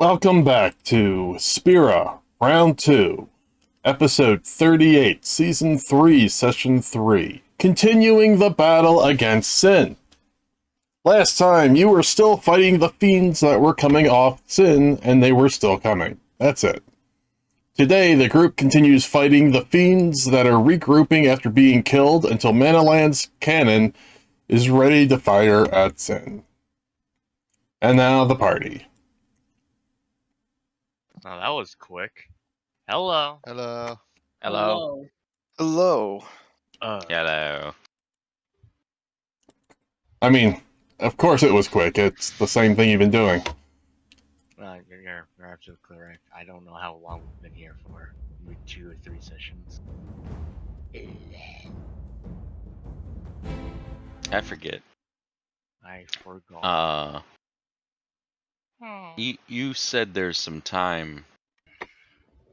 Welcome back to Spira, Round 2, Episode 38, Season 3, Session 3, continuing the battle against Sin. Last time, you were still fighting the fiends that were coming off Sin, and they were still coming. That's it. Today, the group continues fighting the fiends that are regrouping after being killed until Manaland's cannon is ready to fire at Sin. And now the party. Oh, that was quick. Hello. Hello. Hello. Hello. Hello. I mean, of course it was quick. It's the same thing you've been doing. You're absolutely correct. I don't know how long we've been here for. Maybe 2 or 3 sessions. I forget. I forgot. You said there's some time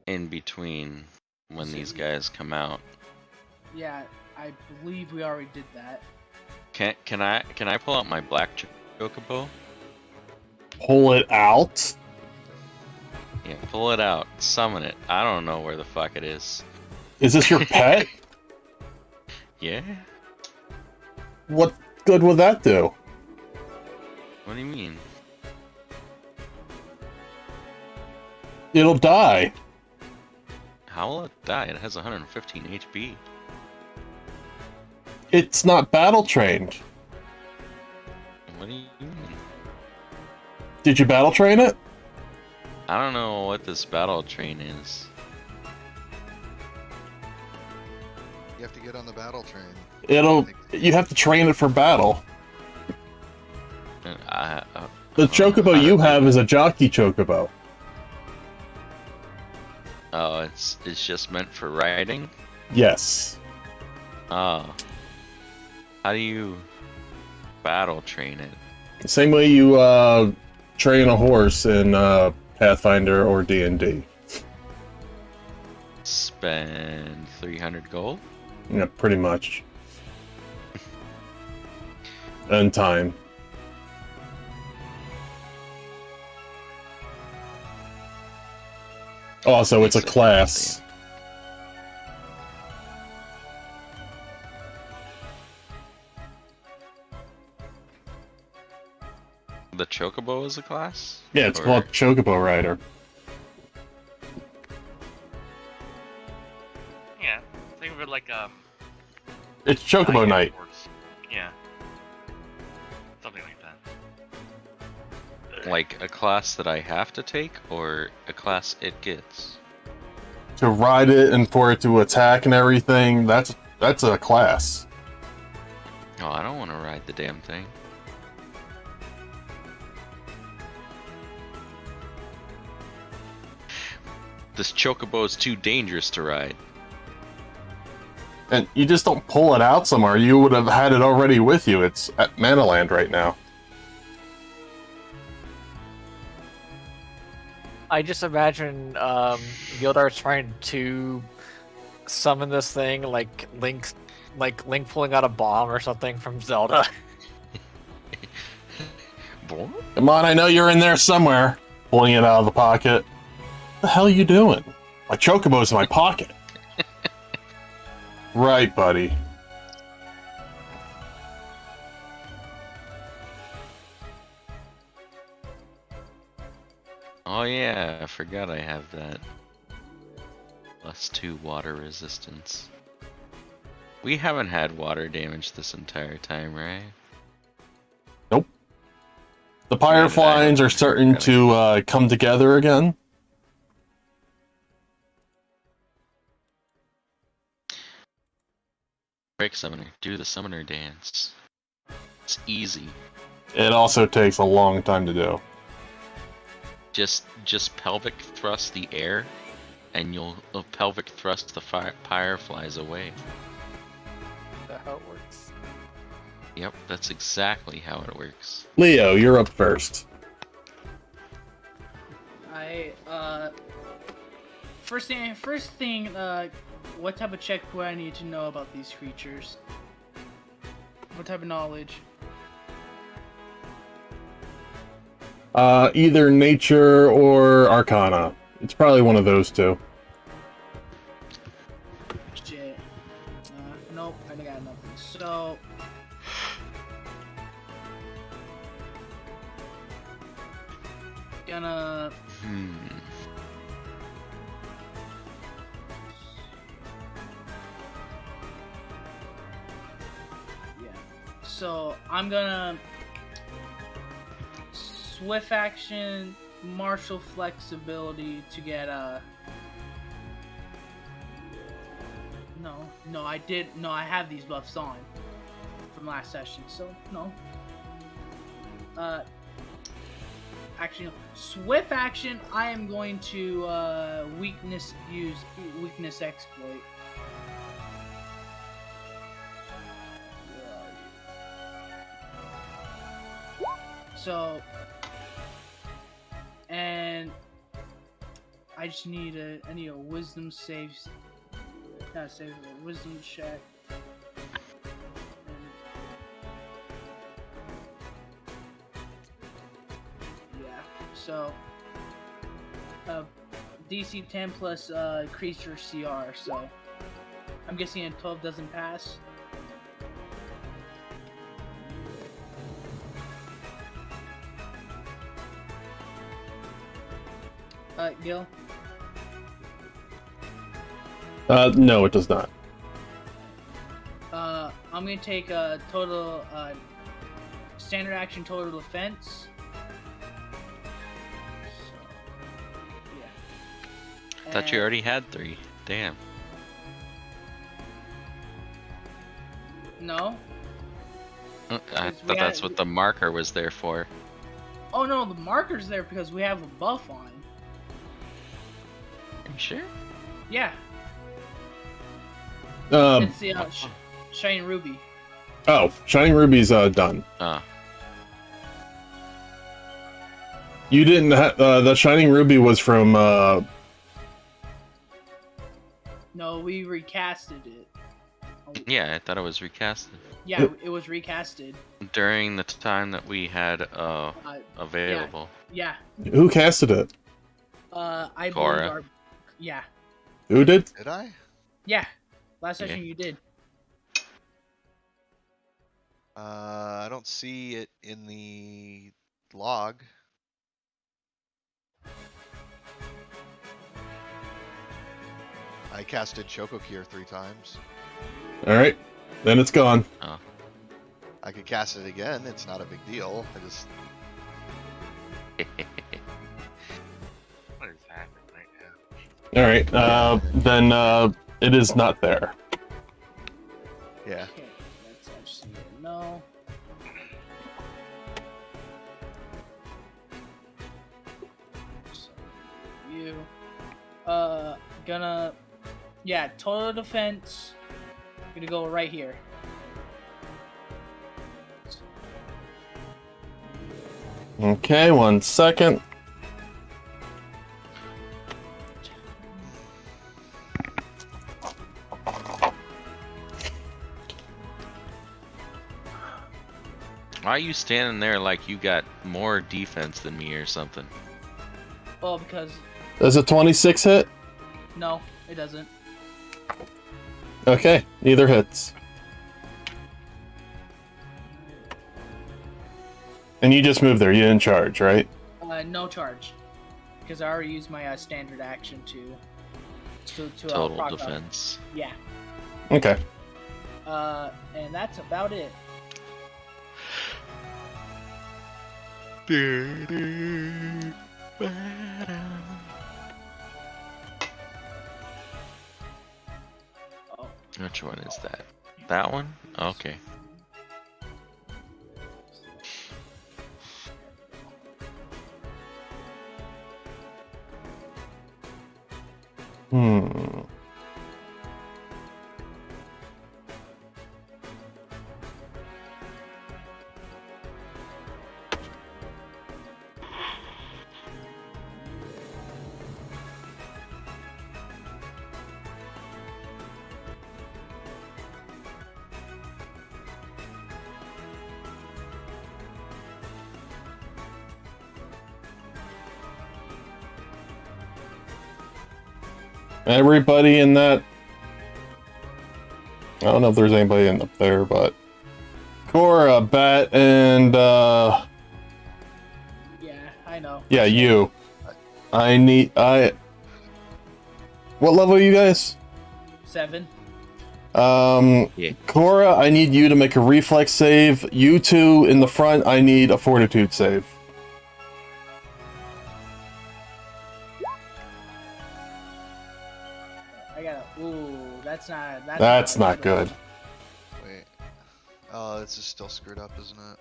in between when these guys come out. Yeah, I believe we already did that. Can I pull out my black chocobo? Pull it out? Yeah, pull it out. Summon it. I don't know where the fuck it is. Is this your pet? Yeah? What good would that do? What do you mean? It'll die. How will it die? It has 115 HP. It's not battle trained. What do you mean? Did you battle train it? I don't know what this battle train is. You have to get on the battle train. You have to train it for battle. And The chocobo you have is a jockey chocobo. Oh, it's just meant for riding? Yes. Oh. How do you battle train it? Same way you train a horse in Pathfinder or D&D. Spend 300 gold? Yeah, pretty much. And time. Also, it's a class. The chocobo is a class? Yeah, it's Or- called Chocobo Rider. Yeah, think of it like a... It's Chocobo Knight. Yeah. Something like that. Like a class that I have to take, or a class it gets? To ride it and for it to attack and everything, that's a class. Oh, I don't want to ride the damn thing. This chocobo is too dangerous to ride. And you just don't pull it out somewhere. You would have had it already with you. It's at Manaland right now. I just imagine Gildar trying to summon this thing like Link pulling out a bomb or something from Zelda. Come on, I know you're in there somewhere. Pulling it out of the pocket. What the hell are you doing? My chocobo's in my pocket. Right, buddy. Oh yeah, I forgot I have that. +2 water resistance. We haven't had water damage this entire time, right? Nope. The Fireflies are starting to come together again. Break summoner, do the summoner dance. It's easy. It also takes a long time to do. Just pelvic thrust the air, and you'll pelvic thrust the fireflies away. Is that how it works? Yep, that's exactly how it works. Leo, you're up first. First thing, what type of check do I need to know about these creatures? What type of knowledge? Either nature or arcana. It's probably one of those two. Shit. Nope, I got nothing. So. Gonna. Yeah. So I'm gonna swift action, martial flexibility to get No, I did. No, I have these buffs on from last session, so no. Actually, no. Swift action. I am going to use weakness exploit. So, and I just need a wisdom save. Not save a wisdom check. Yeah. So, DC 10 plus creature CR. So, I'm guessing a 12 doesn't pass. Gil? No, it does not. I'm gonna take a total standard action total defense. So, yeah. I thought you already had 3. Damn. No. I Because we thought that's had- what the marker was there for. Oh no, the marker's there because we have a buff on. Are you sure? Yeah, Um, it's the Shining Ruby. oh, Shining Ruby's done. You didn't the Shining Ruby was from No, we recasted it. Yeah, I thought it was recasted. Yeah, it was recasted. During the time that we had available. Yeah. who casted it? I Cora. believe our. Yeah. Who did? Did I? Yeah. Last Yeah. session you did. I don't see it in the log. I casted Chocokier 3 times. All right, then it's gone. I could cast it again. It's not a big deal. I just What is happening right now? All right, then it is not there. yeah. Okay, that's actually a no. So, you. Gonna. Yeah, total defense. Gonna go right here. Okay, 1 second. Why are you standing there like you got more defense than me or something? Oh, because. Does a 26 hit? No, it doesn't. Okay, neither hits. And you just moved there. You didn't charge, right? No charge. Because I already used my standard action to Total proc up. defense. Yeah. Okay. And that's about it. Oh. Which one is that? That one? Okay. Hmm. Everybody in that... I don't know if there's anybody in up there, but... Cora, Bat, and, Yeah, I know. yeah, you. What level are you guys? 7. Yeah. Cora, I need you to make a reflex save. You two in the front, I need a fortitude save. I got a. Ooh, that's not. That's not good. Wait. Oh, this is still screwed up, isn't it?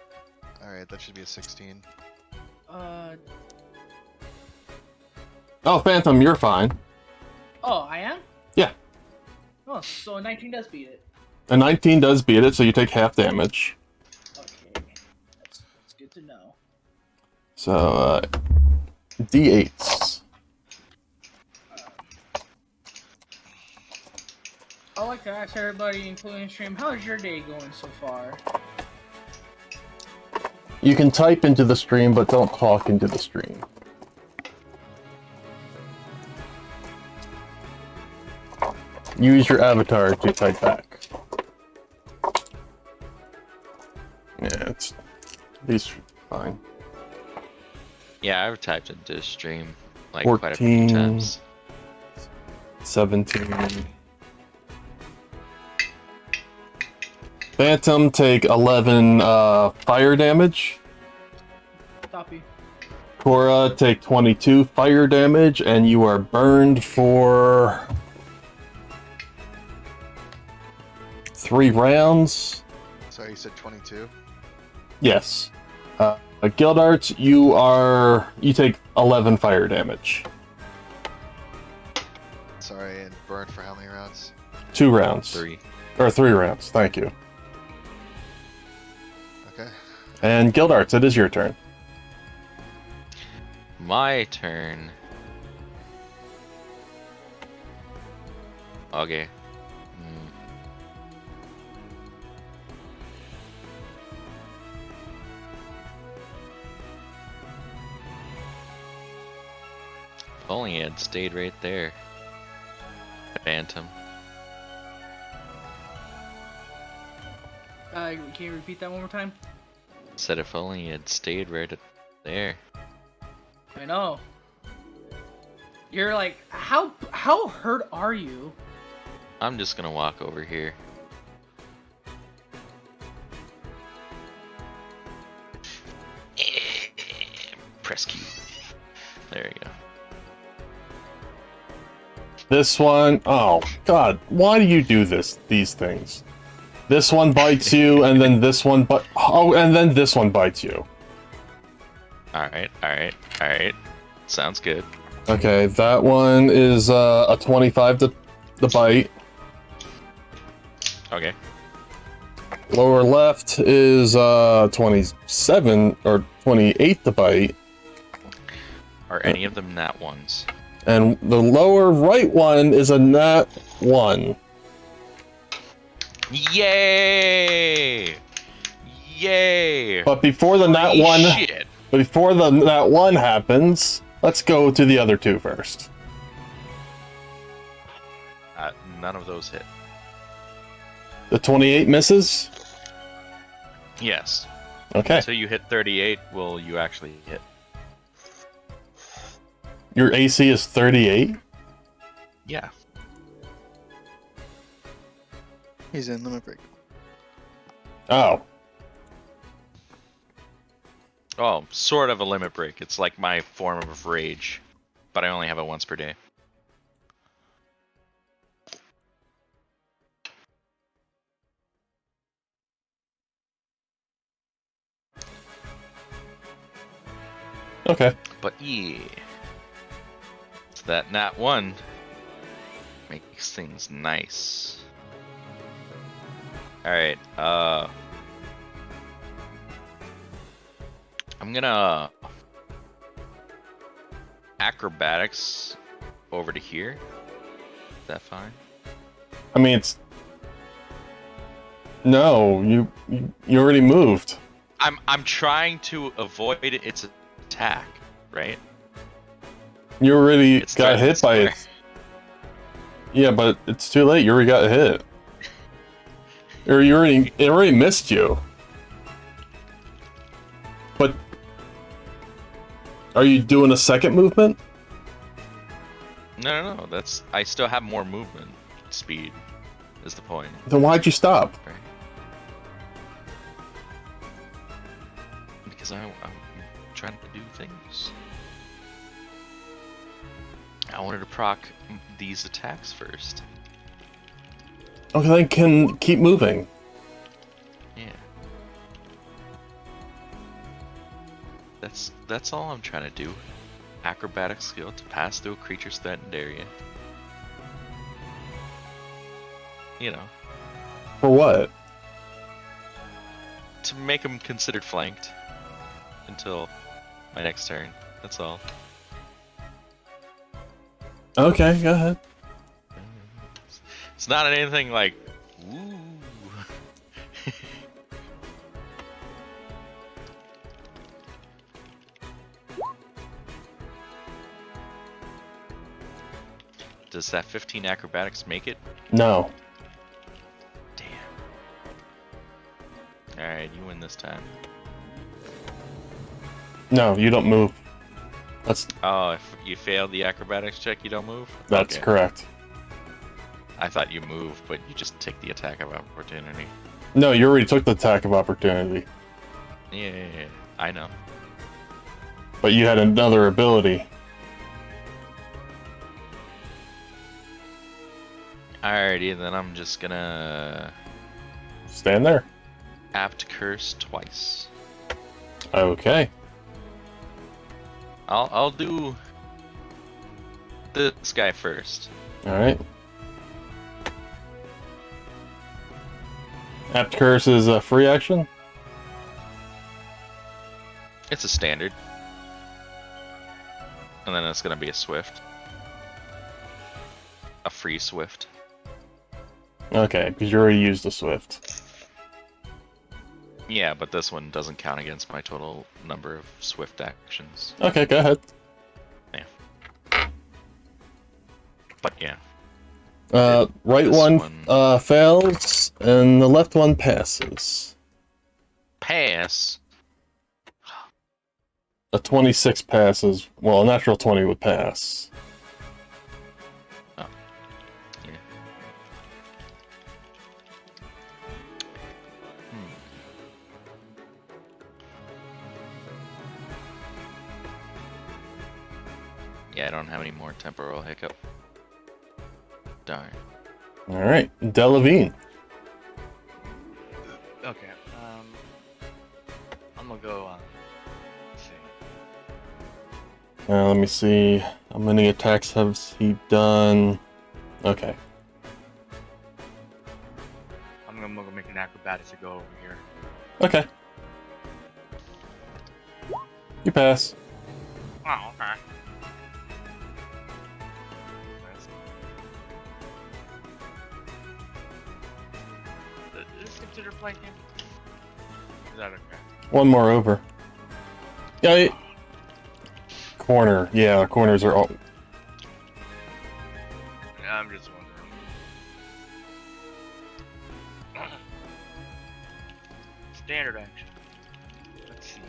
Alright, that should be a 16. Oh, Phantom, you're fine. Oh, I am? Yeah. Oh, so a 19 does beat it. A 19 does beat it, so you take half damage. Okay. That's good to know. So, D8s. I'd like to ask everybody, including stream, how's your day going so far? You can type into the stream, but don't talk into the stream. Use your avatar to type back. Yeah, these fine. Yeah, I've typed into stream like 14, quite a few times. 17. Phantom, take 11 fire damage. Copy. Cora, take 22 fire damage, and you are burned for 3 rounds. Sorry, you said 22? Yes. Guildarts, you take 11 fire damage. Sorry, and burned for how many rounds? 2 rounds. 3. Or 3 rounds, thank you. Okay. And Guildarts, it is your turn. My turn. Okay. If only it had stayed right there. Phantom. Can you repeat that one more time? Said if only it had stayed right there. I know. You're like, how hurt are you? I'm just gonna walk over here. Press Q. There you go. This one, oh god, why do you do these things? This one bites you, and then this one and then this one bites you. Alright. Sounds good. Okay, that one is a 25 to the bite. Okay. Lower left is 27 or 28 to bite. Are any of them nat ones? And the lower right one is a nat 1. Yay! Yay! But before the nat Holy 1 shit. before the nat 1 happens, let's go to the other 2 first. None of those hit. The 28 misses? Yes. Okay. Until you hit 38, will you actually hit? Your AC is 38? Yeah. He's in limit break. Oh. Oh, sort of a limit break. It's like my form of rage, but I only have it once per day. Okay. But yeah. So that nat 1 makes things nice. Alright, I'm gonna acrobatics over to here. Is that fine? I mean, it's... No, you already moved. I'm trying to avoid its attack, right? You already It's got hit by it. Yeah, but it's too late. You already got hit. Or it already missed you. But are you doing a second movement? No. That's I still have more movement speed. Is the point? Then why'd you stop? Right? Because I'm trying to do things. I wanted to proc these attacks first. Okay, then can keep moving. Yeah. That's all I'm trying to do. Acrobatic skill to pass through a creature's threatened area. You know, For what? to make them considered flanked until my next turn. That's all. Okay, go ahead. It's not anything like, ooh. Does that 15 acrobatics make it? No. Damn. Alright, you win this time. No, you don't move. Oh, if you fail the acrobatics check, you don't move? That's Okay. correct. I thought you move, but you just take the attack of opportunity. No, you already took the attack of opportunity. Yeah, I know. But you had another ability. Alrighty, then I'm just gonna Stand there. apt curse twice. Okay. I'll do this guy first. Alright. Apt Curse is a free action? It's a standard. And then it's gonna be a swift. A free swift. Okay, because you already used the Swift. Yeah, but this one doesn't count against my total number of swift actions. Okay, go ahead. But yeah. Right This one, one- fails, and the left one passes. Pass. A 26 passes. Well, a natural 20 would pass. Oh. Yeah. Yeah, I don't have any more temporal hiccup. Darn. Alright, Delavine. Okay. I'm gonna go. Let's see. Let me see. How many attacks has he done? Okay. I'm gonna go make an acrobatics to go over here. Okay. You pass. Oh, okay. Nice. Is this considered flanking? Is that okay? One more over. Yeah. Corner. Yeah, corners are all. Yeah, I'm just wondering. Standard action. Let's see.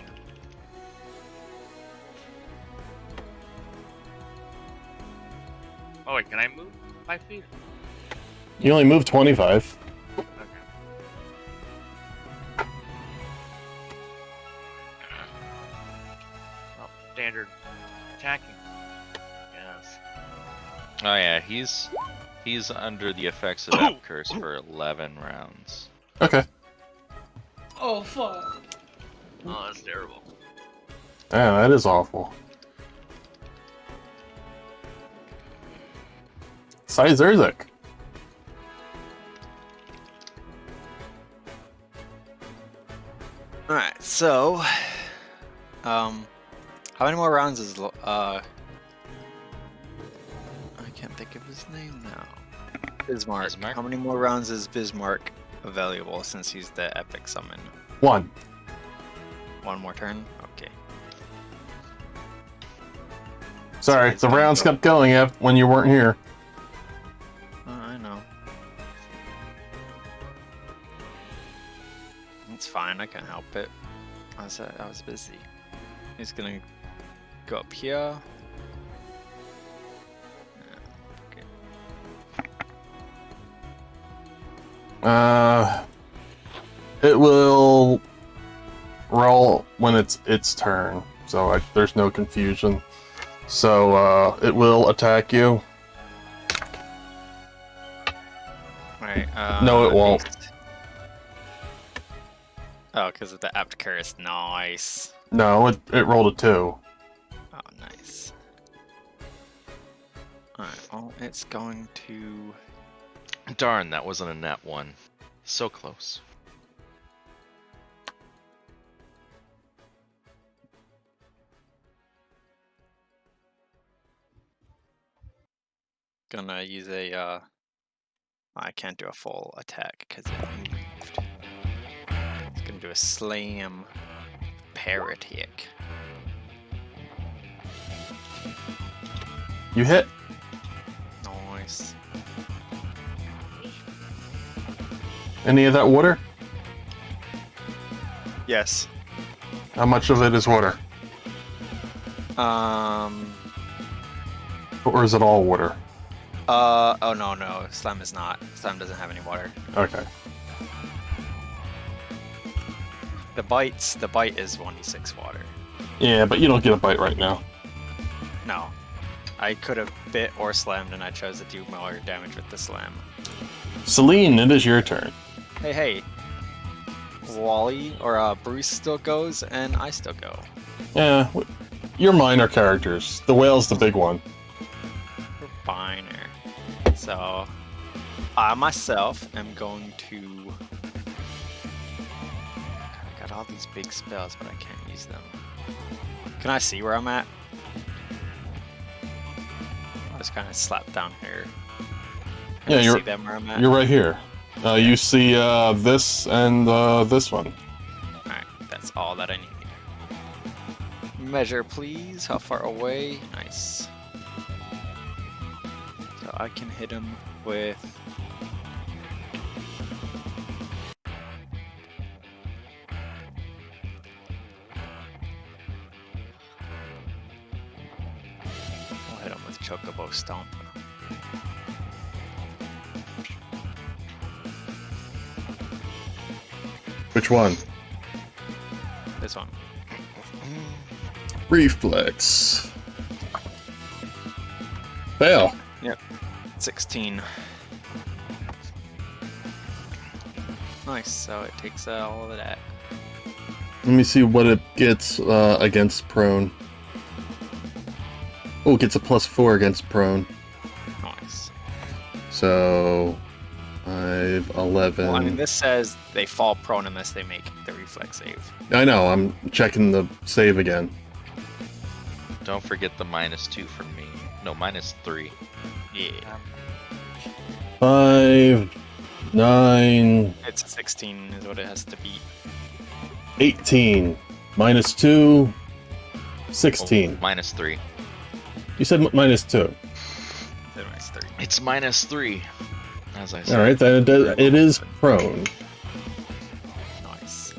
Oh wait, can I move 5 feet? You only move 25. Okay. Well, standard attacking. Yes. Oh yeah, he's under the effects of App Curse for 11 rounds. Okay. Oh fuck. Oh, that's terrible. Yeah, that is awful. Zerzik. Alright, so how many more rounds is I can't think of his name now. Bismarck. Bismarck? How many more rounds is Bismarck available since he's the epic summon? 1. One more turn? Okay. Sorry, it's the gonna rounds go- kept going when you weren't here. but I was busy. He's gonna go up here. Okay. It will roll when it's its turn, so there's no confusion. So it will attack you. Right. No, it won't. Oh, because of the apt curse. Nice. No, it rolled a 2. Oh, nice. Alright, well, it's going to... Darn, that wasn't a nat 1. So close. Gonna use a, I can't do a full attack because it moved. It's gonna do a slam parrot hick. You hit. Nice. Any of that water? Yes. How much of it is water? Or is it all water? Oh no, Slime is not. Slime doesn't have any water. Okay. The bite is 1d6 water. Yeah, but you don't get a bite right now. No. I could have bit or slammed and I chose to do more damage with the slam. Celine, it is your turn. Hey. Wally, or Bruce still goes and I still go. Yeah, you're minor characters. The whale's the big one. We're finer. So, I myself am going to... I got all these big spells, but I can't use them. Can I see where I'm at? I was kind of slapped down here. Can I see them where I'm at? You're right here. You see this and this one. Alright, that's all that I need. Measure, please. How far away? Nice. So I can hit him with... I'll hit him with Chocobo Stomp. Which one? This one. Reflex. Fail. Yep. 16. Nice, so it takes all of that. Let me see what it gets against prone. Oh, it gets a +4 against prone. Nice. So 5, 11. Well, I mean, this says they fall prone unless they make the reflex save. I know, I'm checking the save again. Don't forget the -2 from me. No, -3. Yeah. 5, 9, It's 16 is what it has to beat. 18. -2, 16. Oh, -3. You said -2. So it's 3. It's -3. As I said. Alright, then it is prone. Nice.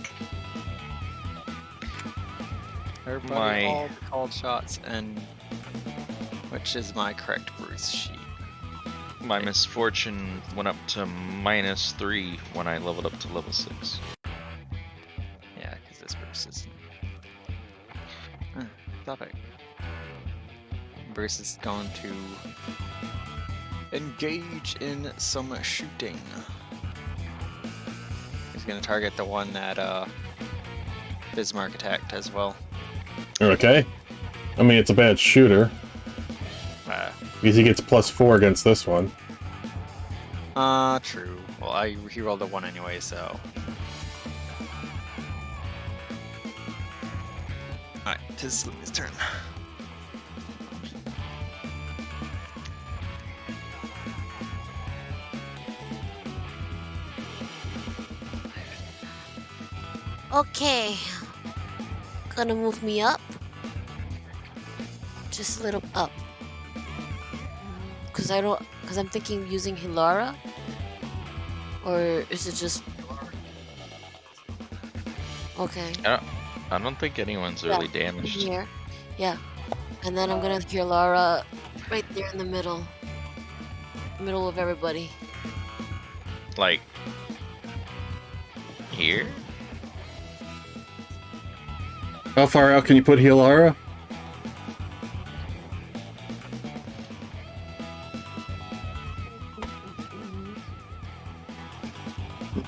Everybody, all the called shots, and which is my correct Bruce sheet. My misfortune went up to -3 when I leveled up to level 6. Yeah, because this Bruce is. Stop it. Bruce is going to engage in some shooting. He's going to target the one that Bismarck attacked as well. Okay. I mean, it's a bad shooter. Because he gets +4 against this one. True. Well, he rolled a 1 anyway, so. Alright, his turn. Okay. Gonna move me up. Just a little up. Cause I'm thinking using Hilara. Or is it just... Okay. I don't think anyone's Yeah, really in damaged. here. Yeah. And then I'm gonna heal Lara right there in the middle. Middle of everybody. Like here? How far out can you put Healara?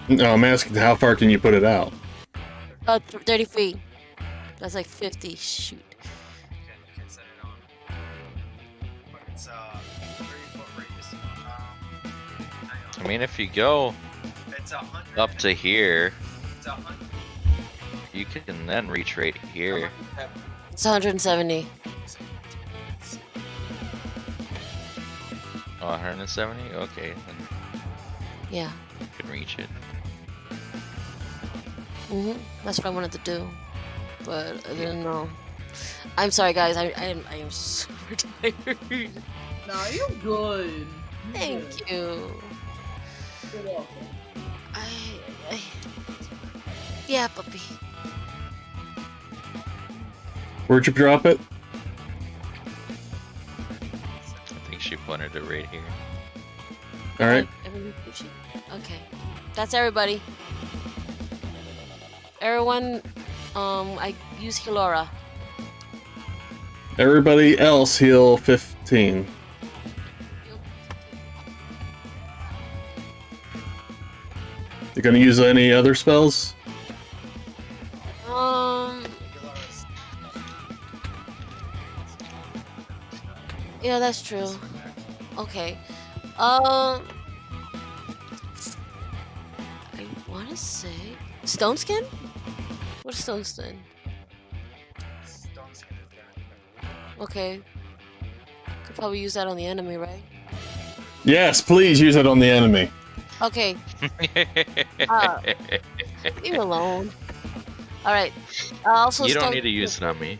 No, I'm asking how far can you put it out? 30 feet. That's like 50. Shoot. You can set it on. But it's 3-foot radius. I mean, if you go It's 100. up to here, It's 100. you can then reach right here. It's 170. Oh, 170? Okay, then Yeah. you can reach it. That's what I wanted to do. But I didn't know. I'm sorry, guys. I am super tired. Nah, you're good. You're Thank good. you. You're welcome. I yeah, puppy. Where'd you drop it? I think she pointed it right here. All right. Okay. That's everybody. Everyone, I use Hilora. Everybody else heal 15. You gonna use any other spells? Yeah, that's true. Okay. I want to say stone skin. What's stone skin? Okay. Could probably use that on the enemy, right? Yes, please use it on the enemy. Okay. Leave me alone. All right. Also, You don't stone- need to use it on me.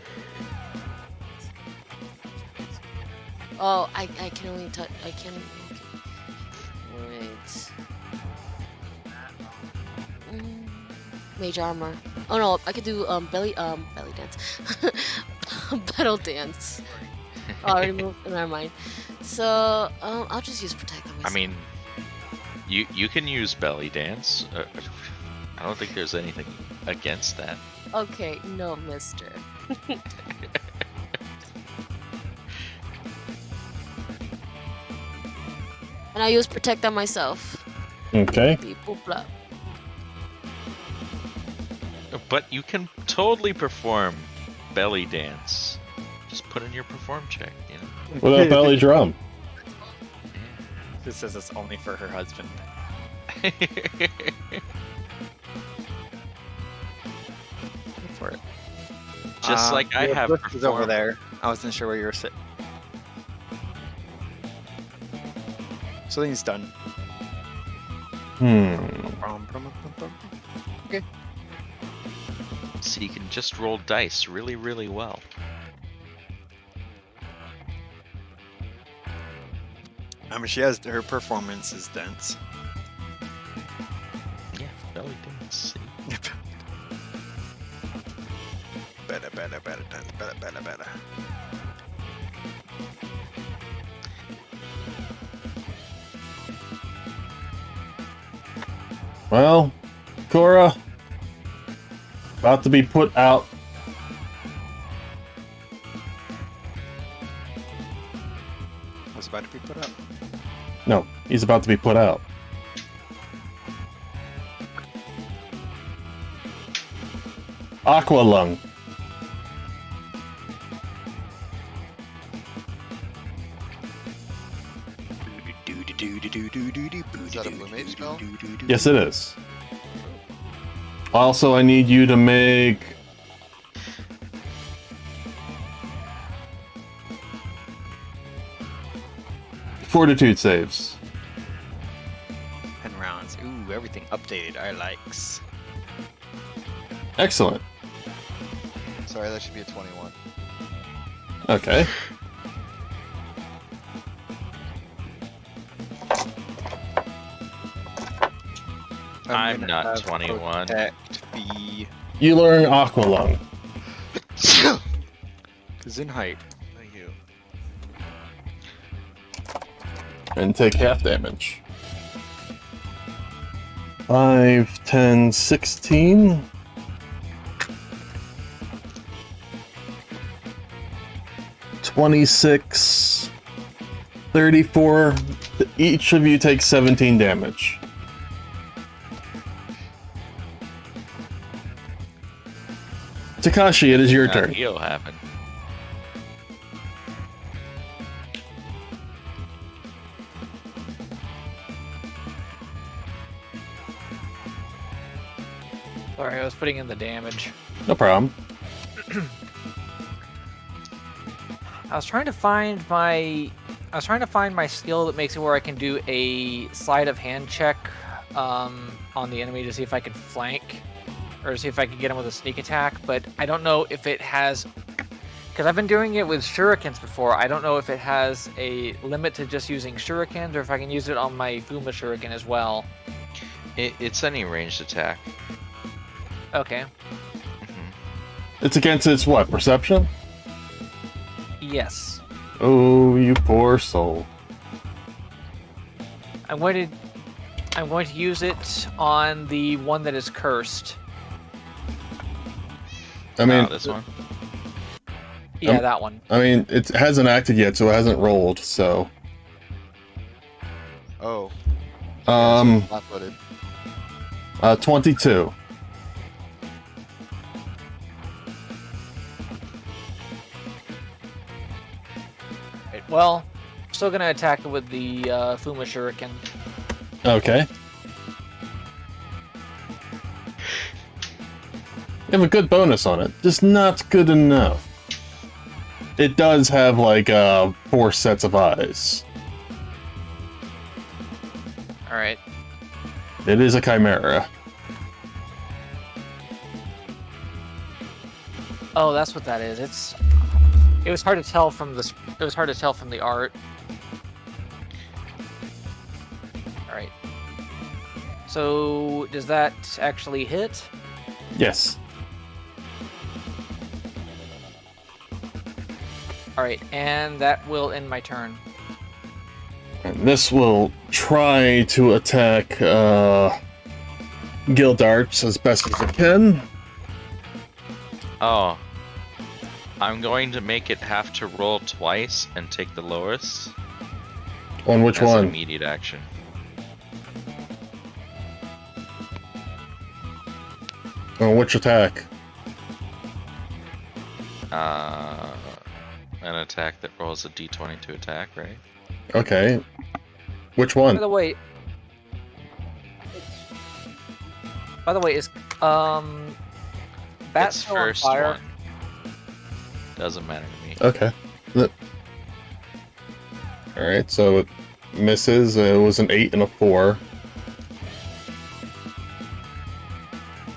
Oh, I can only touch. I can. Wait. Mage armor. Oh no, I could do belly dance. Battle dance. Oh, I already moved. Never mind. So I'll just use protect on myself. I mean, you can use belly dance. I don't think there's anything against that. Okay, no, mister. And I use protect on myself. Okay. Beep, boop, blah. But you can totally perform belly dance. Just put in your perform check, you know. What about belly drum? This says it's only for her husband. Yeah. Go for it. Just like I your have list is over performed. there. I wasn't sure where you were sitting. So then he's done. Okay. So you can just roll dice really, really well. I mean, she has her performance is dense. Yeah, belly dance. See? Better dance, better. Well, Cora, about to be put out. Was about to be put up. No, he's about to be put out. Aqua Lung. Is that a blue mage spell? Yes, it is. Also, I need you to make fortitude saves. 10 rounds. Ooh, everything updated. I likes. Excellent. Sorry, that should be a 21. Okay. I'm gonna not have 21. Protect be You learn Aqua Lung. Cause in height. Thank you. And take half damage. 5, 10, 16. 26, 34. Each of you takes 17 damage. Takashi, it is your turn. Heal happened. Sorry, I was putting in the damage. No problem. I was trying to find my skill that makes it where I can do a sleight of hand check on the enemy to see if I can flank or to see if I can get him with a sneak attack, but I don't know if it has, because I've been doing it with shurikens before. I don't know if it has a limit to just using shurikens or if I can use it on my Fuma shuriken as well. It's any ranged attack. Okay. It's against its what? Perception? Yes. Oh, you poor soul. I'm going to use it on the one that is cursed. I mean, this one. Yeah, that one. I mean, it hasn't acted yet, so it hasn't rolled. So, Oh. flat-footed. 22. Right, well, still gonna attack it with the Fuma shuriken. Okay. You have a good bonus on it, just not good enough. It does have like 4 sets of eyes. All right. It is a chimera. Oh, that's what that is. It was hard to tell from the art. All right. So, does that actually hit? Yes. All right, and that will end my turn. And this will try to attack Gildarts as best as it can. Oh. I'm going to make it have to roll twice and take the lowest. On which As an one? immediate action. On which attack? An attack that rolls a d20 to attack, right? Okay. Which By one? the way, is Bat Its still on first fire? one. Doesn't matter to me. Okay. Alright, so it misses. It was an 8 and a 4.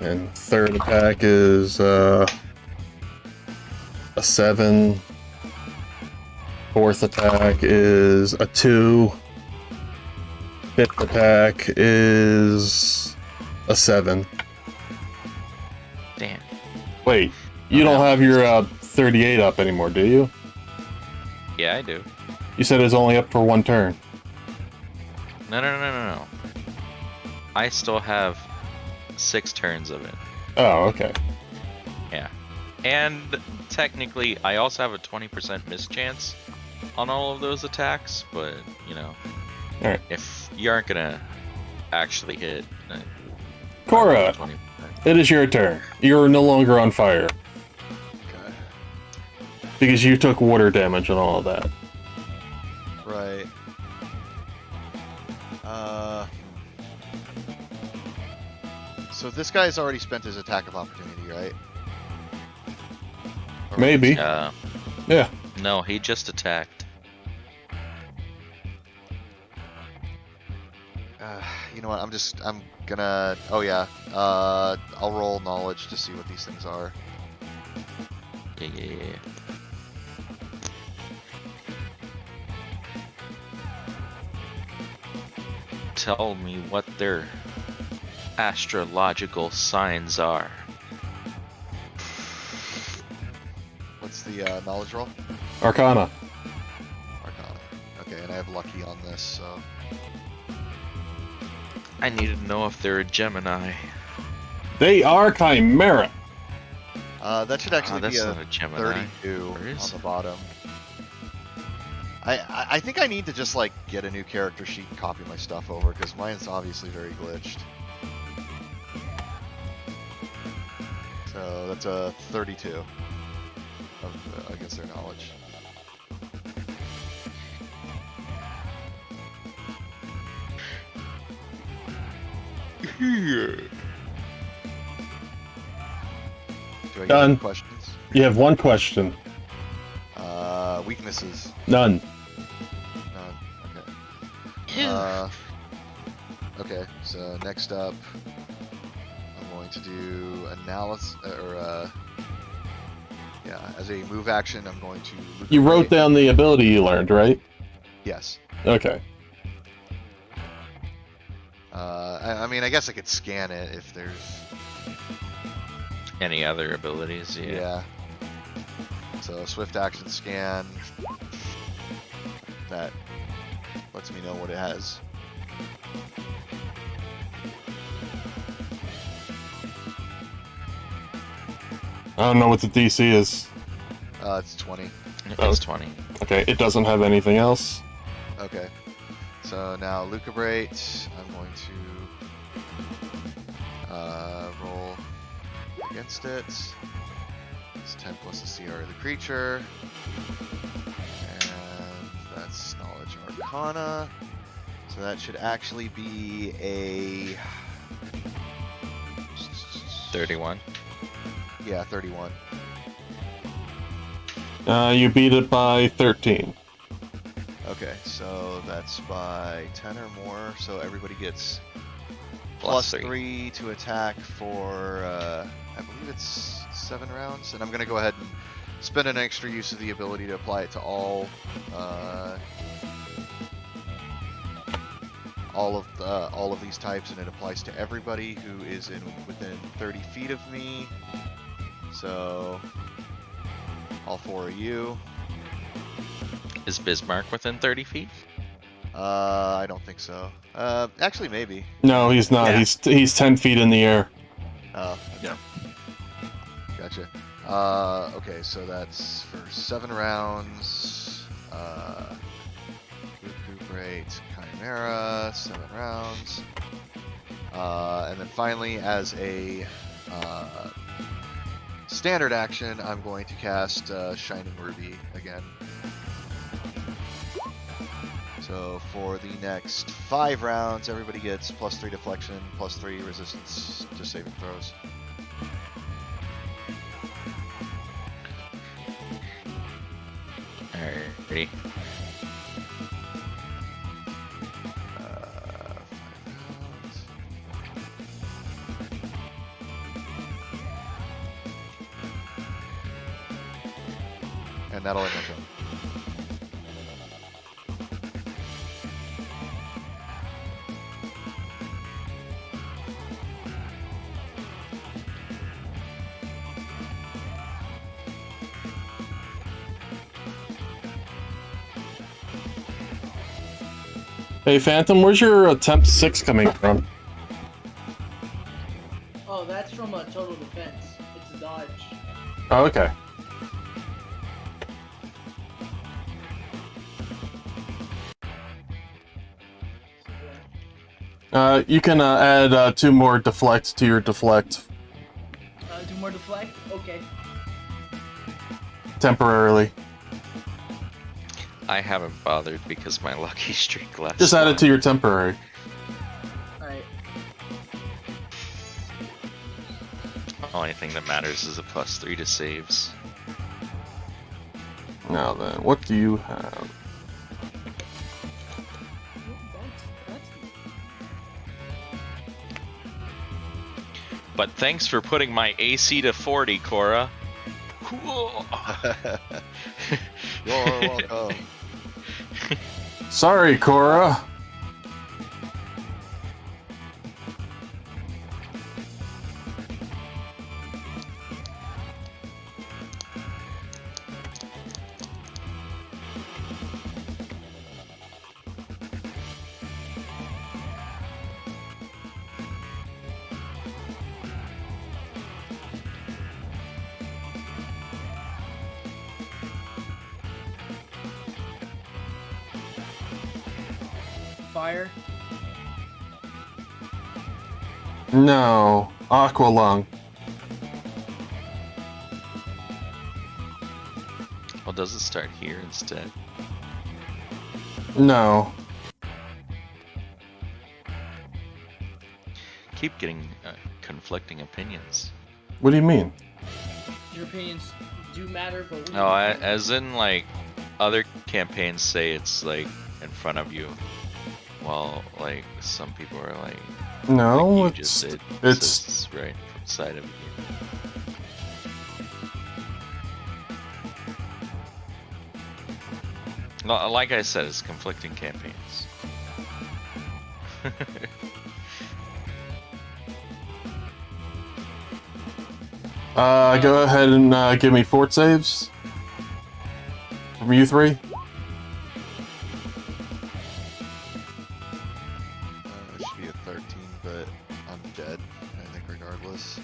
And third attack is a 7. Fourth attack is a 2. Fifth attack is a 7. Damn. Wait, you don't have your 38 up anymore, do you? Yeah, I do. You said it's only up for 1 turn. No. I still have 6 turns of it. Oh, okay. Yeah. And technically, I also have a 20% miss chance on all of those attacks, but, you know. Alright. If you aren't gonna actually hit... Cora, 20%. it is your turn. You're no longer on fire. Okay. Because you took water damage and all of that. Right. So this guy's already spent his attack of opportunity, right? Or- Maybe. Yeah. No, he just attacked. You know what? I'm gonna. Oh yeah. I'll roll knowledge to see what these things are. Yeah. Tell me what their astrological signs are. the knowledge roll? Arcana. Arcana. Okay, and I have lucky on this, so. I need to know if they're a Gemini. They are Chimera. That should actually that's be a not a Gemini. 32 Or is on the it? bottom. I think I need to just like get a new character sheet and copy my stuff over because mine's obviously very glitched. So that's a 32 of, against their knowledge. Do I get Done. any questions? You have one question. Weaknesses. None. None. Okay. Okay. So next up, I'm going to do analysis, yeah, as a move action, I'm going to. You wrote recuperate. down the ability you learned, right? Yes. Okay. I mean, I guess I could scan it if there's. Any other abilities? Yeah. So swift action scan. That lets me know what it has. I don't know what the DC is. It's 20. It's 20. Okay, it doesn't have anything else. Okay. So now lucubrate. I'm going to roll against it. It's 10 plus the CR of the creature. And that's knowledge arcana. So that should actually be a 31. yeah, 31. You beat it by 13. Okay, so that's by 10 or more. So everybody gets Plus plus 3. 3 to attack for I believe it's 7 rounds. And I'm gonna go ahead and spend an extra use of the ability to apply it to all of these types, and it applies to everybody who is within 30 feet of me. So all 4 of you. Is Bismarck within 30 feet? I don't think so. Actually, maybe. No, he's not. Yeah. He's 10 feet in the air. Oh, okay. Gotcha. Okay, so that's for 7 rounds. Recuperate Chimera, 7 rounds. And then finally, as a standard action, I'm going to cast Shining Ruby again. So for the next 5 rounds, everybody gets plus 3 deflection, plus 3 resistance to saving throws. Alrighty. 5 rounds. And that'll end my turn. Hey, Phantom, where's your attempt 6 coming from? Oh, that's from a total defense. It's a dodge. Oh, okay. You can add 2 more deflect to your deflect 2 more deflect? Okay. temporarily. I haven't bothered because my lucky streak lasts. Just add it to your temporary. Alright. Only thing that matters is a plus 3 to saves. Now then, what do you have? That's But thanks for putting my AC to 40, Cora. You're welcome. Sorry, Cora. fire? No. Aqua lung. Well, does it start here instead? No. Keep getting conflicting opinions. What do you mean? Your opinions do matter, but we No, as in like other campaigns say it's like in front of you, while like some people are like, No, like you just did, it's it's right side of you. Like I said, it's conflicting campaigns. Go ahead and give me fort saves. From you three. It should be a 13, but I'm dead, I think, regardless.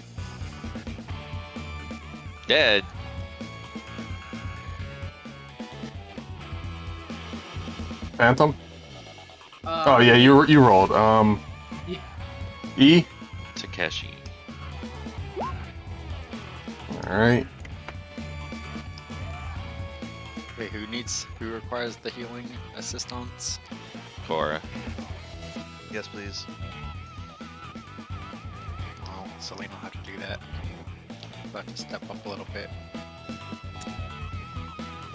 Dead. Phantom? Oh yeah, you rolled. Yeah. E? Takeshi. Alright. Wait, who requires the healing assistance? Cora. Yes, please. Oh, Selena will have to do that. I'll have to step up a little bit.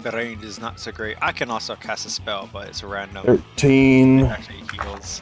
The range is not so great. I can also cast a spell, but it's a random. 13. It actually heals.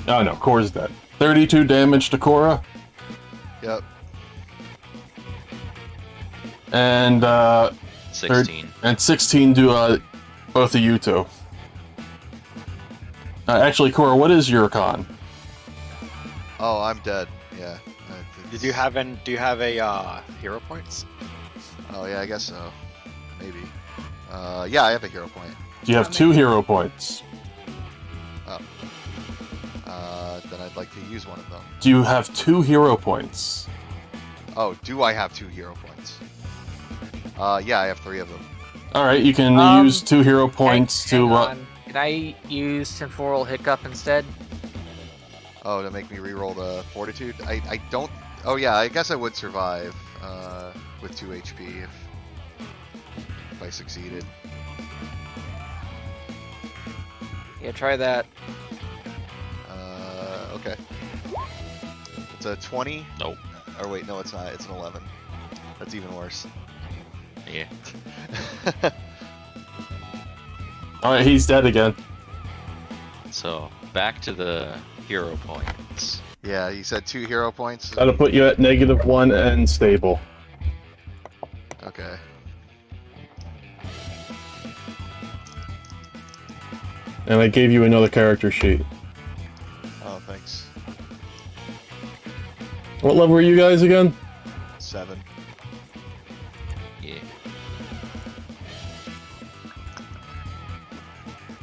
Oh no, Cora's dead. 32 damage to Cora. Yep. And 16. and 16 to both of you two. Actually, Cora, what is your con? Oh, I'm dead. Yeah. Do you have a hero points? Oh yeah, I guess so. Maybe. Yeah, I have a hero point. Do you have 2 hero points? Then I'd like to use one of them. Do you have 2 hero points? Oh, do I have 2 hero points? Yeah, I have 3 of them. Alright, you can use 2 hero points hang to... on. Can I use Temporal Hiccup instead? Oh, to make me reroll the Fortitude? I don't... Oh yeah, I guess I would survive with 2 HP if I succeeded. Yeah, try that. Okay. It's a 20? Nope. Or wait, no, it's not. It's an 11. That's even worse. Yeah. Alright, he's dead again. So back to the hero points. Yeah, you said 2 hero points? That'll put you at -1 and stable. Okay. And I gave you another character sheet. Oh, thanks. What level are you guys again? 7. Yeah.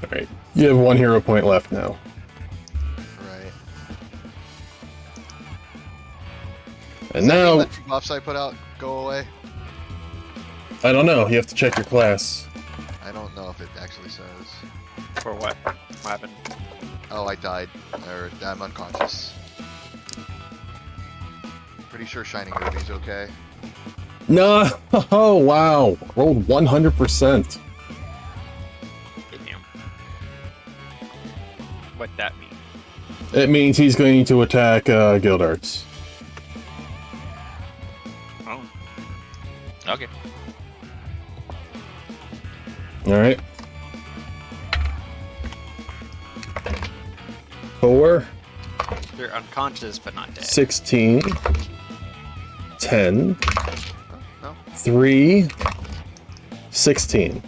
Alright. You have 1 hero point left now. Right. And Does that mean now... the buffs I put out go away? I don't know, you have to check your class. I don't know if it actually says. For what? What happened? Oh, I died. Or I'm unconscious. Pretty sure Shining Ruby's okay. No! Oh, wow! Rolled 100%. Damn. What'd that mean? It means he's going to attack Guildarts. Oh. Okay. Alright. 4, You're unconscious but not dead. 16, 10, No? 3, 16.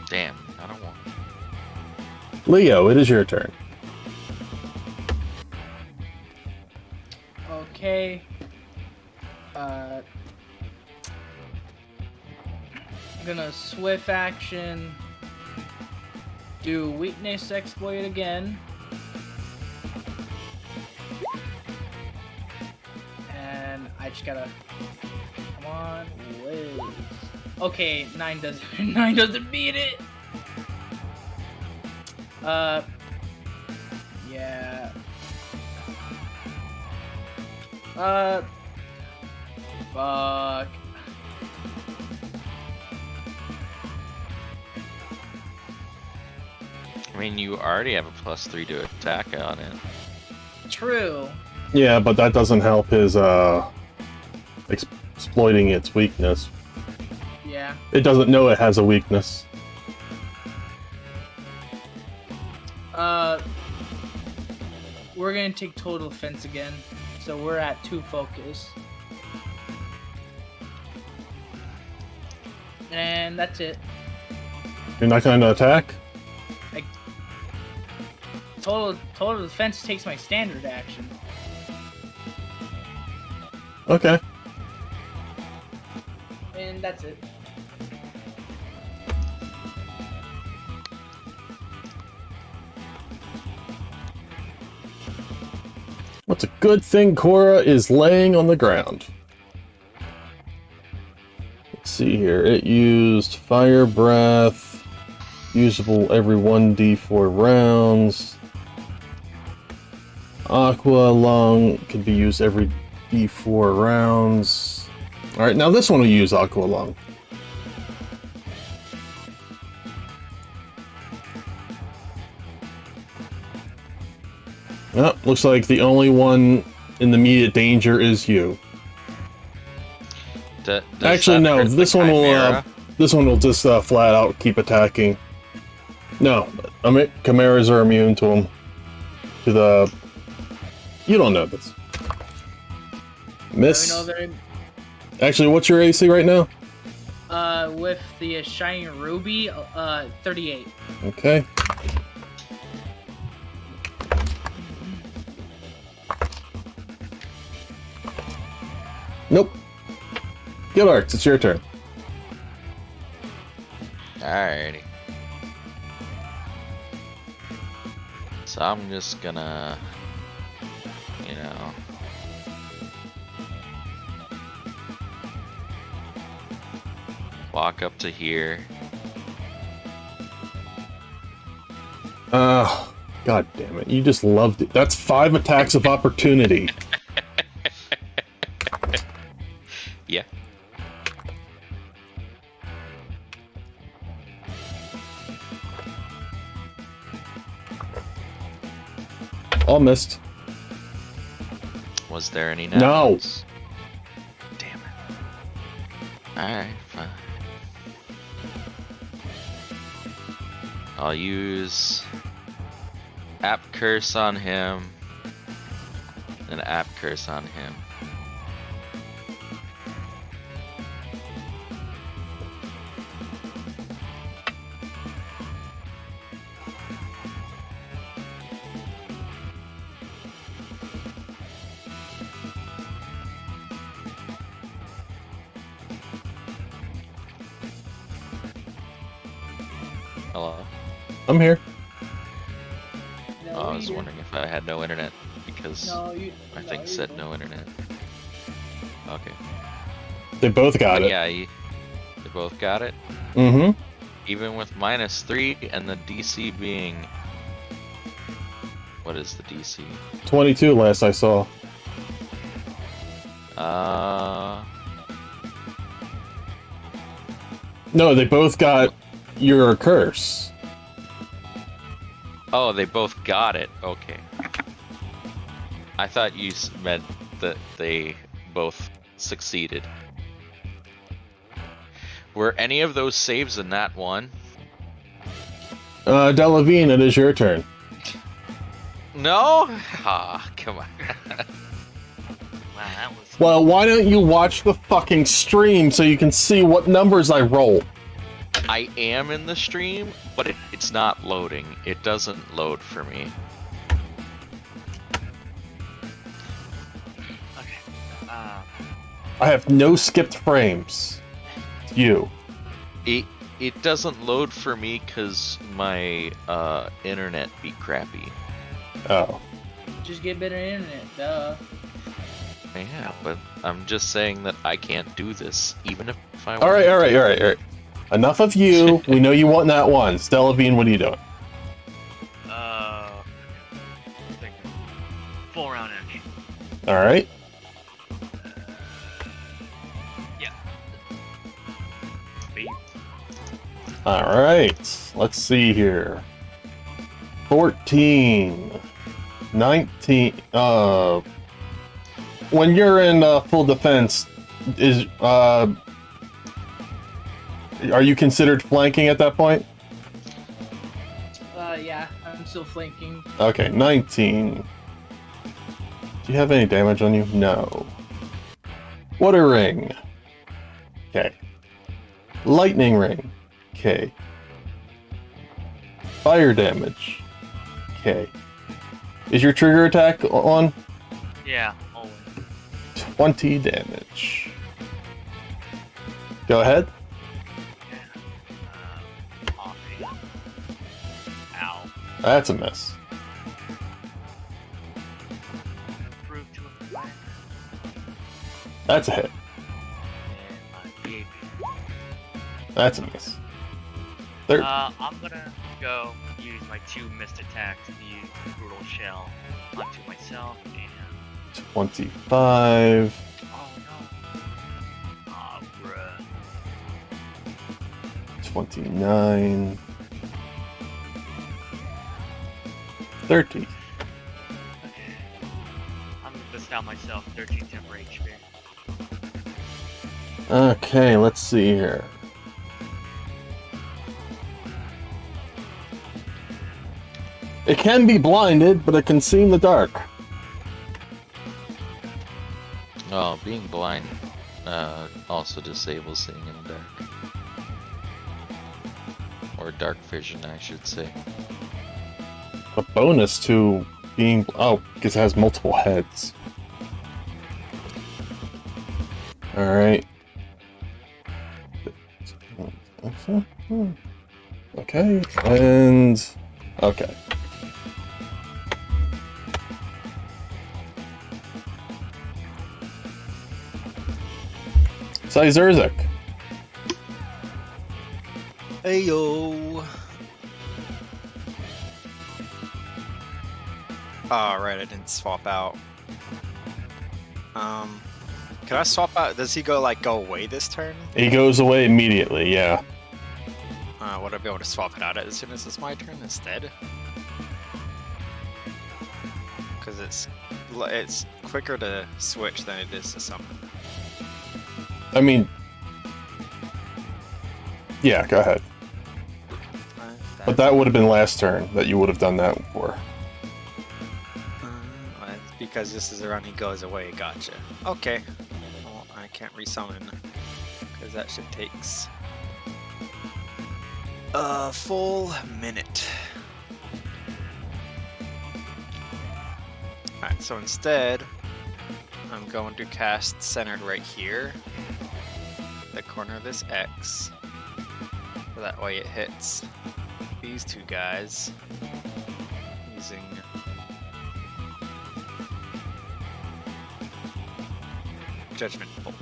Damn, I don't want. Leo, it is your turn. Okay. I'm gonna swift action. Do weakness exploit again. And I just gotta come on, Wiz. Okay, 9 doesn't 9 doesn't beat it. Yeah. Fuck. I mean, you already have a +3 to attack on it. True. Yeah, but that doesn't help his exploiting its weakness. Yeah. It doesn't know it has a weakness. We're gonna take total offense again. So we're at 2 focus. And that's it. You're not going to attack? Total defense takes my standard action. Okay. And that's it. What's a good thing Cora is laying on the ground? Let's see here. It used Fire Breath. Usable every 1d4 rounds. Aqua Lung can be used every d4 rounds. Alright, now this one will use Aqua Lung. Oh, looks like the only one in immediate danger is you. Does Actually, that no. hurt the This one will. Chimera? This one will just flat out keep attacking. No, I mean, chimeras are immune to them. To the... You don't know this. Miss. Let me know Actually, what's your AC right now? with the shining ruby, 38. Okay. Nope. Gillarts, it's your turn. Alrighty. So I'm just gonna, you know, walk up to here. God damn it. You just loved it. That's 5 attacks of opportunity. Yeah. All missed. Was there any No. ones? Damn it. Alright, fine. I'll use App Curse on him. And App Curse on him. Hello? I'm here. No, Oh, I was you- wondering if I had no internet because No, you. my no, thing you said don't. no internet. Okay. They both got But it. yeah, they both got it. Mm-hmm. Even with -3 and the DC being... What is the DC? 22 last I saw. No, they both got your curse. Oh, they both got it. Okay. I thought you meant that they both succeeded. Were any of those saves in that one? Delavine, it is your turn. No? Ah, come on. Wow, that was. Well, why don't you watch the fucking stream so you can see what numbers I roll? I am in the stream, but it's not loading. It doesn't load for me. Okay. I have no skipped frames. It's you. It doesn't load for me because my internet be crappy. Oh. Just get better internet, duh. Yeah, but I'm just saying that I can't do this, even if I Alright, wanted to. alright. Enough of you. We know you want that one. Delavine, what are you doing? Thinking. Full round action. Alright. Yeah. Beat. Alright. Let's see here. 14. 19. When you're in full defense, are you considered flanking at that point? Yeah, I'm still flanking. Okay, 19. Do you have any damage on you? No. Water ring. Okay. Lightning ring. Okay. Fire damage. Okay. Is your trigger attack on? Yeah, always. 20 damage. Go ahead. Offhand. Ow. That's a miss. Prove to a friend. That's a hit. And my baby. That's a miss. Third. I'm gonna go use my 2 missed attacks to use Brutal Shell onto myself and... 25. Oh no. Aw, bruh. 29. 30. Okay. I'm gonna bestow myself 13 temporary HP. Okay, let's see here. It can be blinded, but it can see in the dark. Oh, being blind also disables seeing in the dark. Or dark vision, I should say. A bonus to being... Oh, because it has multiple heads. Alright. Okay, and... Okay. Zurzik. Ayo. Oh, right, I didn't swap out. Can I swap out? Does he go away this turn? He goes away immediately, yeah. Would I be able to swap it out as soon as it's my turn instead? Because it's quicker to switch than it is to summon. I mean... Yeah, go ahead. But that would have been last turn that you would have done that for. Because this is the round he goes away, gotcha. Okay. Well, I can't resummon. Because that shit takes a full minute. Alright, so instead, I'm going to cast centered right here. The corner of this X. So that way it hits these two guys. Using Judgment Bolt.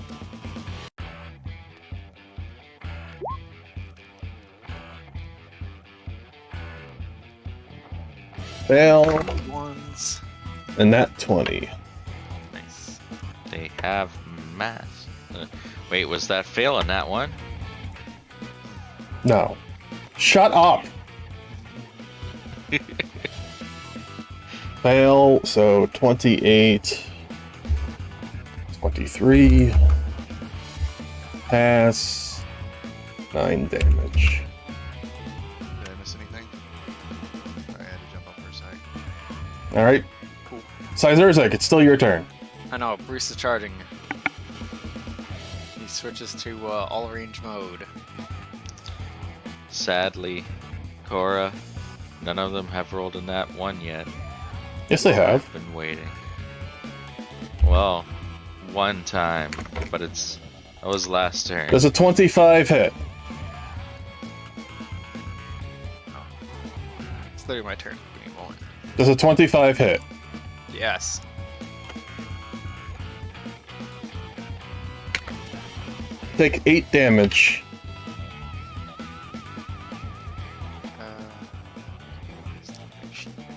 Fail. Ones. And that 20. Nice. They have mass. Wait, was that fail on that one? No. Shut up! Fail, so 28. 23. Pass. 9 damage. Did I miss anything? Sorry, I had to jump up for a sec. Alright. Cool. Zurzik, it's still your turn. I know, Bruce is charging. He switches to all range mode. Sadly, Cora, none of them have rolled in that one yet. Yes, they have. I've been waiting. Well, one time, but that was last turn. Does a 25 hit? It's literally my turn. Give me one. Does a 25 hit? Yes. Take 8 damage.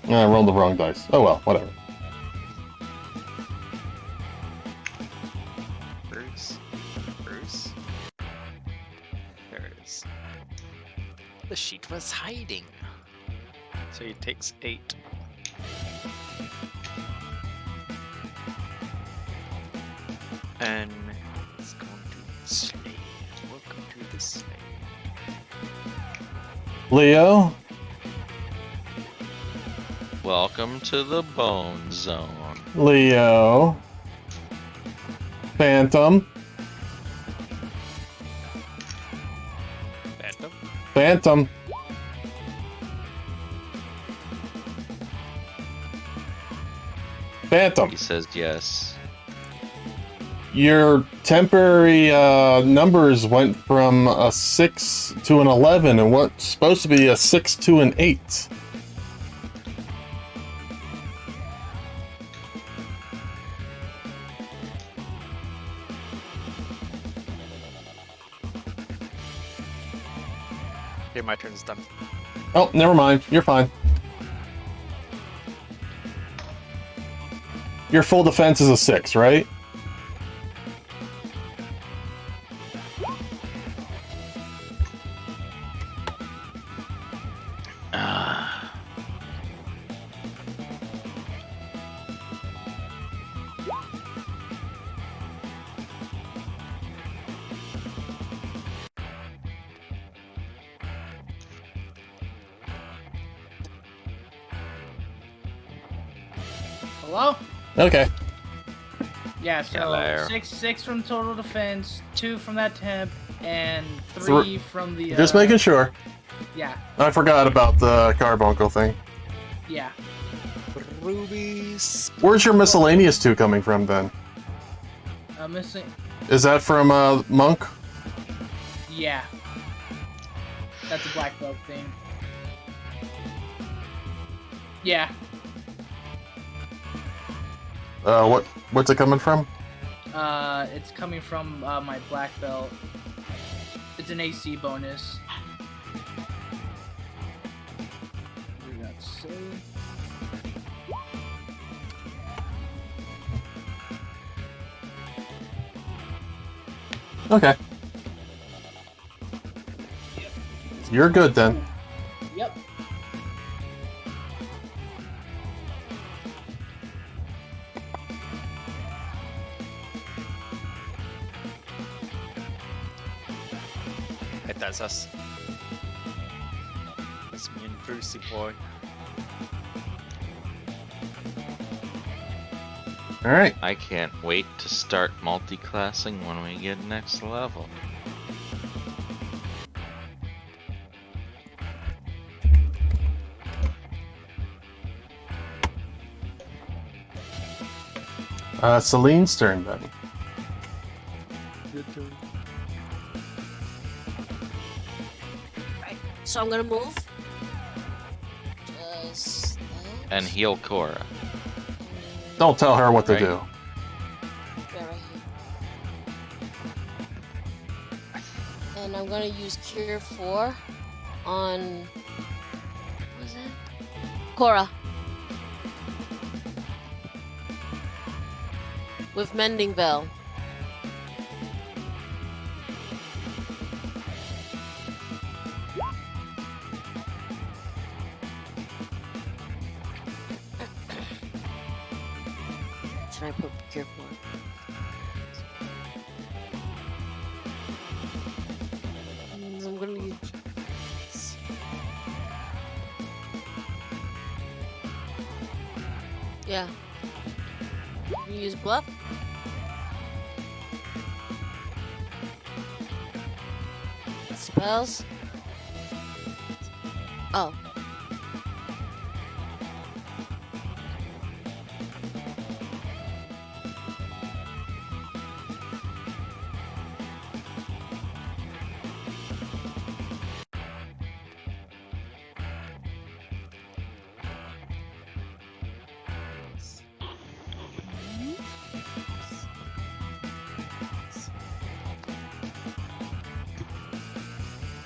I rolled the wrong dice. Oh well, whatever. Bruce. Bruce. There it is. The sheet was hiding. So he takes 8. And he's going to slay. Welcome to the slay. Leo? Welcome to the Bone Zone. Leo. Phantom. Phantom. Phantom. Phantom. He says yes. Your temporary numbers went from a 6 to an 11 and what's supposed to be a 6 to an 8. Okay, my turn is done. Oh, never mind. You're fine. Your full defense is a 6, right? Hello? Okay. Yeah, so Hello. six from total defense, 2 from that temp, and 3 from the. Just making sure. Yeah, I forgot about the carbuncle thing. yeah. Rubies. Where's your miscellaneous 2 coming from then? Missing. Is that from Monk? Yeah. That's a black belt thing. Yeah. What's it coming from? It's coming from my black belt. It's an AC bonus. We got save. Okay. You're good then. Yep. Hey, that's us. That's me and Brucey boy. Alright. I can't wait to start multi-classing when we get next level. Celine's turn then. Right. So I'm gonna move. Just that. And heal Cora. Don't tell her what to Right. do. Yeah, right here. And I'm gonna use Cure 4 on. What was it? Cora. With Mending Veil. Should I put Cure 4? I'm gonna use. Yeah. You use Bluff? Spells? Oh.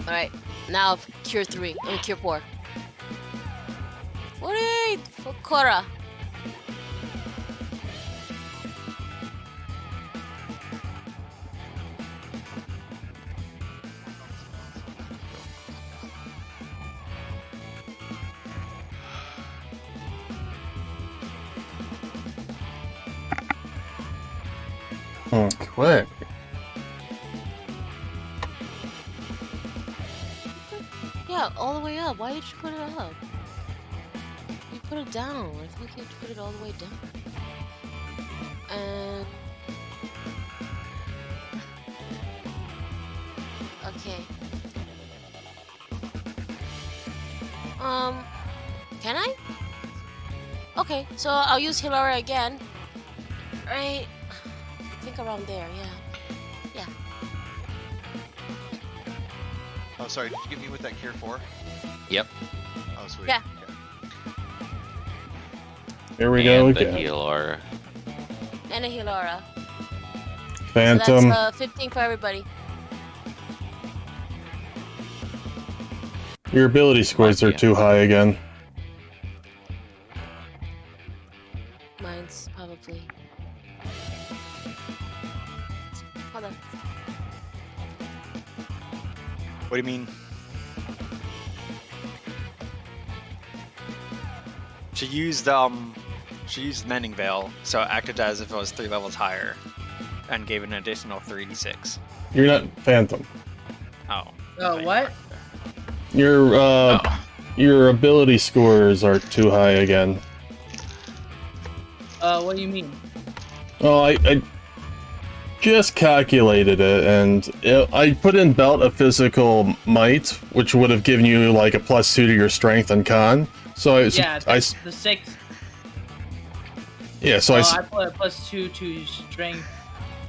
Alright, now Cure 3. I mean, Cure 4. 48 for Cora. Quick. Yeah, all the way up. Why did you put it up? You put it down. I think you have to put it all the way down. And okay. Can I? Okay, so I'll use Hilaria again. Right. I think around there, yeah. Oh, sorry, did you get me with that Cure 4? Yep. Oh, sweet. Yeah. Okay. Here we go And the again. healer. And a Hilaria. Phantom. So that's 15 for everybody. Your ability scores are Yeah. too high again. Mine's probably. Hold on. What do you mean? She used Mending Veil, so it acted as if it was 3 levels higher, and gave an additional 3d6. You're not Phantom. Oh. Oh, what? Your Oh. your ability scores are too high again. What do you mean? Oh, I just calculated it, and I put in belt of physical might, which would have given you like a +2 to your strength and con. So Yeah, the 6. yeah, so I put a +2 to strength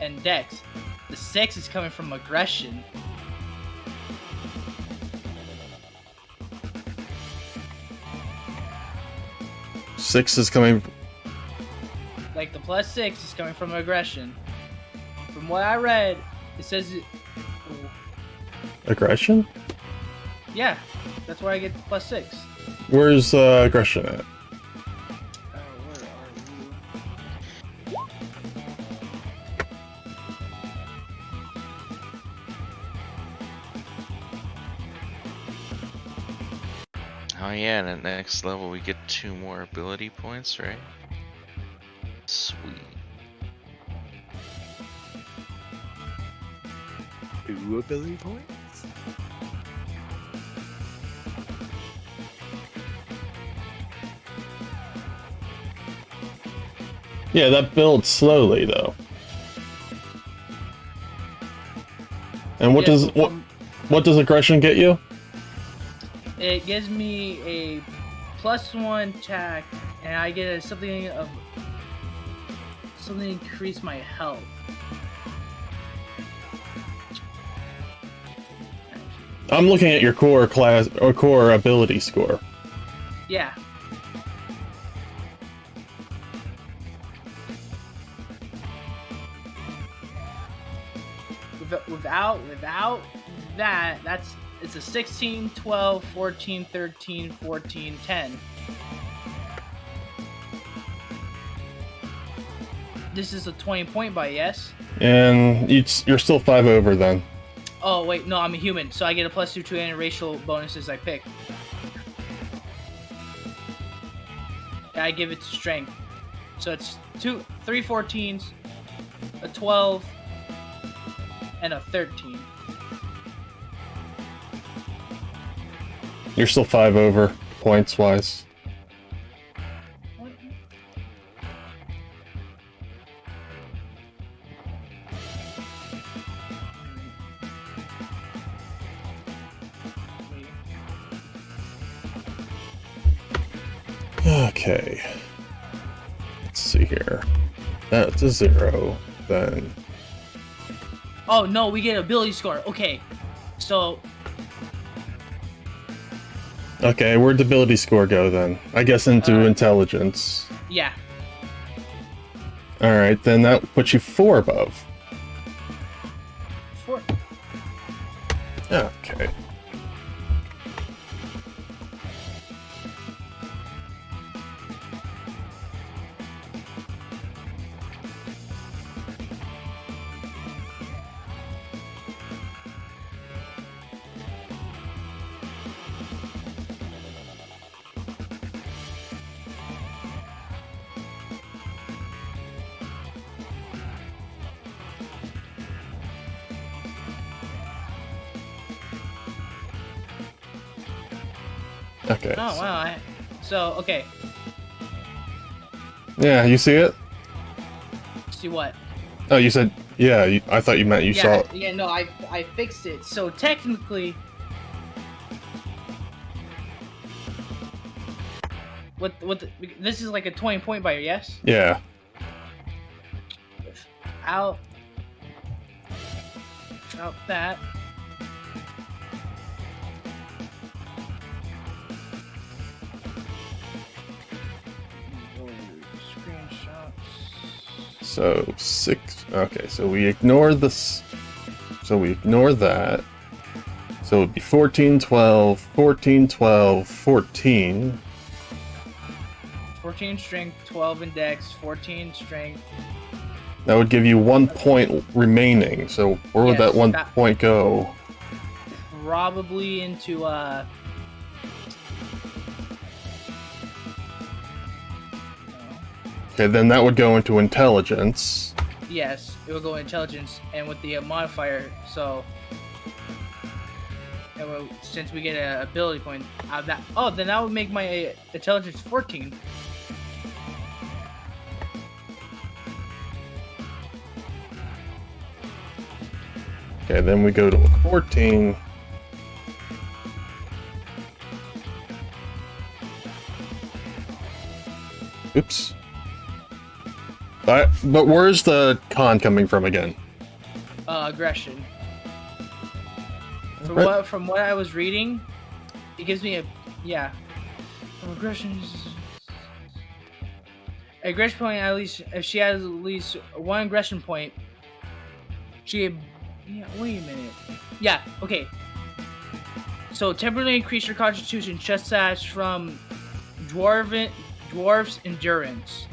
and dex. The 6 is coming from aggression. six is coming. Like the +6 is coming from aggression. From what I read, it says Aggression? yeah, that's where I get the +6. Where's aggression at? Where are you? Oh yeah, and at next level we get 2 more ability points, right? Sweet. 2 ability points? Yeah, that builds slowly though. And what Yeah, does what does aggression get you? It gives me a +1 attack, and I get something increase my health. I'm looking at your core class or core ability score. Yeah. Without that, it's a 16, 12, 14, 13, 14, 10. This is a 20-point buy, yes? And you're still 5 over then. Oh, wait, no, I'm a human, so I get a +2 to any racial bonuses I pick. I give it to strength. So it's 3 14s, a 12, and a 13. You're still 5 over points wise. What? Okay. Let's see here. That's a 0. Then Oh, no, we get ability score. Okay, so okay, where'd the ability score go then? I guess into intelligence. yeah. Alright, then that puts you 4 above. 4. Okay. Okay. Oh, wow. So, okay. Yeah, you see it? See what? Oh, you said, yeah, I thought you meant you saw it. Yeah, no, I fixed it. So technically, this is like a 20-point buyer, yes? Yeah. Without that. Screenshots. So 6. Okay, so we ignore this. So we ignore that. So it'd be 14, 12, 14, 12, 14. 14 strength, 12 in dex, 14 strength. That would give you 1 point remaining. So where would Yes, that 1 that- point go? Probably into Okay, then that would go into intelligence. yes, it will go intelligence and with the modifier. So, since we get an ability point out of that, then that would make my intelligence 14. Okay, then we go to a 14. Oops. But where's the con coming from again? Aggression. Right. From what I was reading, it gives me aggression. Aggression point, at least if she has at least one aggression point, wait a minute. Yeah, okay. So temporarily increase your constitution just as from dwarf's endurance.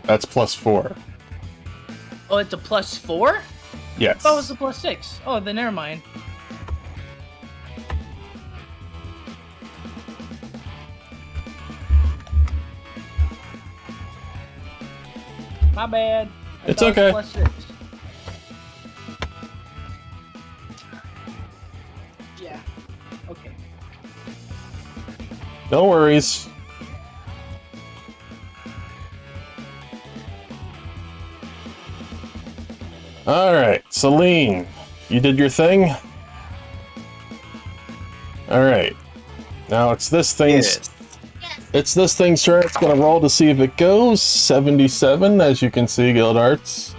That's +4. Oh, it's a +4? Yes. Oh, it's a +6. Oh, then never mind. My bad. It's thought it okay. was +6. Yeah. Okay. No worries. Alright, Celine, you did your thing? Alright. Now it's this thing's turn. It's gonna roll to see if it goes. 77, as you can see, Guild Arts.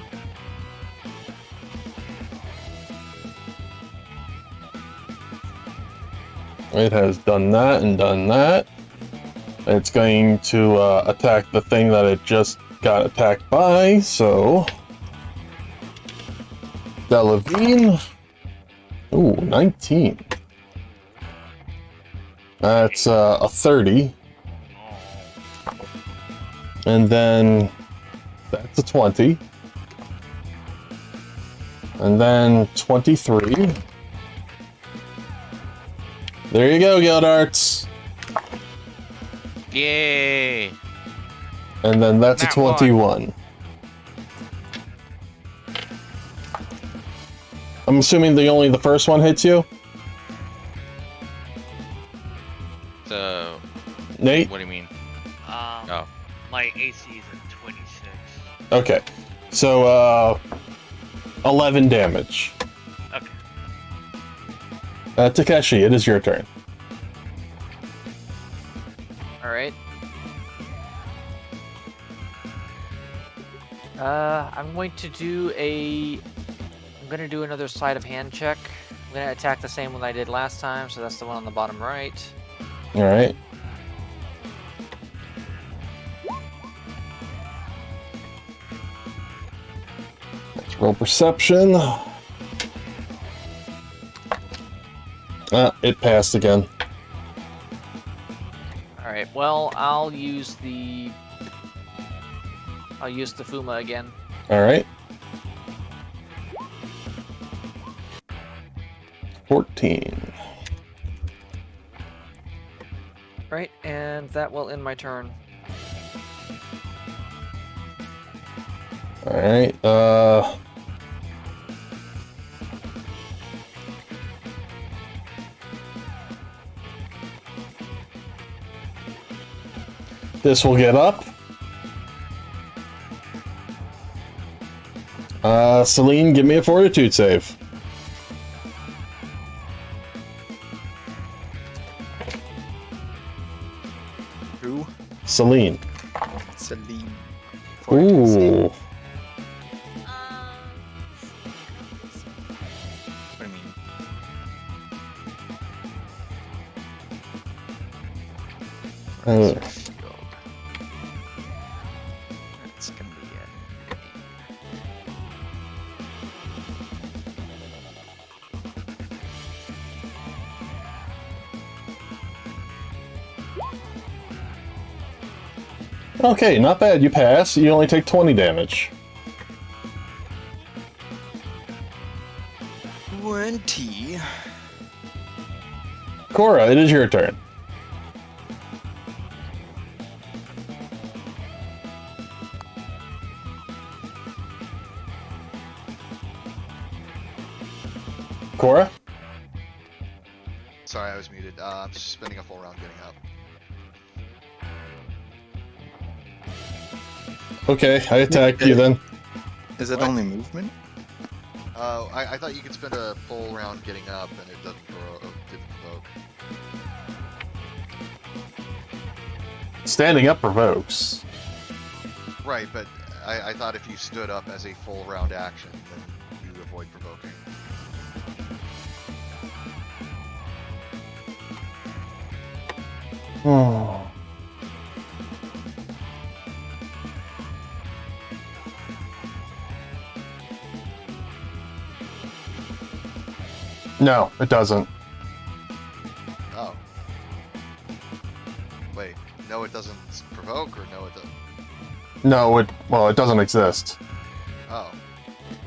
It has done that and done that. It's going to attack the thing that it just got attacked by, so... Delavine. Ooh, 19. That's a 30. And then that's a 20. And then 23. There you go, Guild Arts. Yay! And then that's a Nat 21. I'm assuming only the first one hits you? So, Nate? what do you mean? Oh. My AC is at 26. Okay. So, 11 damage. Okay. Takeshi, it is your turn. All right. I'm going to do another sleight of hand check. I'm gonna attack the same one I did last time, so that's the one on the bottom right. Alright. Let's roll perception. It passed again. All right. Well, I'll use the Fuma again. Alright. 14. Right, and that will end my turn. Alright, this will get up. Celine, give me a fortitude save. Who? Celine. Celine. Ooh. What do you mean? Where's your shield? That's gonna be it. Okay, not bad. You pass. You only take 20 damage. 20. Cora, it is your turn. Cora? Sorry, I was muted. I'm just spending a full round getting up. Okay, I attack you then. Is it What? only movement? I thought you could spend a full round getting up and it didn't provoke. Standing up provokes. Right, but I thought if you stood up as a full round action, then you avoid provoking. Hmm. No, it doesn't. Oh. Wait, no it doesn't provoke, or no it doesn't? No, it doesn't exist. Oh.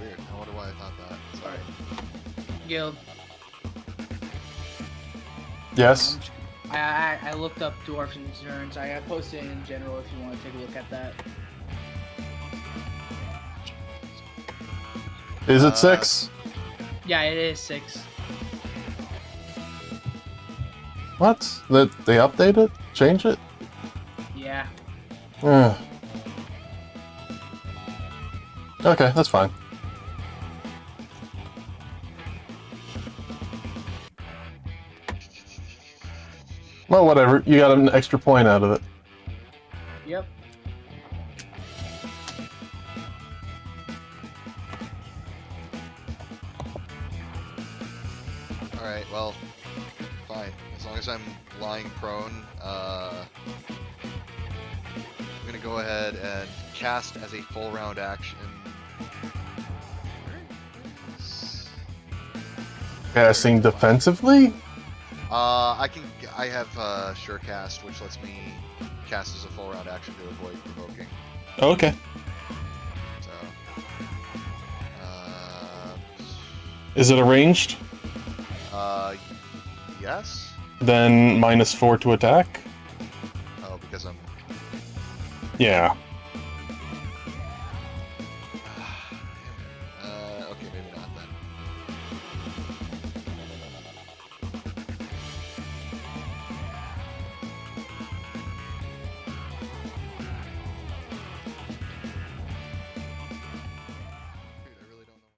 Weird. I wonder why I thought that. Sorry. Guild. Yes. I looked up dwarfs and Zerns. I posted it in general if you want to take a look at that. Is it 6? Yeah, it is 6. What? That they update it? Change it? Yeah. Eh. Okay, that's fine. Well, whatever. You got an extra point out of it. Yep. Alright, well, fine. As long as I'm lying prone, I'm gonna go ahead and cast as a full round action. Casting defensively? I have Sure Cast, which lets me cast as a full round action to avoid provoking. Okay. So, Is it arranged? Yes? Then -4 to attack? Oh, because I'm... Yeah. Okay, maybe not then. Dude, I really don't know.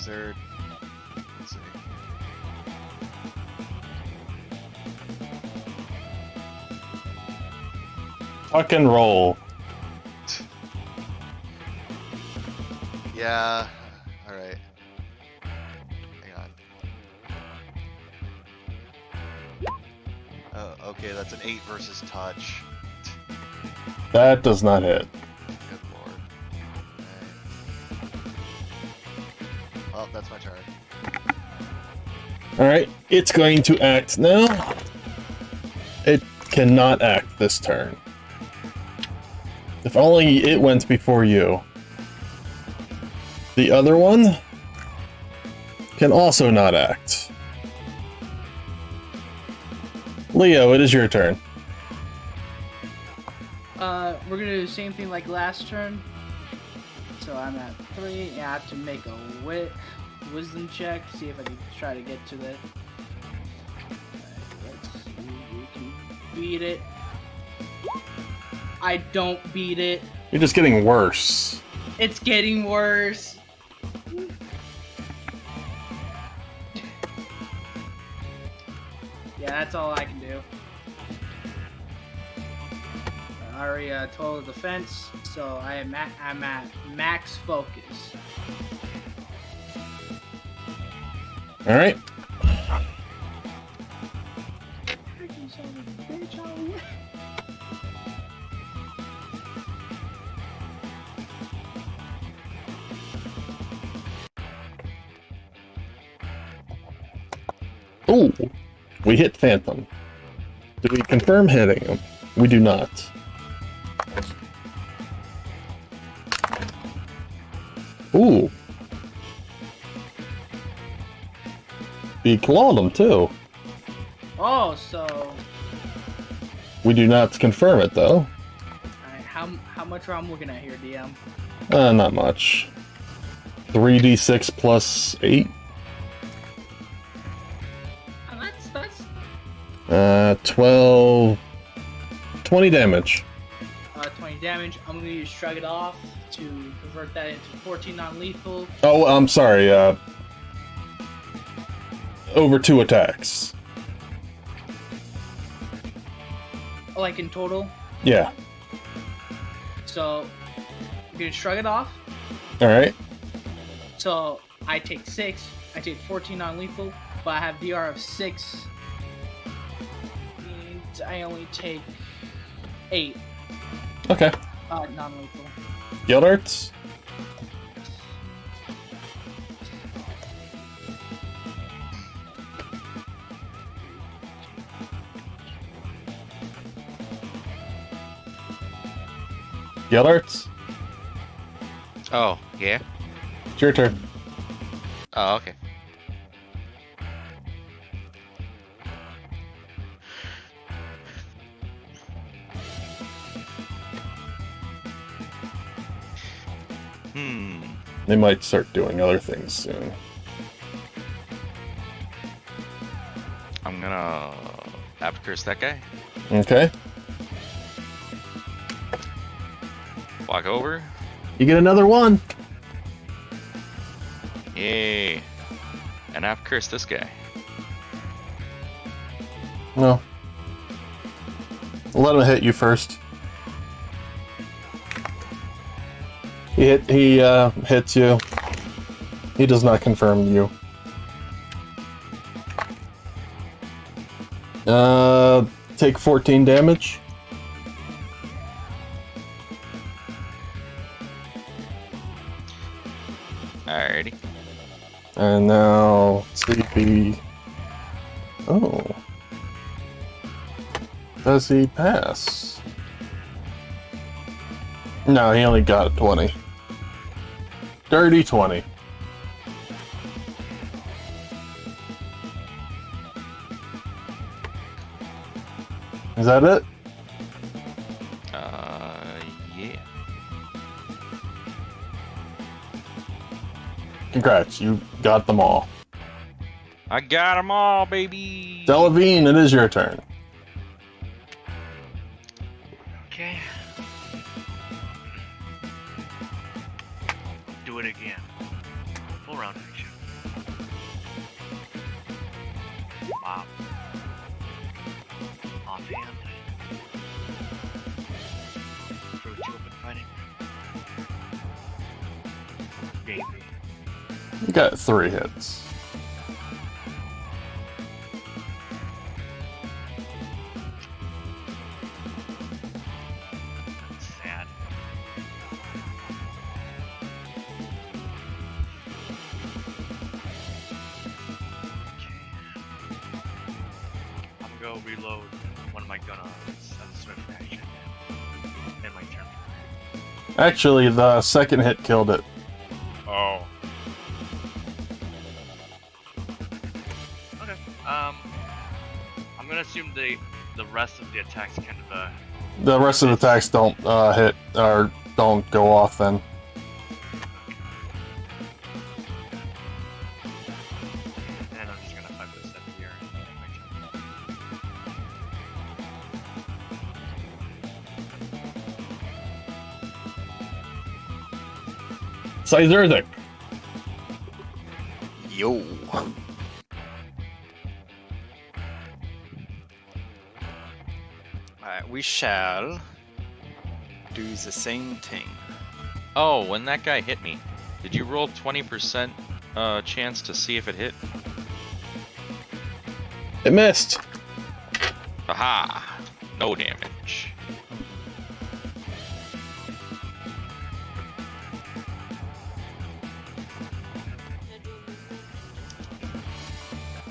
Is there? Let's see. Tuck and roll. Yeah. All right. Hang on. Oh, okay. That's an 8 versus touch. That does not hit. Good lord. Alright. Well, that's my turn. Alright, it's going to act now. It cannot act this turn. If only it went before you. The other one can also not act. Leo, it is your turn. We're gonna do the same thing like last turn. So I'm at 3, and I have to make a wisdom check, see if I can try to get to the. Let's see, we can beat it. I don't beat it. You're just getting worse. It's getting worse. Yeah, that's all I can do. I already total defense, so I'm at max focus. Alright. Ooh, we hit Phantom. Do we confirm hitting him? We do not. Ooh. We clawed him too. Oh, so We do not confirm it though. alright, how much are I'm looking at here, DM? Not much. 3d6 plus 8. That's 12... 20 damage. 20 damage. I'm gonna use Shrug It Off to convert that into 14 non-lethal. Oh, I'm sorry, over 2 attacks. Like in total. Yeah. So I'm gonna Shrug It Off. Alright. So I take 6. I take 14 non-lethal, but I have DR of 6. And I only take 8 Okay. non-lethal. Guild Arts? Guild Arts? Oh, yeah? It's your turn. Oh, okay. They might start doing other things soon. I'm gonna curse that guy. Okay. Walk over. You get another one. Yay. And curse this guy. No. Let him hit you first. He hits you. He does not confirm you. Take 14 damage. Alrighty. And now CP. Oh. Does he pass? No, he only got a 20. Dirty 20. Is that it? Yeah. Congrats, you got them all. I got them all, baby. Delavine, it is your turn. Okay. Do it again. Full round action. offhand. For 2 open fighting. Game. You got 3 hits. That's sad. I'm gonna go reload one of my guns as a swift action in my turn. Actually, the second hit killed it. Oh. Okay. I'm gonna assume the rest of the attacks kind of The rest of the attacks don't hit or don't go off then. and I'm just gonna 5 this up here. Sizerzik. Yo. Alright, we shall do the same thing. Oh, when that guy hit me, did you roll 20% chance to see if it hit? It missed. Aha! No damage.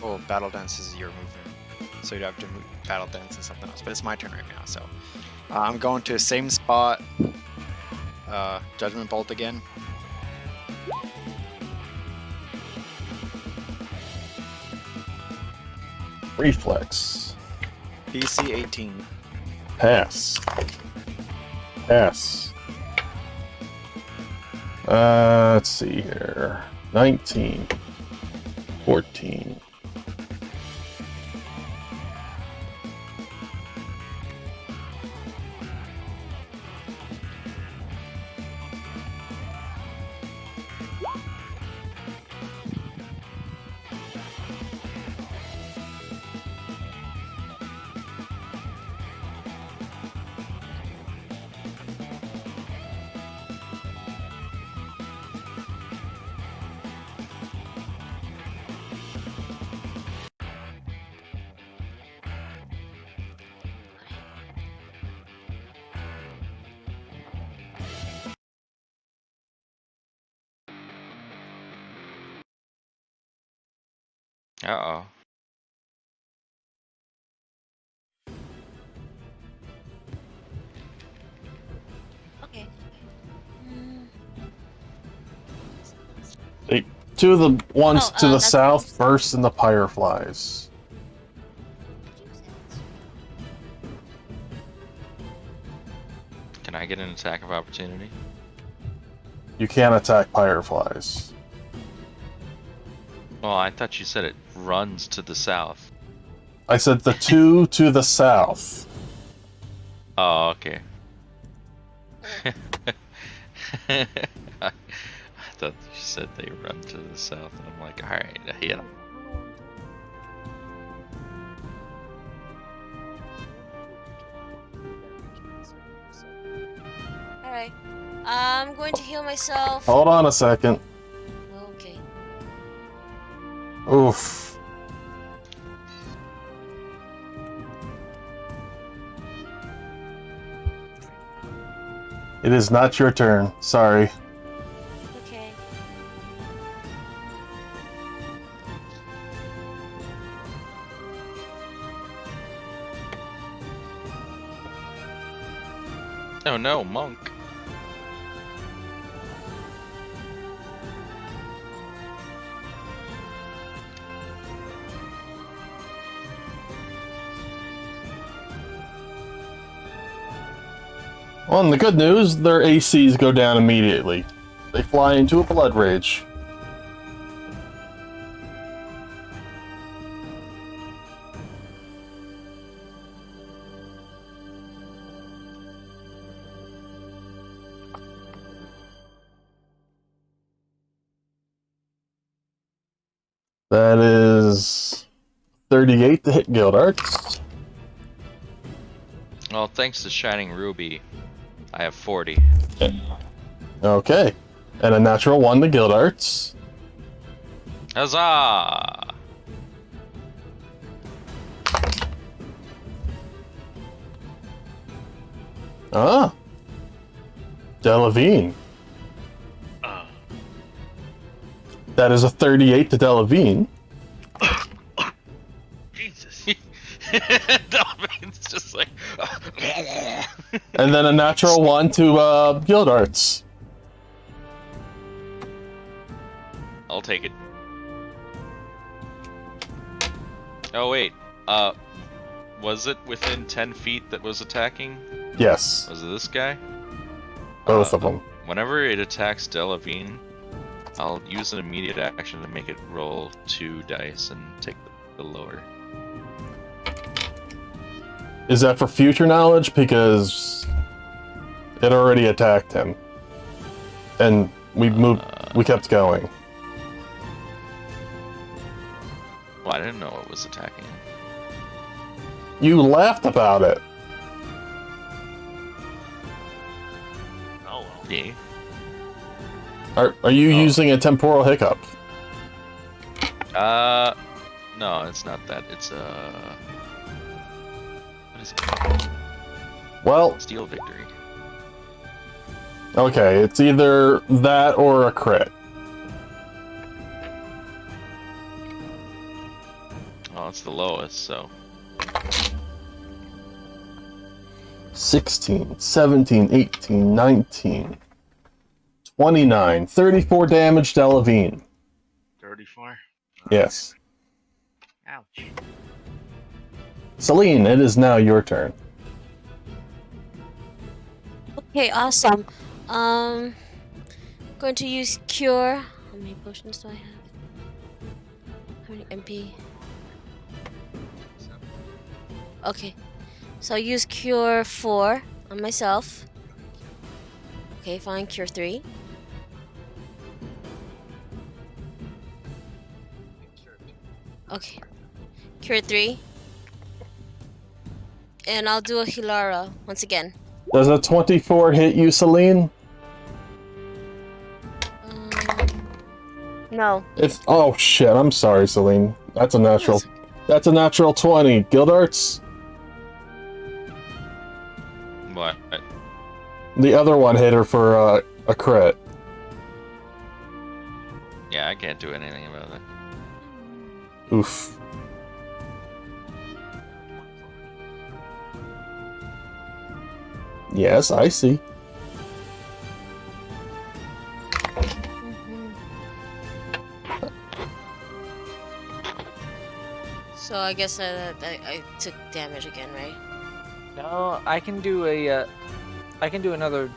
Oh, battle dance is your movement, so you'd have to move battle dance and something else. But it's my turn right now, so I'm going to the same spot. Judgment bolt again. Reflex. BC 18. Pass. Pass. Let's see here. 19. 14. Uh-oh. Okay. Hey, 2 of the ones Oh, to the that's south close. burst in the fireflies. Can I get an attack of opportunity? You can't attack fireflies. Well, I thought you said it runs to the south. I said the 2 to the south. Oh, okay. I thought you said they run to the south, and I'm like, alright, I hit them. Alright. I'm going to heal myself. Hold on a second. Okay. Oof. It is not your turn. Sorry. Okay. Oh no, monk. Well, and the good news, their ACs go down immediately. They fly into a blood rage. That is 38 to hit Gildarts. Well, thanks to Shining Ruby, I have 40. Okay. And a natural 1 to Guild Arts. Huzzah! Ah. Delavine. That is a 38 to Delavine. Jesus. Dolphin's just like. And then a natural 1 to Guild Arts. I'll take it. Oh wait, was it within 10 feet that was attacking? Yes. Was it this guy? Both of them. Whenever it attacks Delavine, I'll use an immediate action to make it roll 2 dice and take the lower. Is that for future knowledge? Because it already attacked him. And we kept going. Well, I didn't know it was attacking him. You laughed about it. Oh well. Yeah. Are you using a temporal hiccup? No, it's not that. It's what is it? Well, Steel Victory. okay, it's either that or a crit. Oh, it's the lowest, so. 16, 17, 18, 19, 29, 34 damage to Delavine. 34. Yes. Ouch. Celine, it is now your turn. Okay, awesome. Going to use Cure. How many potions do I have? How many MP? Okay, so I'll use Cure 4 on myself. Okay, fine. Cure 3. Okay, Cure 3. And I'll do a Hilara once again. Does a 24 hit you, Celine? No. Oh shit, I'm sorry, Celine. That's a natural. That's a natural 20. Guild Arts? What? The other one hit her for a crit. Yeah, I can't do anything about it. Oof. Yes, I see. So I guess I took damage again, right? No, I can do another.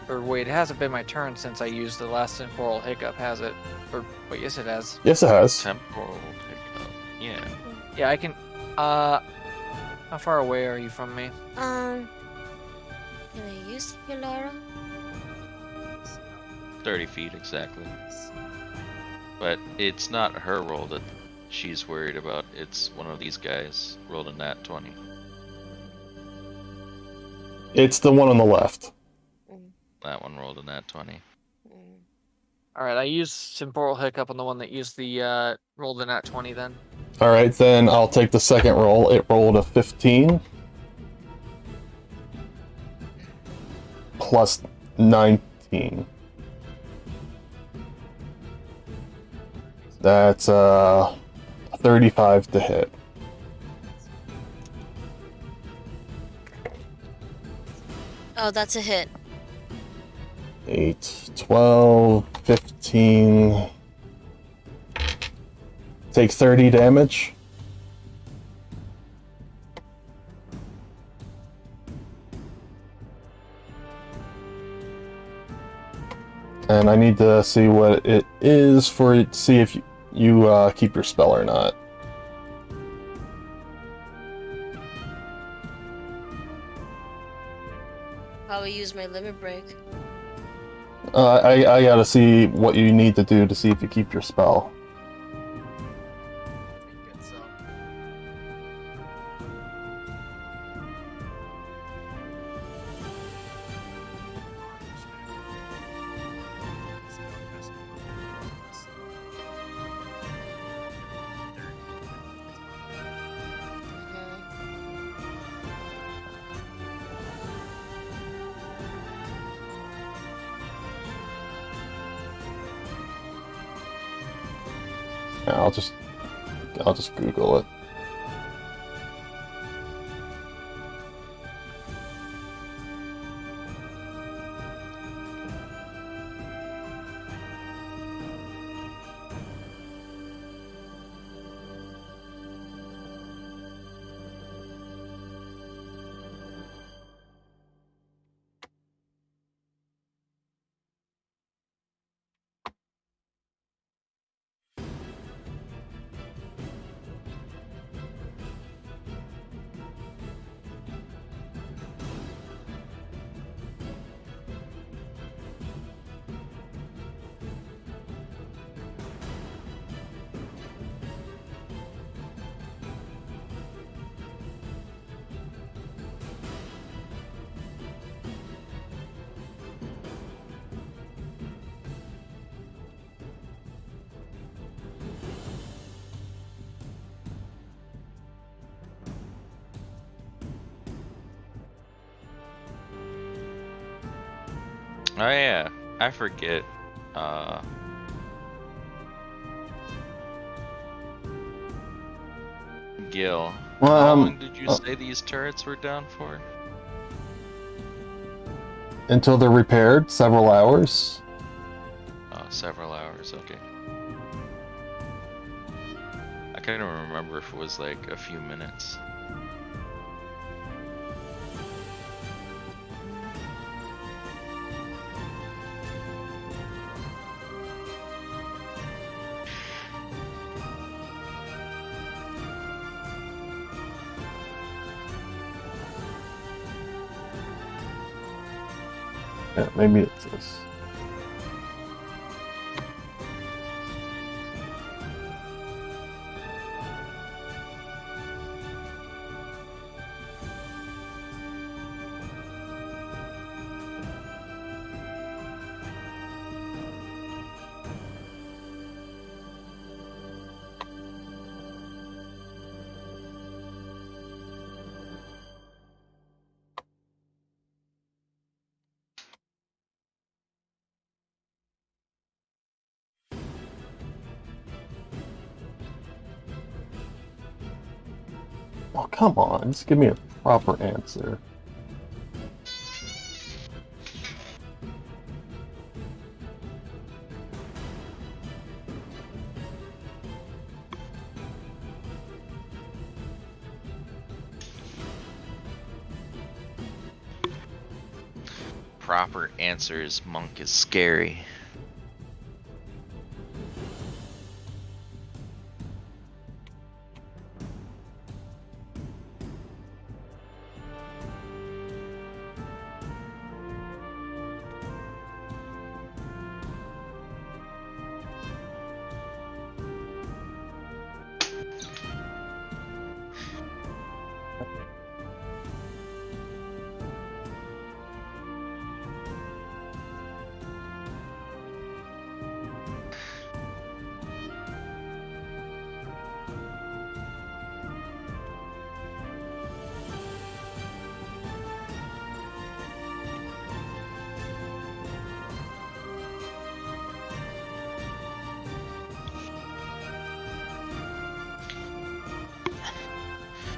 Or wait, it hasn't been my turn since I used the last temporal hiccup, has it? Or wait, yes, it has. Yes, it has. Temporal hiccup. Yeah. Yeah, I can. How far away are you from me? Can I use Hilara? 30 feet exactly. But it's not her roll that she's worried about. It's one of these guys rolled a nat 20. It's the one on the left. That one rolled a nat 20. All right, I used temporal hiccup on the one that used the rolled the nat 20 then. Alright, then I'll take the second roll. It rolled a 15. Plus 19. That's 35 to hit. Oh, that's a hit. 8, 12, 15. Take 30 damage. And I need to see what it is for it, see if you keep your spell or not. Probably use my limit break. I gotta see what you need to do to see if you keep your spell. Yeah, I'll just Google it. Oh yeah, I forget. Gil, how long did you say these turrets were down for? Until they're repaired, several hours. Oh, several hours. Okay. I couldn't remember if it was like a few minutes. Yeah, maybe it's this. Oh, come on. Just give me a proper answer. Proper answer is monk is scary.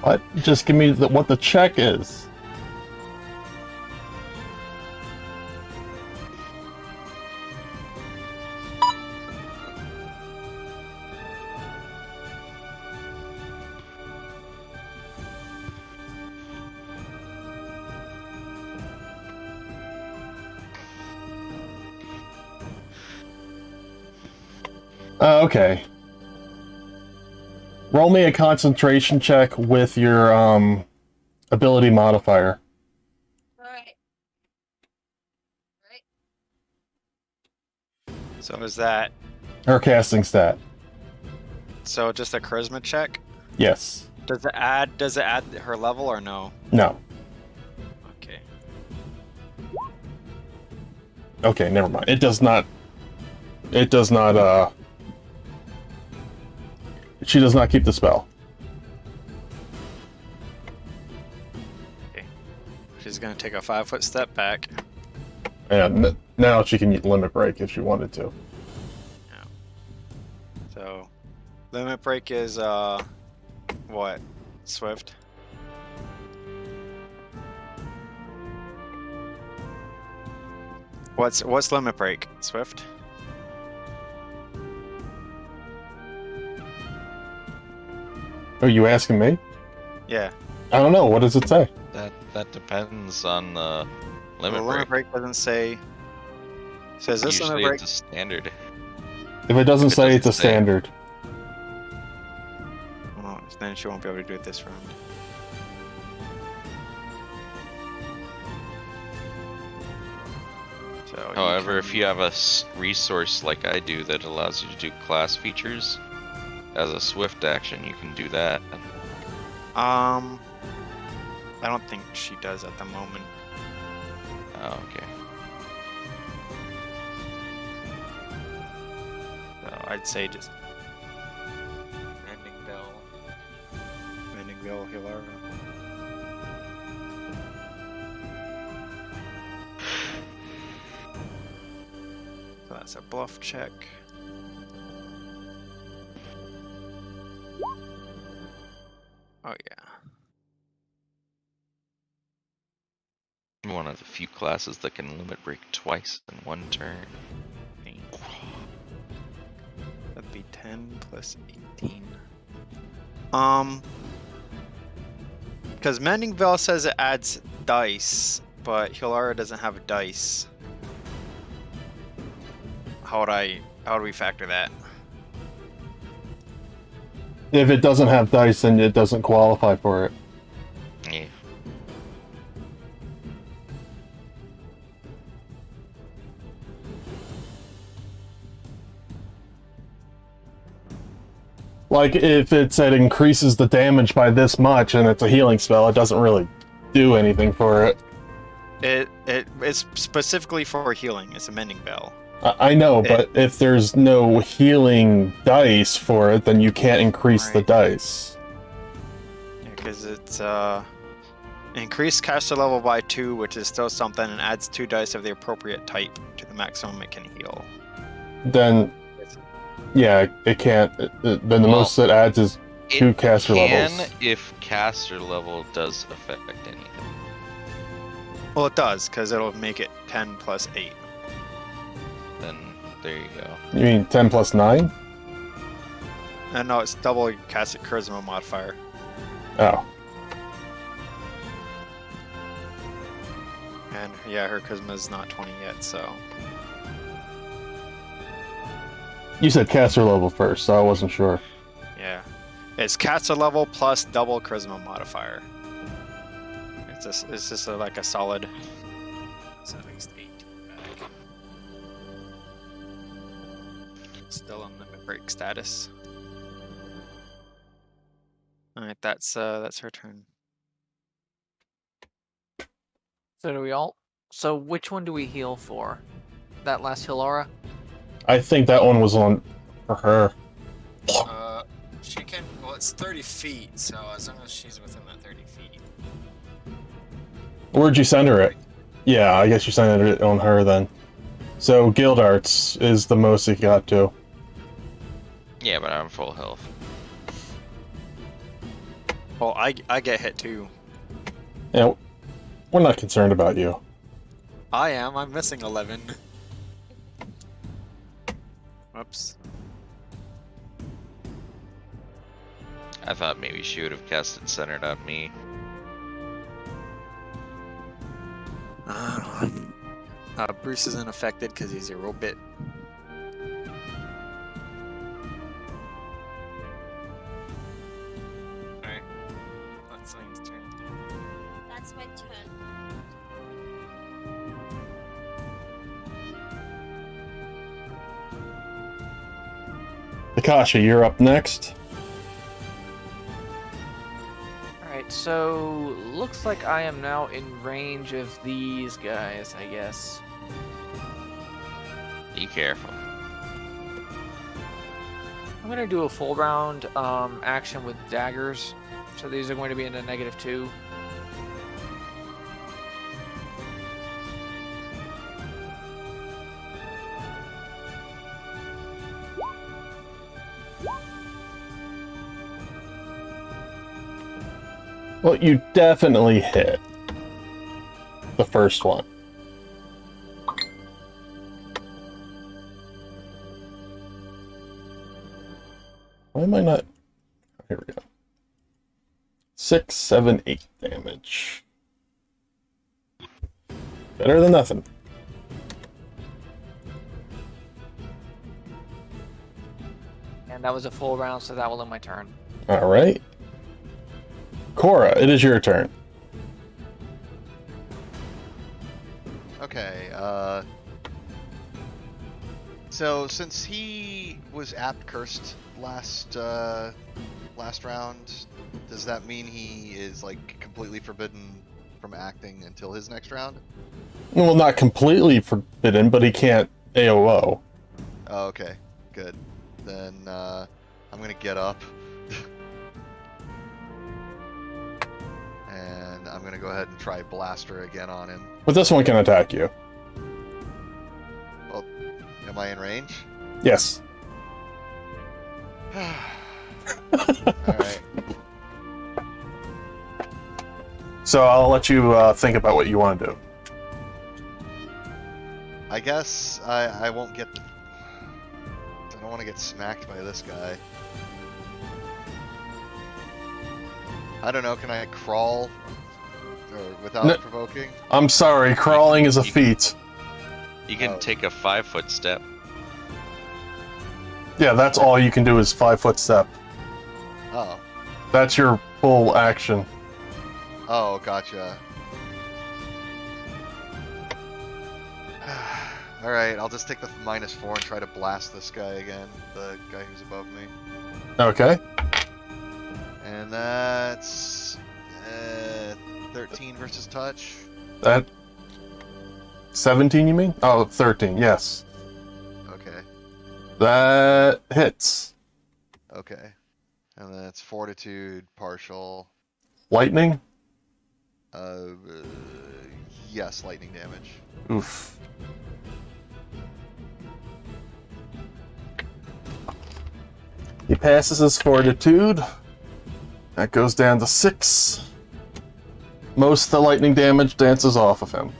What? Just give me what the check is. Okay. Roll me a concentration check with your ability modifier. Alright. So is that Or casting stat. so just a charisma check? Yes. Does it add her level or no? No. Okay. Okay, never mind. It does not. She does not keep the spell. Okay. She's gonna take a 5-foot step back. And now she can limit break if she wanted to. So Limit break is what? Swift. What's limit break? Swift. Are you asking me? Yeah. I don't know. What does it say? That depends on the The limit limit break. break doesn't say. Says this Usually limit break. it's a standard. If it doesn't It say, it's a doesn't say. standard. Oh, then she won't be able to do it this round. So However, can- if you have a resource like I do that allows you to do class features as a swift action, you can do that. I don't think she does at the moment. Oh, okay. So I'd say just Mending Bell. Mending Bell, Hilara. So that's a bluff check. Oh yeah. One of the few classes that can limit break twice in one turn. That'd be 10 plus 18. Because Mending Bell says it adds dice, but Hilara doesn't have dice. How do we factor that? If it doesn't have dice, then it doesn't qualify for it. Yeah. Like, if it said increases the damage by this much and it's a healing spell, it doesn't really do anything for it. It's specifically for healing. It's a Mending Bell. I know, but if there's no healing dice for it, then you can't increase the Right. dice. Because it's increase caster level by 2, which is still something, and adds 2 dice of the appropriate type to the maximum it can heal. Then, yeah, it can't. Then the Well, most it adds is 2 caster levels. If caster level does affect anything. Well, it does, because it'll make it 10 plus 8. Then there you go. You mean 10 plus 9? And no, it's double your cast charisma modifier. Oh. And yeah, her charisma is not 20 yet, so. You said caster level first, so I wasn't sure. Yeah. It's caster level plus double charisma modifier. It's just like a solid. It's at least 18 back. Still on limit break status. Alright, that's her turn. So do we all? So which one do we heal for? That last Hilara? I think that one was on for her. She can. Well, it's 30 feet, so as long as she's within that 30 feet. Where'd you send her it? Yeah, I guess you sent it on her then. So Guild Arts is the most it got to. Yeah, but I'm full health. Well, I get hit too. Yeah, we're not concerned about you. I am. I'm missing 11. Whoops. I thought maybe she would have casted centered on me. Bruce isn't affected because he's a robot. Alright. That's Lane's turn. That's my turn. Akasha, you're up next. Alright, so looks like I am now in range of these guys, I guess. Be careful. I'm gonna do a full round action with daggers. So these are going to be in a -2. Well, you definitely hit the first one. Why am I not? Here we go. 6, 7, 8 damage. Better than nothing. And that was a full round, so that will end my turn. All right. Cora, it is your turn. Okay, so since he was apt cursed last round, does that mean he is like completely forbidden from acting until his next round? Well, not completely forbidden, but he can't AOO. Oh, okay, good. Then I'm gonna get up. And I'm gonna go ahead and try Blaster again on him. But this one can attack you. Well, am I in range? Yes. Alright. So I'll let you think about what you want to do. I guess I won't get... I don't want to get smacked by this guy. I don't know, can I crawl? Or without No. provoking? I'm sorry, crawling is a feat. You can Oh. take a 5-foot step. Yeah, that's all you can do is 5-foot step. Oh. That's your full action. Oh, gotcha. Alright, I'll just take the -4 and try to blast this guy again. The guy who's above me. Okay. And that's... 13 versus touch. That 17, you mean? Oh, 13, yes. Okay. That hits. Okay. And then it's Fortitude, partial. Lightning? Yes, lightning damage. Oof. He passes his fortitude. That goes down to 6. Most of the lightning damage dances off of him.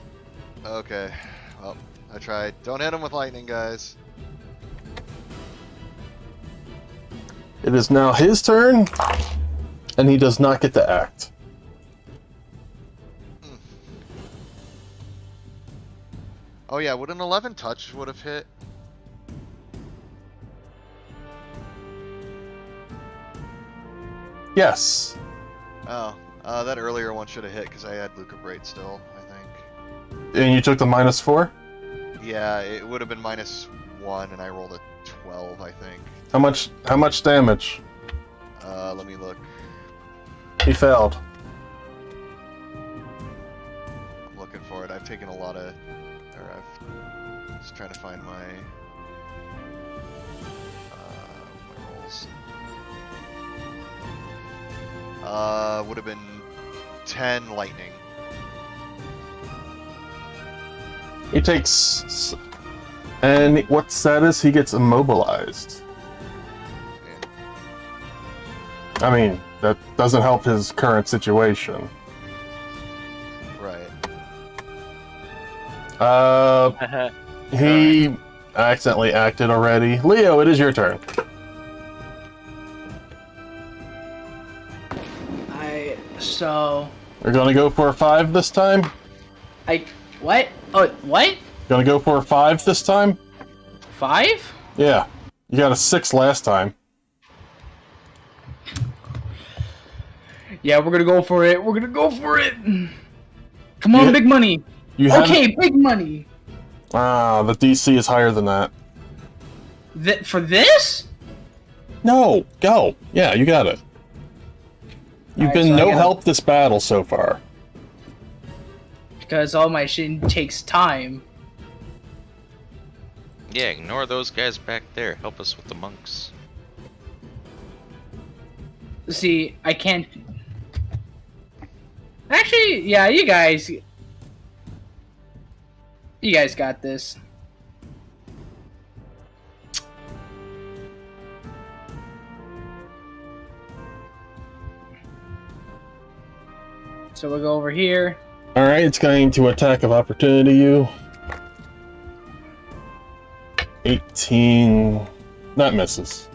Okay. Well, I tried. Don't hit him with lightning, guys. It is now his turn, and he does not get to act. Oh yeah, would an 11 touch would have hit? Yes. Oh, that earlier one should have hit because I had Luca Braid still, I think. And you took the -4? Yeah, it would have been -1 and I rolled a 12, I think. How much damage? Let me look. He failed. I'm looking for it. I've taken a lot of... Or I've... Just trying to find my rolls. Would have been 10 lightning. He takes... And what status? He gets immobilized. Yeah. I mean, that doesn't help his current situation. Right. He accidentally acted already. Leo, it is your turn. So You're gonna go for a 5 this time? what? Oh, what? Gonna go for a 5 this time? 5? Yeah. You got a 6 last time. Yeah, we're gonna go for it. We're gonna go for it. Come on, Yeah. big money. You Okay, big money. Ah, the DC is higher than that. For this? No, go. Yeah, you got it. You've Alright, been so I no gotta- help this battle so far. Because all my shit takes time. Yeah, ignore those guys back there. Help us with the monks. See, I can't. Actually, yeah, you guys got this. So we'll go over here. Alright, it's going to attack of opportunity you. 18. That misses.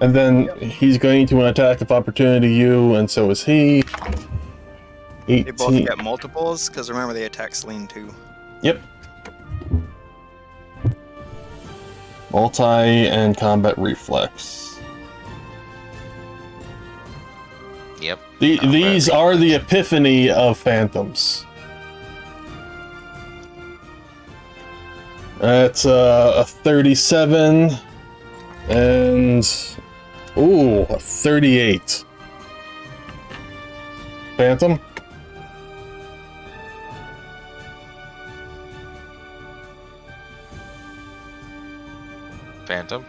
And then he's going to attack of opportunity you, and so is he. 18. They both get multiples, because remember they attack Celine too. Yep. Multi and combat reflex. Yep. These are the epiphany of phantoms. That's a 37 and a 38. Phantom. Phantom.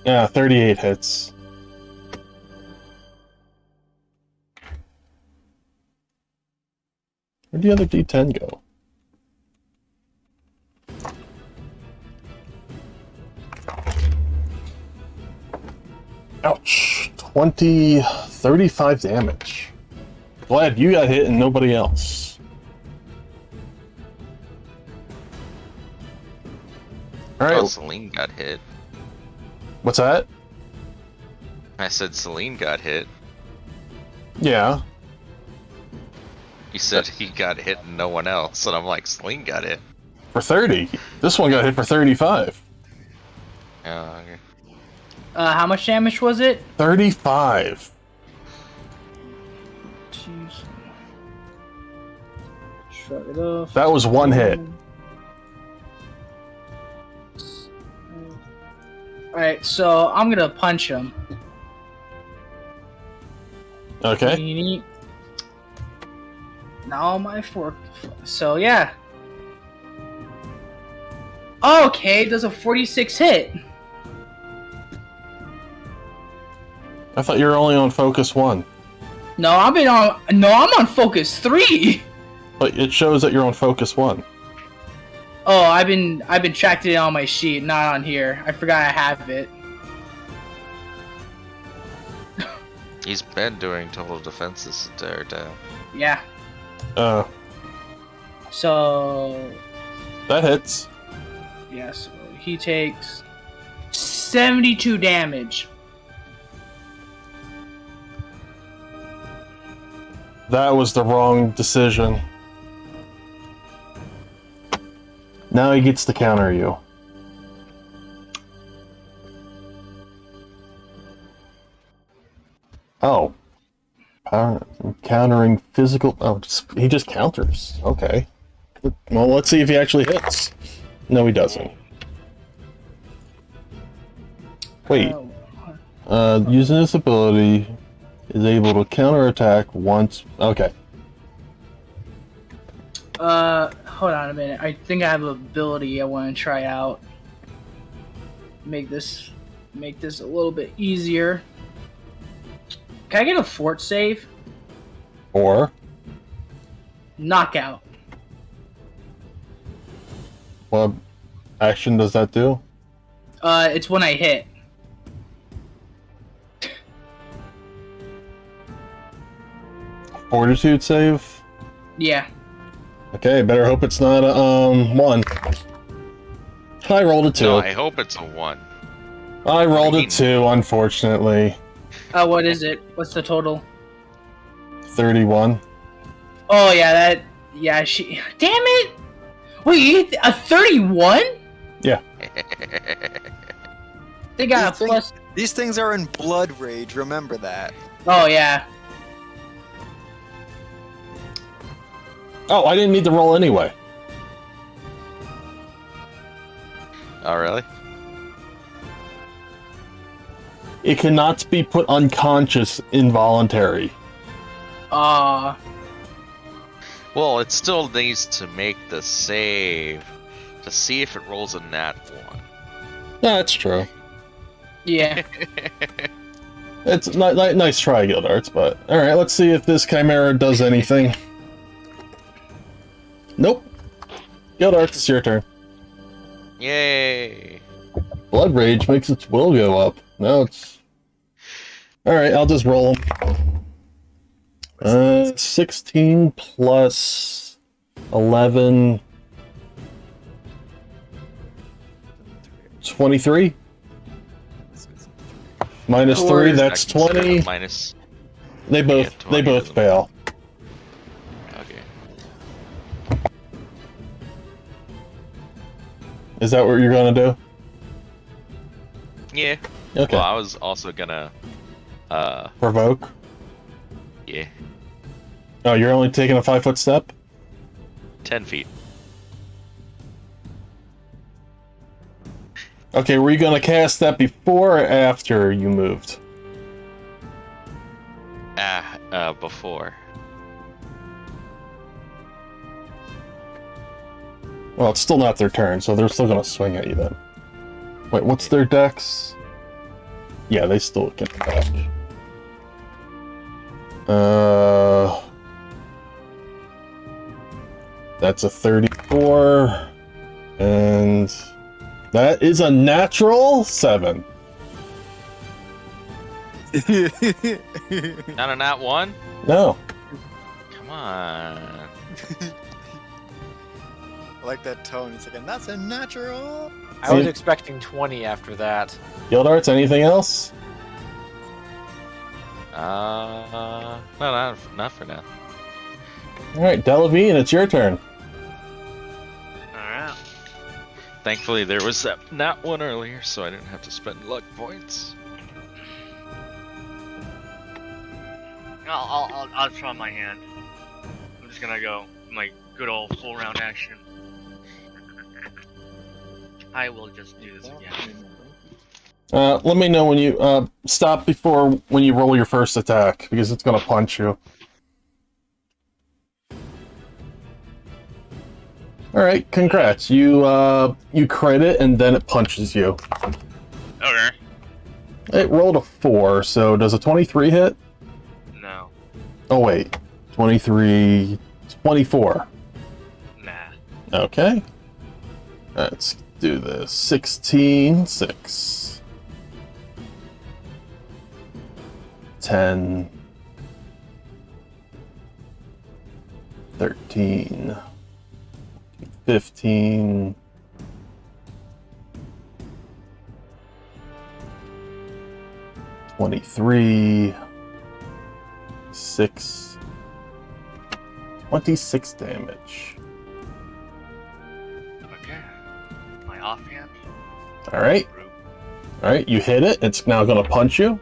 Yeah, 38 hits. Where'd the other D10 go? Ouch. 35 damage. Glad you got hit and nobody else. Alright. Oh, Celine got hit. What's that? I said Celine got hit. Yeah. You said he got hit and no one else, and I'm like, Celine got hit. For 30. This one got hit for 35. Oh, okay. How much damage was it? 35. Jeez. Shrug it off. That was one hit. Alright, so I'm gonna punch him. Okay. Now my fork. So yeah. Okay, does a 46 hit. I thought you were only on focus 1. No, I'm on focus 3. But it shows that you're on focus 1. Oh, I've been tracked it on my sheet, not on here. I forgot I have it. He's been doing total defense this entire time. Yeah. So That hits. yeah, so he takes 72 damage. That was the wrong decision. Now he gets to counter you. Oh. Countering physical... Oh, he just counters. Okay. Well, let's see if he actually hits. No, he doesn't. Wait. Using this ability is able to counterattack once... Okay. Hold on a minute. I think I have an ability I want to try out. Make this a little bit easier. Can I get a fort save? Or... Knockout. What action does that do? It's when I hit. Fortitude save? Yeah. Okay, better hope it's not a, 1. I rolled a 2. No, I hope it's a 1. I rolled a 2, unfortunately. What is it? What's the total? 31. Oh yeah, she. Damn it! Wait, a 31? Yeah. They got a plus. These things are in blood rage, remember that. Oh yeah. Oh, I didn't need to roll anyway. Oh, really? It cannot be put unconscious involuntary. Well, it still needs to make the save to see if it rolls a nat 1. That's true. Yeah. It's nice try, Guildarts, but... Alright, let's see if this Chimera does anything. Nope. Guildarts, it's your turn. Yay! Yay! Blood Rage makes its will go up. Now it's... Alright, I'll just roll them. 16 plus 11... 23? Minus 3, that's 20. Minus. They both 20 doesn't- fail. Okay. Is that what you're gonna do? Yeah. Okay. Well, I was also gonna. Provoke? Yeah. Oh, you're only taking a 5-foot step? 10 feet. Okay, were you gonna cast that before or after you moved? Before. Well, it's still not their turn, so they're still gonna swing at you then. Wait, what's their dex? Yeah, they still can attack. That's a 34, and that is a natural 7. Not a nat 1? No. Come on. I like that tone. He's like, and that's a natural. I was expecting 20 after that. Guild Arts, anything else? No, not for now. Alright, Delavine, it's your turn. Alright. Thankfully, there was that nat 1 earlier, so I didn't have to spend luck points. I'll try my hand. I'm just gonna go my good old full round action. I will just do this again. Let me know when you stop when you roll your first attack, because it's gonna punch you. Alright, congrats. You crit it and then it punches you. Okay. It rolled a 4, so does a 23 hit? No. Oh wait. 23... 24. Nah. Okay. Let's do this. 16, 6. 10. 13. 15. 23. 6. 26 damage. Okay. My offhand. Alright. Alright, you hit it. It's now gonna punch you.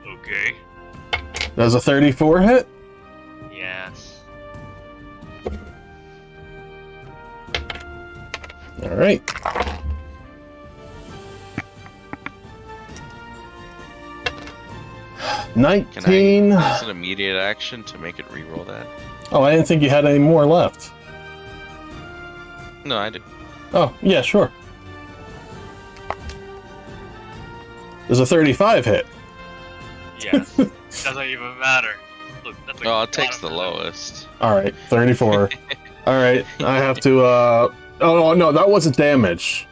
Okay. Does a 34 hit? Yes. Alright. Can I 19. use an immediate action to make it reroll that? Oh, I didn't think you had any more left. No, I do. Oh, yeah, sure. There's a 35 hit. Yes. Doesn't even matter. Look, that's like Oh, it takes the bottom of lowest. Alright, 34. Alright, I have to, Oh, no, that wasn't damage.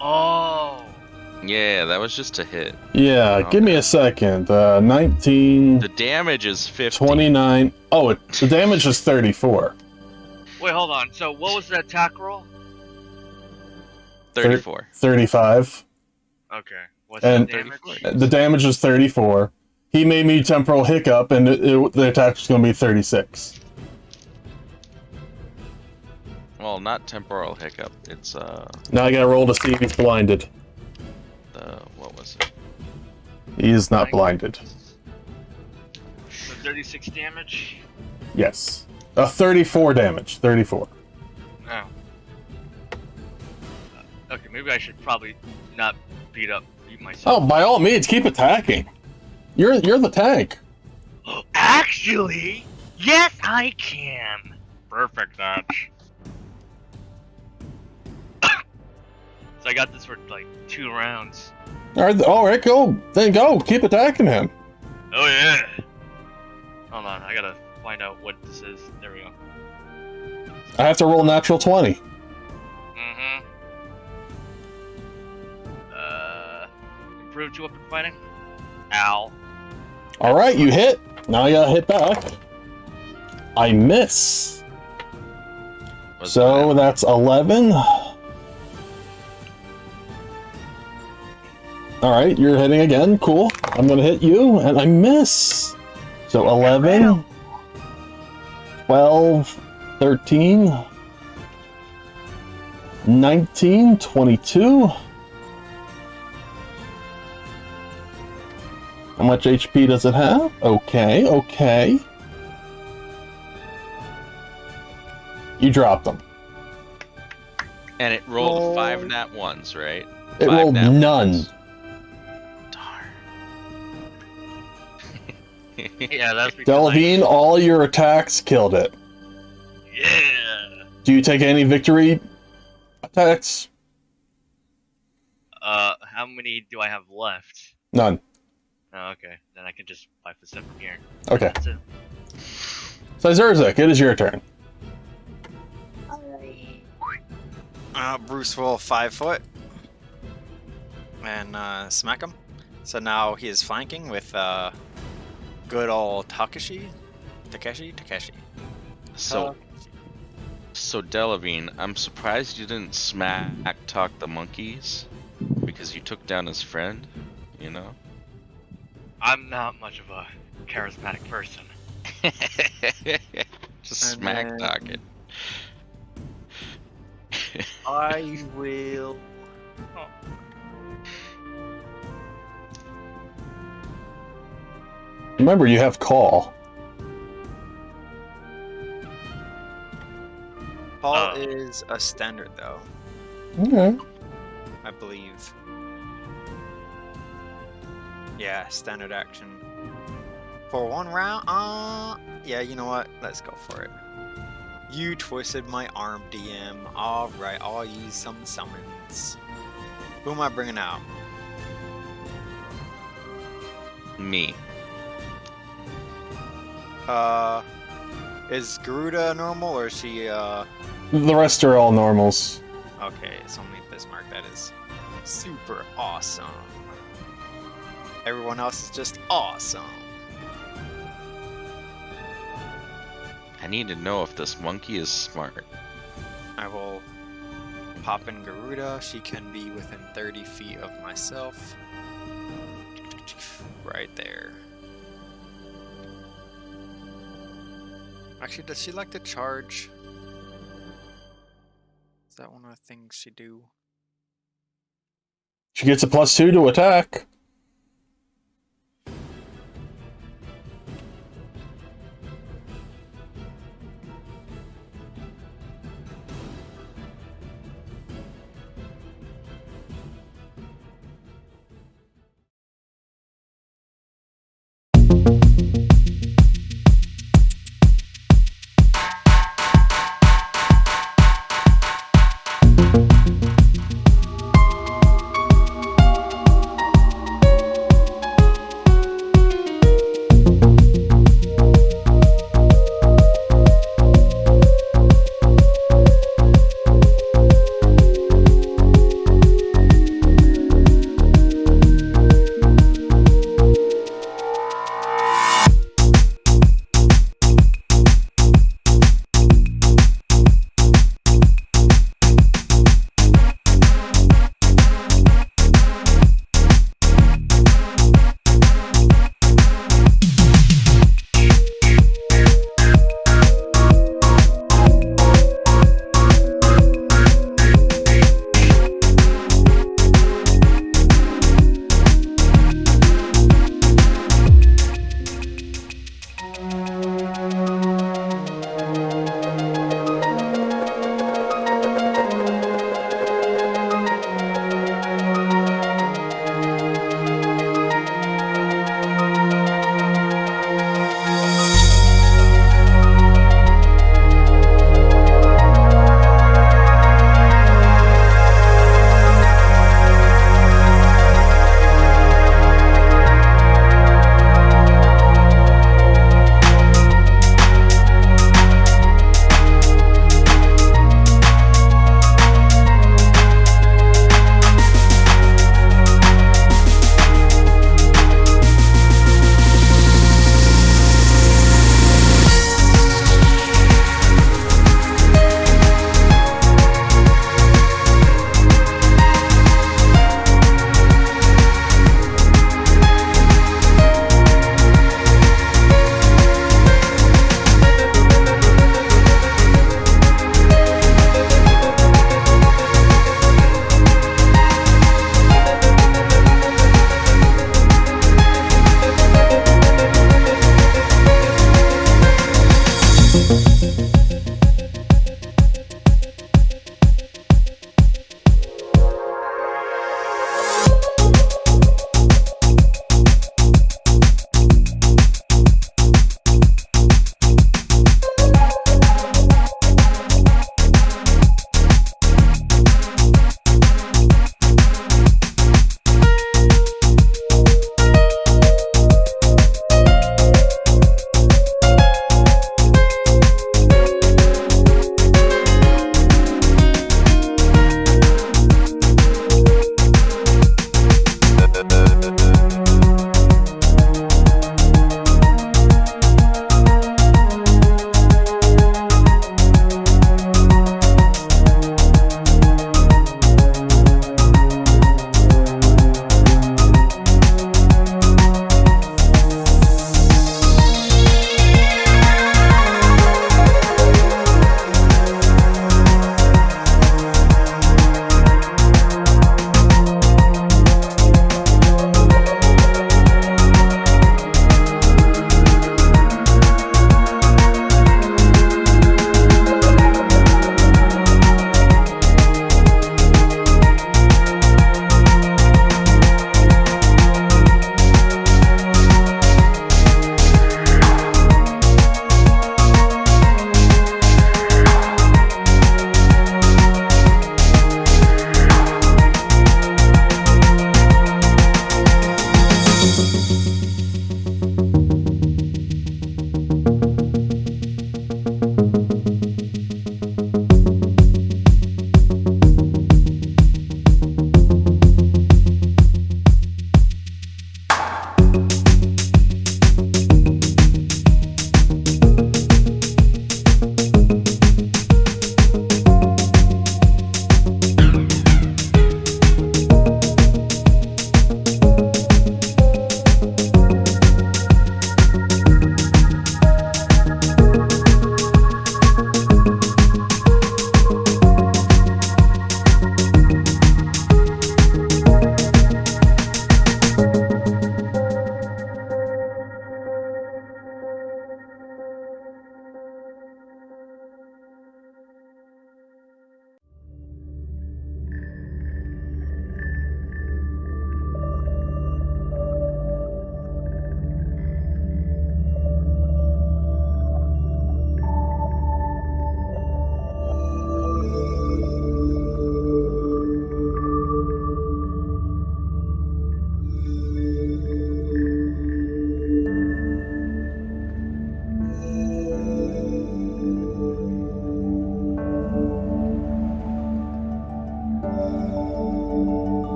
Oh. Yeah, that was just a hit. Yeah, Okay. give me a second. 19, The damage is 50. 29... Oh, the damage is 34. Wait, hold on. So what was the attack roll? 34. 35. Okay. What's And- the damage? 34. The damage is 34. He made me temporal hiccup, and the attack was going to be 36. Well, not temporal hiccup. It's Now I gotta roll to see if he's blinded. what was it? He is not blinded. So 36 damage? Yes. 34 damage. 34. Oh. Okay, maybe I should probably not beat myself. Oh, by all means, keep attacking. You're the tank. Actually, yes, I can. Perfect dodge. So I got this for like 2 rounds. All right, go. Then go. Keep attacking him. Oh yeah. Hold on, I gotta find out what this is. There we go. I have to roll natural 20. Mm-hmm. improved to weapon fighting. Ow. All right, you hit. Now you gotta hit back. I miss. Was So that- that's 11. All right, you're hitting again. Cool. I'm gonna hit you, and I miss. So 11, 12, 13, 19, 22. How much HP does it have? Okay, okay. You dropped them. And it rolled 5 nat ones, right? It 5 rolled nat none. ones. Darn. Yeah, that's because Delavine, all your attacks killed it. Yeah. Do you take any victory attacks? How many do I have left? None. Oh, okay. Then I can just 5 foot step from here. Okay. That's it. So Zurzek, it is your turn. Bruce will 5 foot and smack him. So now he is flanking with good old Takeshi. So Delavine, I'm surprised you didn't smack talk the monkeys because you took down his friend, you know? I'm not much of a charismatic person. Just And smack then- talk it. I will. Remember, you have call. Paul is a standard though, Okay. I believe. Yeah, standard action. For 1 round? Yeah, you know what? Let's go for it. You twisted my arm, DM. Alright, I'll use some summons. Who am I bringing out? Me. Is Garuda normal or is she, The rest are all normals. Okay, it's only Bismarck that is super awesome. Everyone else is just awesome. I need to know if this monkey is smart. I will pop in Garuda. She can be within 30 feet of myself. Right there. Actually, does she like to charge? Is that one of the things she do? She gets a +2 to attack.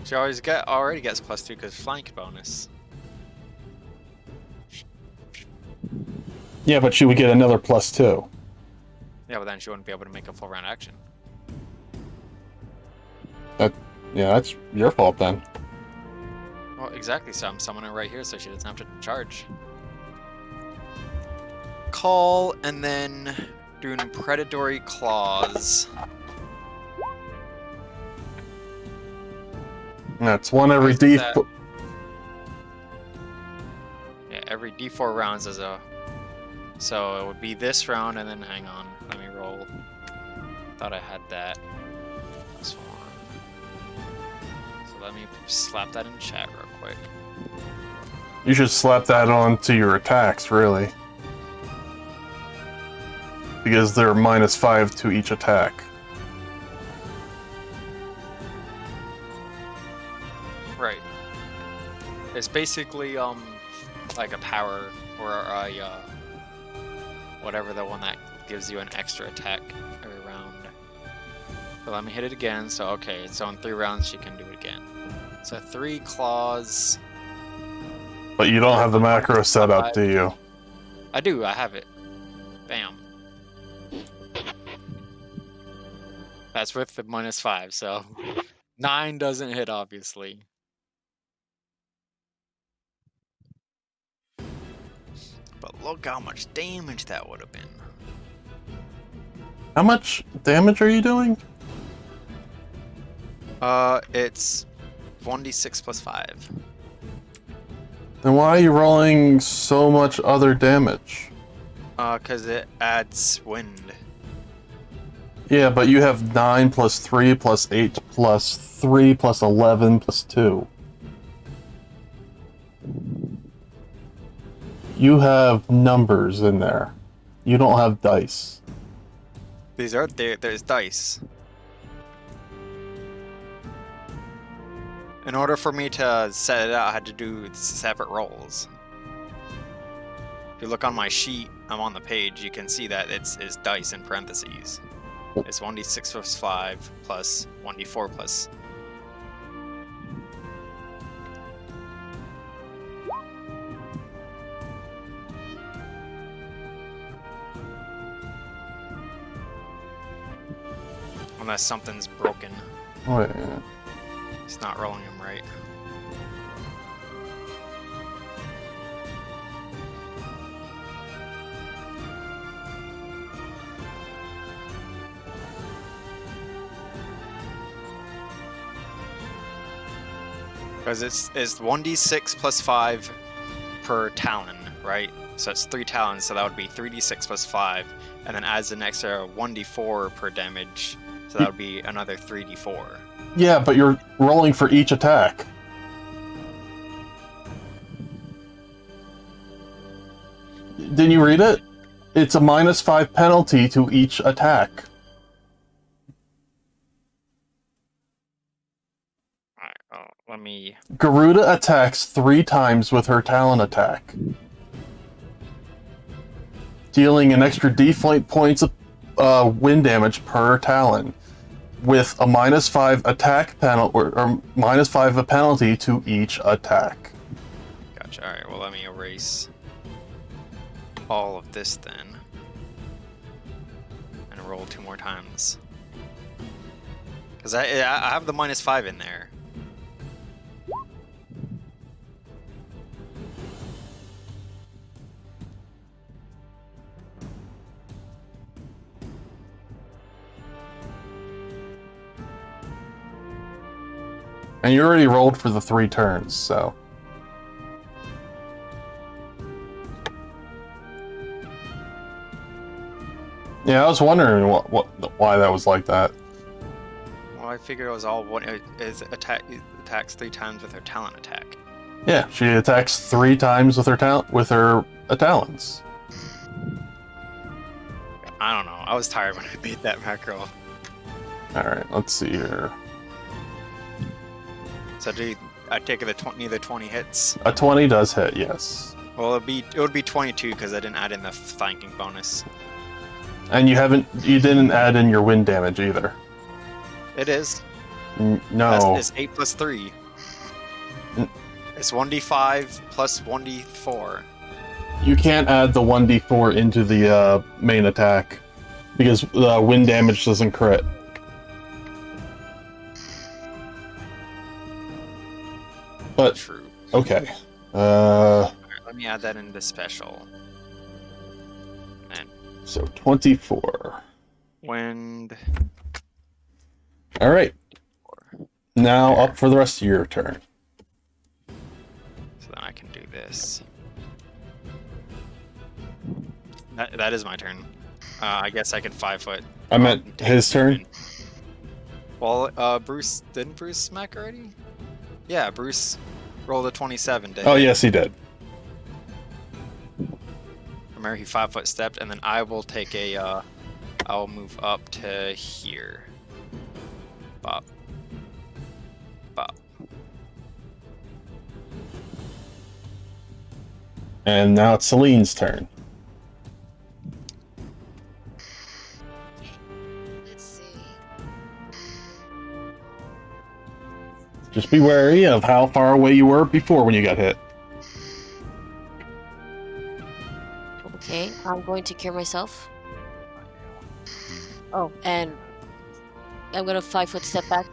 She already gets +2 because flank bonus. Yeah, but she would get another +2. Yeah, but then she wouldn't be able to make a full round action. Yeah, that's your fault then. Well, exactly. So I'm summoning her right here, so she doesn't have to charge. Call and then doing predatory claws. That's one every Is D. that- Yeah, every D4 rounds is a. So it would be this round, and then hang on, let me roll. Thought I had that. This one. So let me slap that in chat real quick. You should slap that on to your attacks, really. Because they're -5 to each attack. Right. It's basically like a power or a whatever, the one that gives you an extra attack every round. So let me hit it again. So okay, so in 3 rounds she can do it again. So 3 claws. But you don't have the macro set up, do you? I do. I have it. Bam. That's with the -5. So 9 doesn't hit, obviously. But look how much damage that would have been. How much damage are you doing? It's 1d6 + 5. Then why are you rolling so much other damage? Cause it adds wind. Yeah, but you have 9 + 3 + 8 + 3 + 11 + 2. You have numbers in there. You don't have dice. These are there's dice. In order for me to set it out, I had to do separate rolls. If you look on my sheet, I'm on the page, you can see that it's dice in parentheses. It's 1d6 + 5 plus 1d4 plus. Unless something's broken. Wait. It's not rolling them right. Because it's 1d6 + 5 per talon, right? So it's 3 talons, so that would be 3d6 + 5, and then adds an extra 1d4 per damage, so that would be another 3d4. Yeah, but you're rolling for each attack. Didn't you read it? It's a -5 penalty to each attack. Alright, let me... Garuda attacks 3 times with her Talon attack, dealing an extra D points of wind damage per Talon, with a -5 attack penalty or -5 a penalty to each attack. Gotcha, alright, well let me erase all of this then. And roll 2 more times. Because I have the -5 in there. And you already rolled for the 3 turns, so... Yeah, I was wondering why that was like that. Well, I figured it was all one. It attacks 3 times with her talent attack. Yeah, she attacks 3 times with her talons. I don't know. I was tired when I made that macro. Alright, let's see here. So I take it the 20 hits. A 20 does hit, yes. Well, it would be 22 because I didn't add in the flanking bonus. And you didn't add in your wind damage either. It is. No. It's 8 + 3. It's 1d5 plus 1d4. You can't add the 1d4 into the main attack because the wind damage doesn't crit. But True. okay. Alright, let me add that into special. And So 24. wind. All right. Now up for the rest of your turn. So then I can do this. That is my turn. I guess I could 5 foot. I meant take his the turn. wind. Well, didn't Bruce smack already? Yeah, Bruce rolled a 27. Oh yes, he did. Remember, he 5 foot stepped, and then I will take a. I'll move up to here. Bop. Bop. And now it's Celine's turn. Let's see. Just be wary of how far away you were before when you got hit. Okay, I'm going to cure myself. Oh, and I'm gonna 5 foot step back.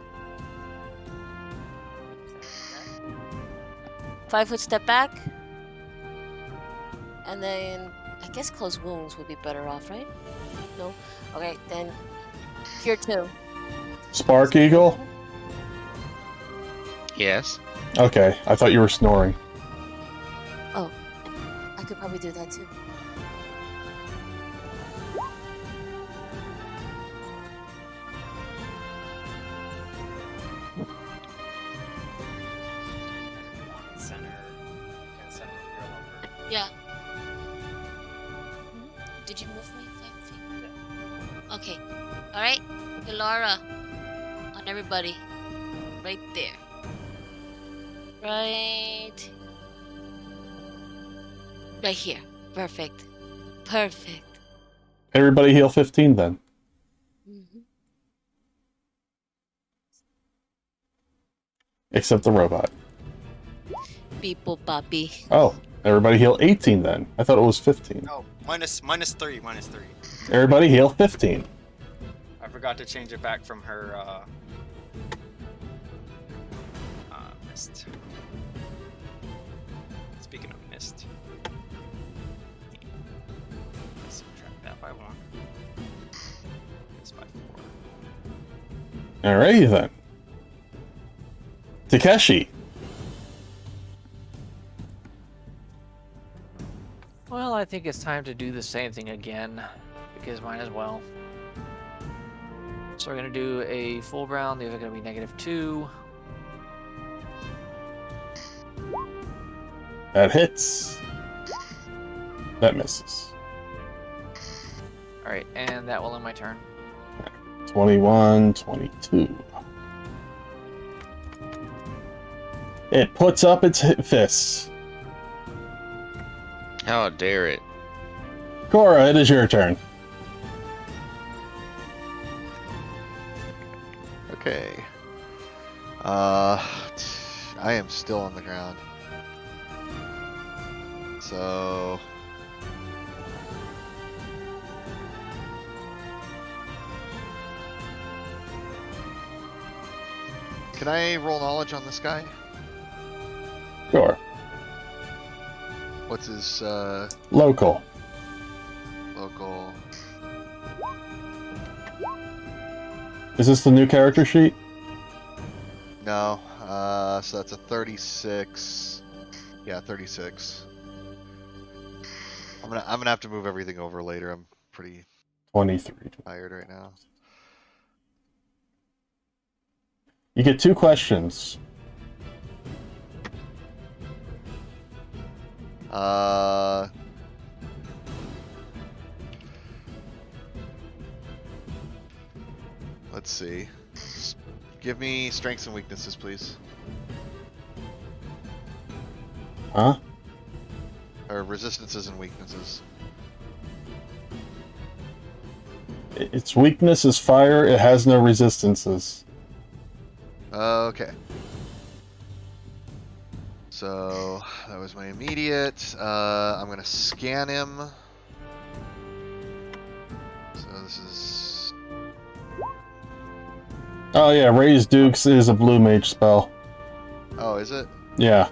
5 foot step back. And then I guess closed wounds would be better off, right? No? Okay, then cure 2. Spark Eagle? Yes. Okay, I thought you were snoring. I could probably do that too. Yeah. Did you move me 5 feet? Okay. Alright. Ilara. On everybody. Right there. Right here. Perfect. Perfect. Everybody heal 15 then. Mm-hmm. Except the robot. People, Papi. Oh, everybody heal 18 then. I thought it was 15. No, minus 3. Everybody heal 15. I forgot to change it back from her mist. Speaking of mist, subtract that by 1. This by 4. Alrighty then. Takeshi. Well, I think it's time to do the same thing again, because might as well. So we're going to do a full round. These are going to be -2. That hits. That misses. Alright, and that will end my turn. 21, 22. It puts up its fists. How dare it? Cora, it is your turn. Okay. I am still on the ground. So can I roll knowledge on this guy? Sure. What's his Local. local? Is this the new character sheet? No. So that's a 36. Yeah, 36. I'm gonna have to move everything over later. I'm pretty 23. tired right now. You get 2 questions. Let's see. Give me strengths and weaknesses, please. Huh? Or resistances and weaknesses. Its weakness is fire. It has no resistances. Okay. So that was my immediate. I'm gonna scan him. So this is. Oh yeah, Raise Dukes is a blue mage spell. Oh, is it? Yeah.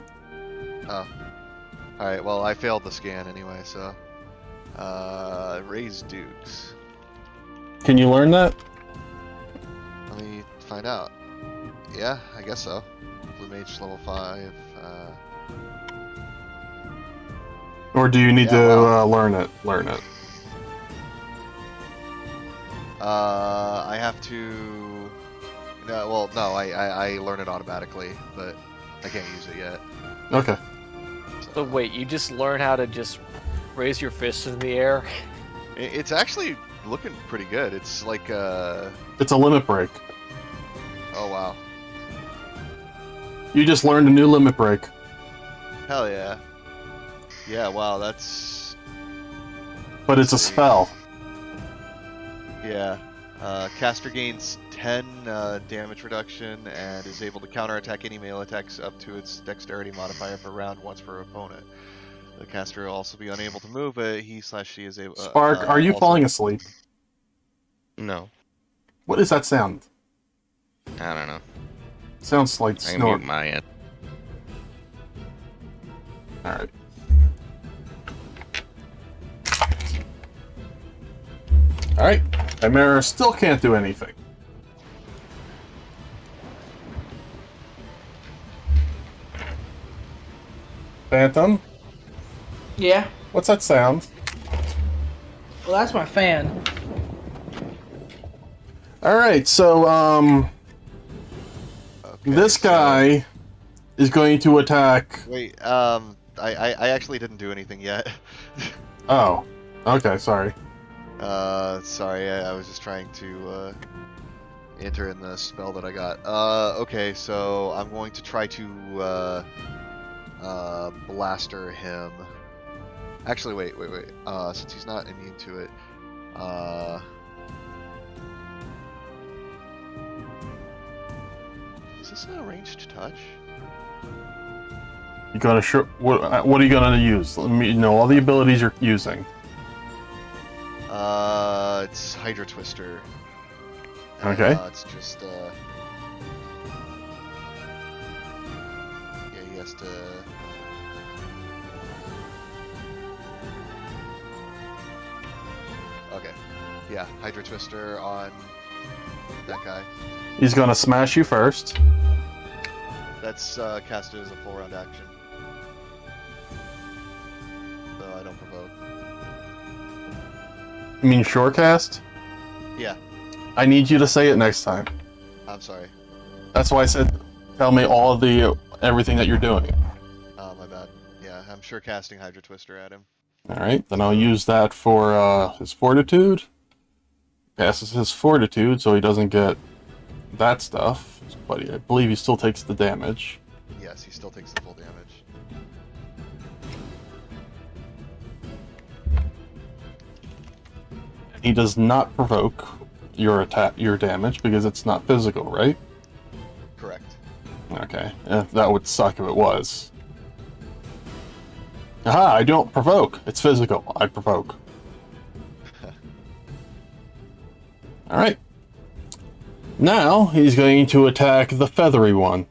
Oh. Alright, well, I failed the scan anyway, so. Raise Dukes. Can you learn that? Let me find out. Yeah, I guess so. Blue Mage level 5. Or do you need Yeah, to well. learn it? Learn it. I have to. No, well, no, I learn it automatically, but I can't use it yet. Okay. So wait, you just learn how to just raise your fist in the air? It's actually looking pretty good. It's like It's a limit break. Oh wow. You just learned a new limit break. Hell yeah. Yeah, wow, that's. But it's a spell. Yeah. Caster gains 10 damage reduction and is able to counterattack any melee attacks up to its dexterity modifier per round once per opponent. The caster will also be unable to move, but he/she is able. Spark, are you also... falling asleep? No. What is that sound? I don't know. Sounds like I can snort. mute my end. Alright. Alright. Chimera still can't do anything. Phantom? Yeah. What's that sound? Well, that's my fan. Alright, so, Okay, this guy is going to attack... Wait, I actually didn't do anything yet. Oh. Okay, sorry. Sorry, I was just trying to, enter in the spell that I got. Okay, so I'm going to try to, blaster him. Actually, wait. Since he's not immune to it, is this an ranged touch? You gotta what are you gonna use? Let me know all the abilities you're using. It's Hydra Twister. Okay. It's just, yeah, he has to... Okay. Yeah, Hydra Twister on that guy. He's gonna smash you first. That's, casted as a full round action. So I don't provoke. You mean shorecast? Yeah, I need you to say it next time. I'm sorry. That's why I said, tell me all the everything that you're doing. Oh, my bad. Yeah, I'm sure casting Hydra Twister at him. Alright, then I'll use that for his fortitude. Passes his fortitude, so he doesn't get that stuff. But I believe he still takes the damage. Yes, he still takes the full damage. He does not provoke your damage because it's not physical, right? Correct. Okay, that would suck if it was. Aha, I don't provoke. It's physical. I provoke. Alright. Now, he's going to attack the feathery one.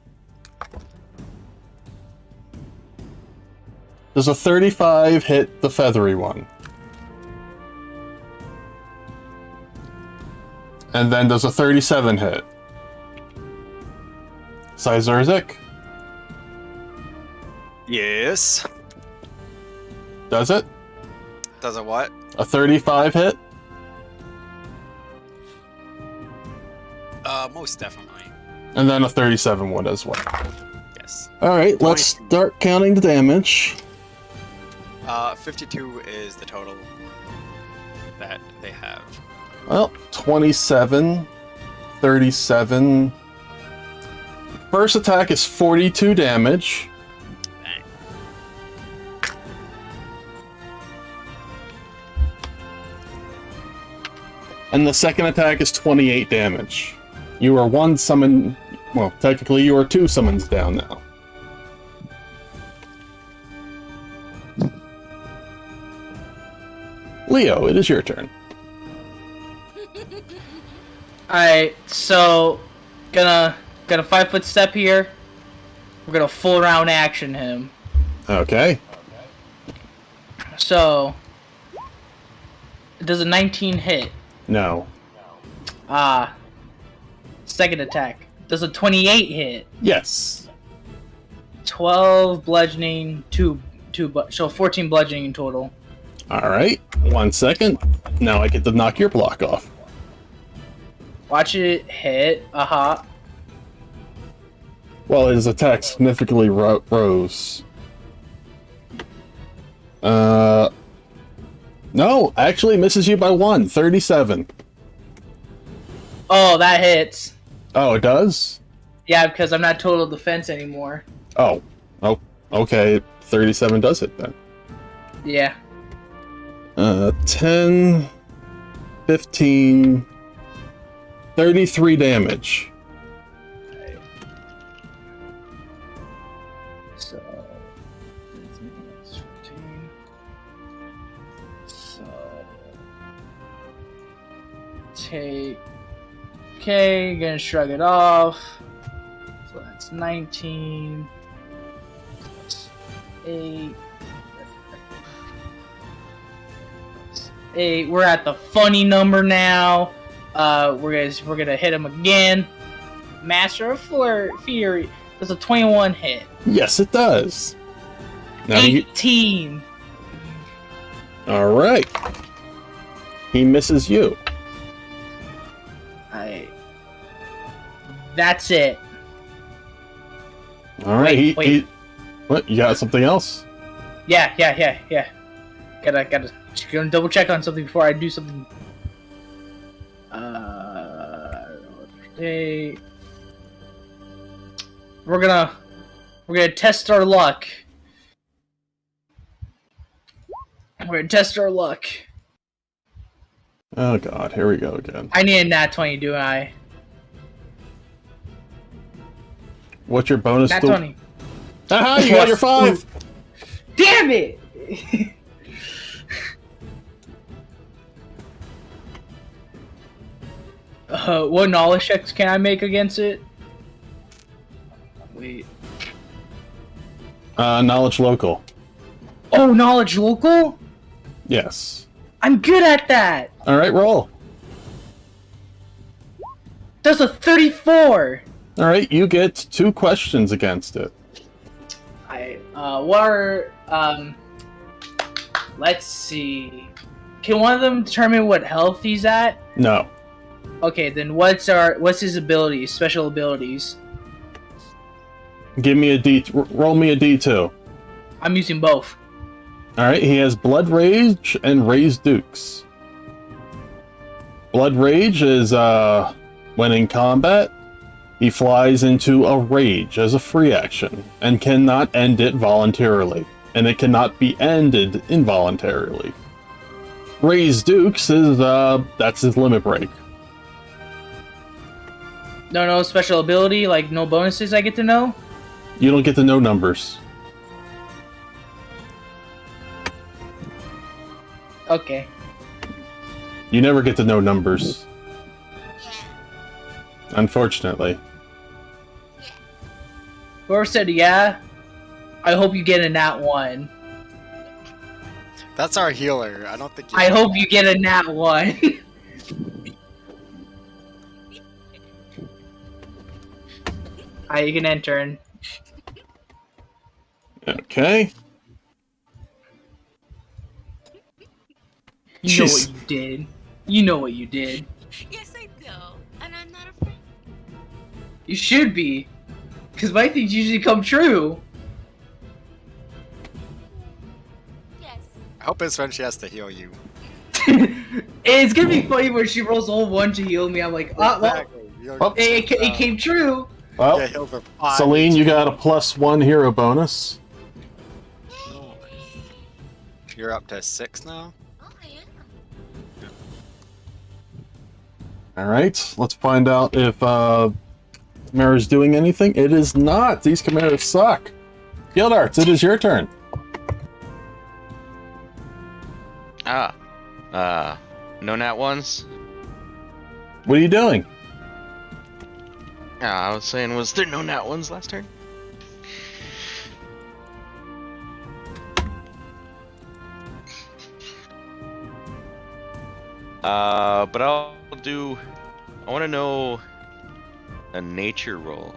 Does a 35 hit the feathery one? And then does a 37 hit? Sizerzik? Yes. Does it? Does it what? A 35 hit? Most definitely. And then a 37 would as well. Yes. Alright, let's start counting the damage. 52 is the total that they have. Well, 27, 37. First attack is 42 damage. Dang. And the second attack is 28 damage. You are one summon... Well, technically you are two summons down now. Leo, it is your turn. Alright, so gonna 5-foot step here. We're gonna full round action him. Okay. So does a 19 hit? No. Second attack. Does a 28 hit? Yes. 12 bludgeoning, so 14 bludgeoning in total. Alright. 1 second. Now I get to knock your block off. Watch it hit. Aha. Well, his attack significantly rose. No, actually misses you by 1. 37. Oh, that hits. Oh, it does? Yeah, because I'm not total defense anymore. Oh, okay. 37 does hit then. Yeah. 10, 15, 33 damage. So, 15. So, take. Okay, gonna shrug it off. So that's 19. That's 8. 8. We're at the funny number now. We're gonna hit him again. Master of Fury. Does a 21 hit? Yes, it does. Now 18. Alright. He misses you. That's it. Alright, Wait. What? You got something else? Yeah. Gotta just gonna double check on something before I do something. Okay. We're gonna test our luck. We're gonna test our luck. Oh god, here we go again. I need a nat 20, do I? What's your bonus? Nat 20. Aha, you got your 5! Damn it! What knowledge checks can I make against it? Wait. Knowledge local. Oh, knowledge local? Yes. I'm good at that! Alright, roll. That's a 34! Alright, you get 2 questions against it. Let's see. Can one of them determine what health he's at? No. Okay, then what's his abilities, special abilities? Give me roll me a D2. I'm using both. Alright, he has Blood Rage and Raised Dukes. Blood Rage is, when in combat, he flies into a rage as a free action, and cannot end it voluntarily, and it cannot be ended involuntarily. Raised Dukes is, that's his limit break. No special ability, like no bonuses I get to know? You don't get to know numbers. Okay. You never get to know numbers. Unfortunately. Whoever said yeah, I hope you get a nat 1. That's our healer. I don't think. I hope you get a nat 1. Alright, you can enter. Okay. You know Jeez. what you did. You know what you did. Yes, I do. And I'm not afraid. You should be. Because my things usually come true. Yes. I hope it's when she has to heal you. It's gonna be funny when she rolls all 1 to heal me. I'm like, well, You're- it came true. Well, Yeah, heal for 5. Celine, you got a +1 hero bonus. You're up to 6 now. Oh, I am. Alright, let's find out if Chimera's doing anything. It is not! These Chimeras suck! Guildarts, it is your turn. Ah. No nat ones? What are you doing? I was saying, was there no nat ones last turn? But I'll do. I want to know a nature roll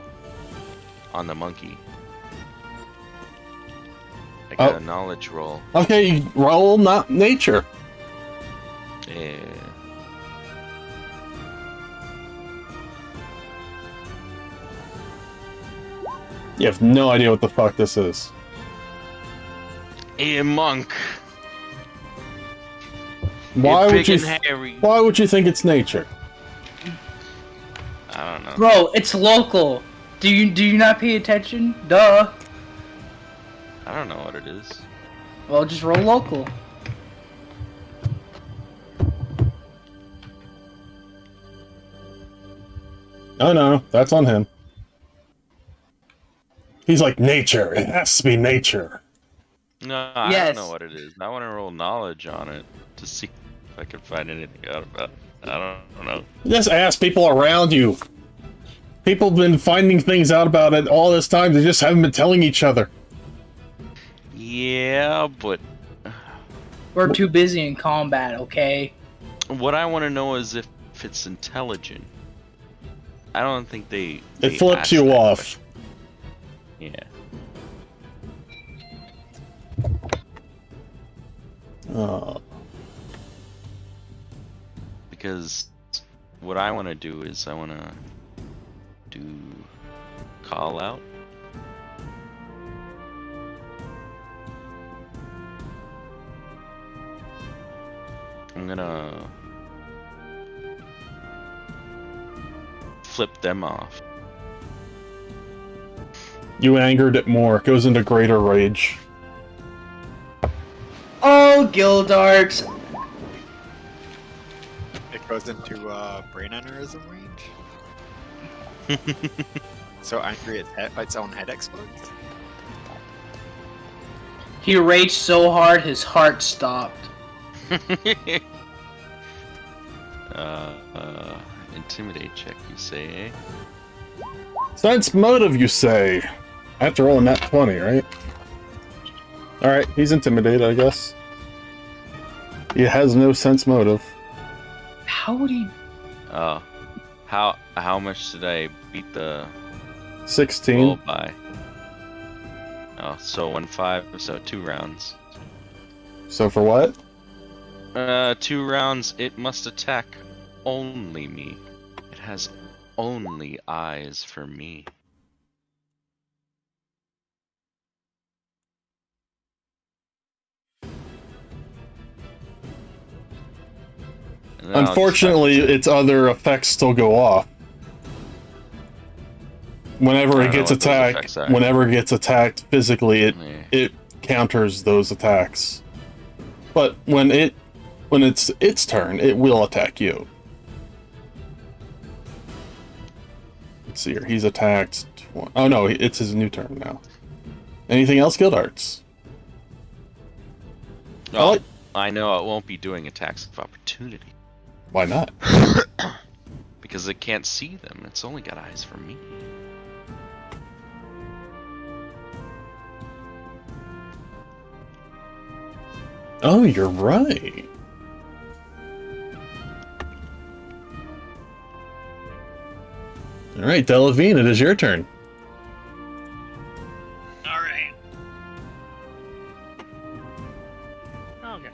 on the monkey. Like Oh. a knowledge roll. Okay, roll not nature. Yeah. You have no idea what the fuck this is. A monk. Why would big you? and hairy. Why would you think it's nature? I don't know. Bro, it's local. Do you not pay attention? Duh. I don't know what it is. Well, just roll local. Oh no, that's on him. He's like, nature. It has to be nature. No, I Yes. don't know what it is. I want to roll knowledge on it to see if I can find anything out about it. I don't know. Just ask people around you. People have been finding things out about it all this time. They just haven't been telling each other. Yeah, but We're too busy in combat, okay? what I want to know is if it's intelligent. I don't think they It flips ask you that off. question. Yeah. Oh. Because what I want to do is I want to do call out. I'm gonna flip them off. You angered it more. It goes into greater rage. Oh, Gildarts. It goes into brain aneurysm range. So angry its own head explodes. He raged so hard his heart stopped. Intimidate check, you say, eh? Sense motive, you say? After rolling that 20, right? Alright, he's intimidated, I guess. He has no sense motive. How would he? Oh. How much did I beat the 16. roll by? Oh, so 1-5, so 2 rounds. So for what? 2 rounds, it must attack only me. It has only eyes for me. And then I'll just have Unfortunately, to- its other effects still go off. Whenever I it don't gets know what those attacked, effects are. whenever it gets attacked physically, Yeah. it counters those attacks. But when it's its turn, it will attack you. Let's see here. He's attacked. Oh no, it's his new turn now. Anything else, Gildarts? Oh, I know it won't be doing attacks of opportunity Why not? because it can't see them. It's only got eyes for me. Oh, you're right. All right, Delavine, it is your turn. Alright. Okay.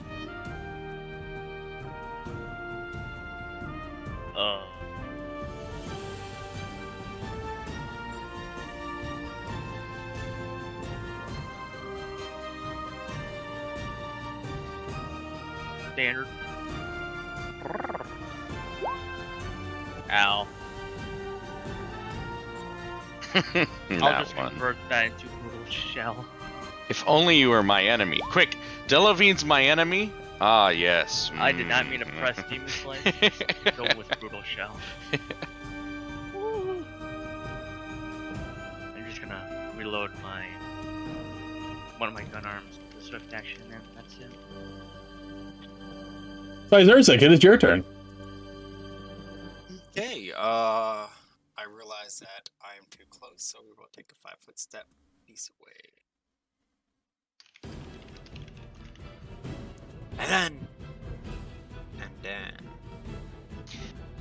Standard. Ow. I'll That just one. convert that into brutal shell. If only you were my enemy. Quick, Delavine's my enemy? Ah, yes. I did not mean to press Demon Slice. Go with brutal shell. I'm just gonna reload one of my gun arms with swift action, and that's it. Zerzik, it is your turn. Okay, I realize that I am too close, so we will take a 5-foot step piece away. And then...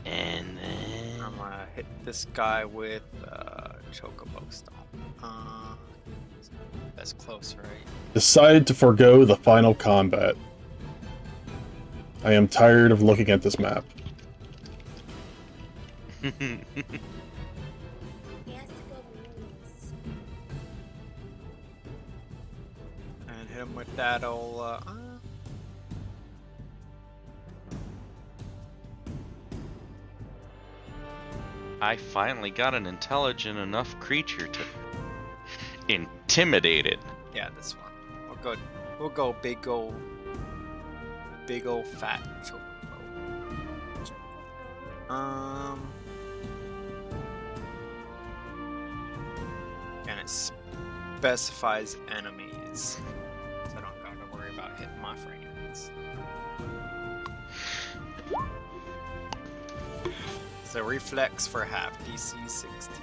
And then I'm gonna hit this guy with Chocobo Stomp. That's close, right? Decided to forego the final combat. I am tired of looking at this map. He has to go minions. And hit him with that old. I finally got an intelligent enough creature to intimidate it. Yeah, this one. We'll go big old fat Chocobo. And it specifies enemies, so I don't gotta worry about hitting my friends. It's a reflex for half, DC 16.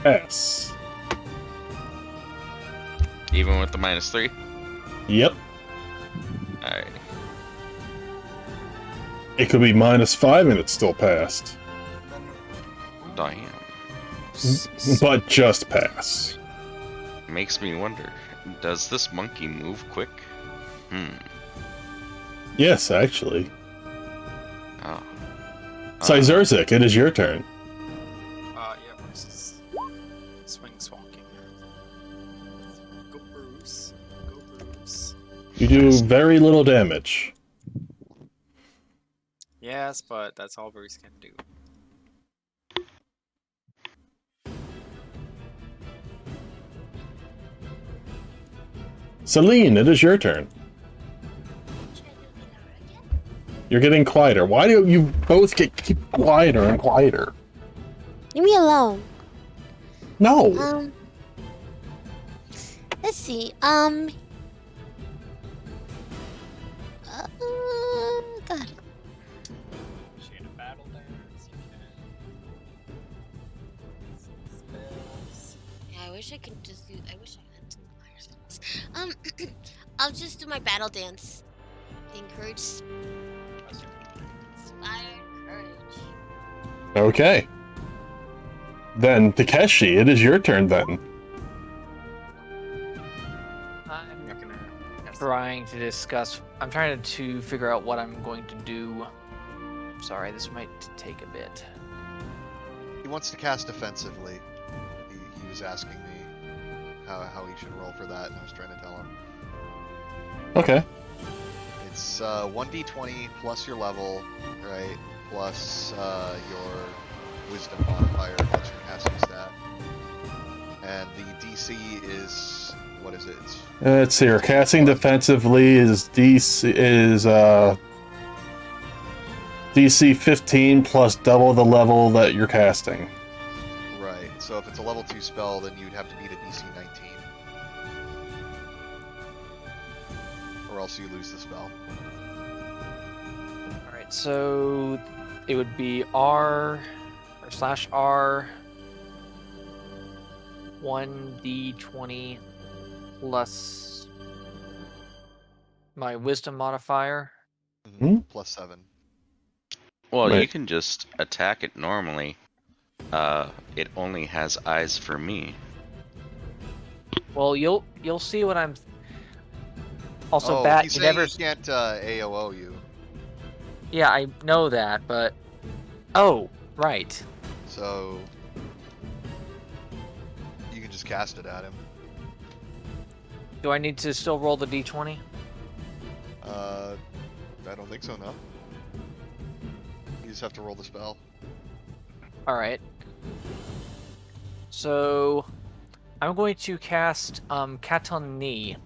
Pass. Even with the -3? Yep. Alright. It could be -5 and it's still passed. Damn. But just pass. Makes me wonder, does this monkey move quick? Yes, actually. Oh. Zerzik, it is your turn. Yeah, versus swing swonking. Go Bruce. Go Bruce. You do very little damage. Yes, but that's all Bruce can do. Celine, it is your turn. You're getting quieter. Why do you both keep quieter and quieter? Leave me alone. No. Let's see. God. She in a battle dance, you can. Spells. Yeah, I wish I could just do. I wish I had some fire spells. I'll just do my battle dance. Encourage. Inspired courage. Okay. Then, Takeshi, it is your turn then. I'm Not gonna. trying to discuss. I'm trying to figure out what I'm going to do. Sorry, this might take a bit. He wants to cast defensively. He was asking me how he should roll for that, and I was trying to tell him. Okay. It's 1d20 plus your level, right? Plus your wisdom modifier plus your casting stat. And the DC is, what is it? Let's see. Her casting defensively is DC 15 plus double the level that you're casting. Right. So if it's a level 2 spell, then you'd have to beat a DC 19. Or else you lose the spell. Alright, so it would be R or /R 1d20 plus my wisdom modifier. Plus 7. Well, you Right. can just attack it normally. It only has eyes for me. Well, you'll see what I'm. Also, Oh, Bat, he's you saying never. he can't AOO you. Yeah, I know that, but. Oh, right. So you can just cast it at him. Do I need to still roll the d20? I don't think so, no. You just have to roll the spell. Alright. So. I'm going to cast Katon Ni.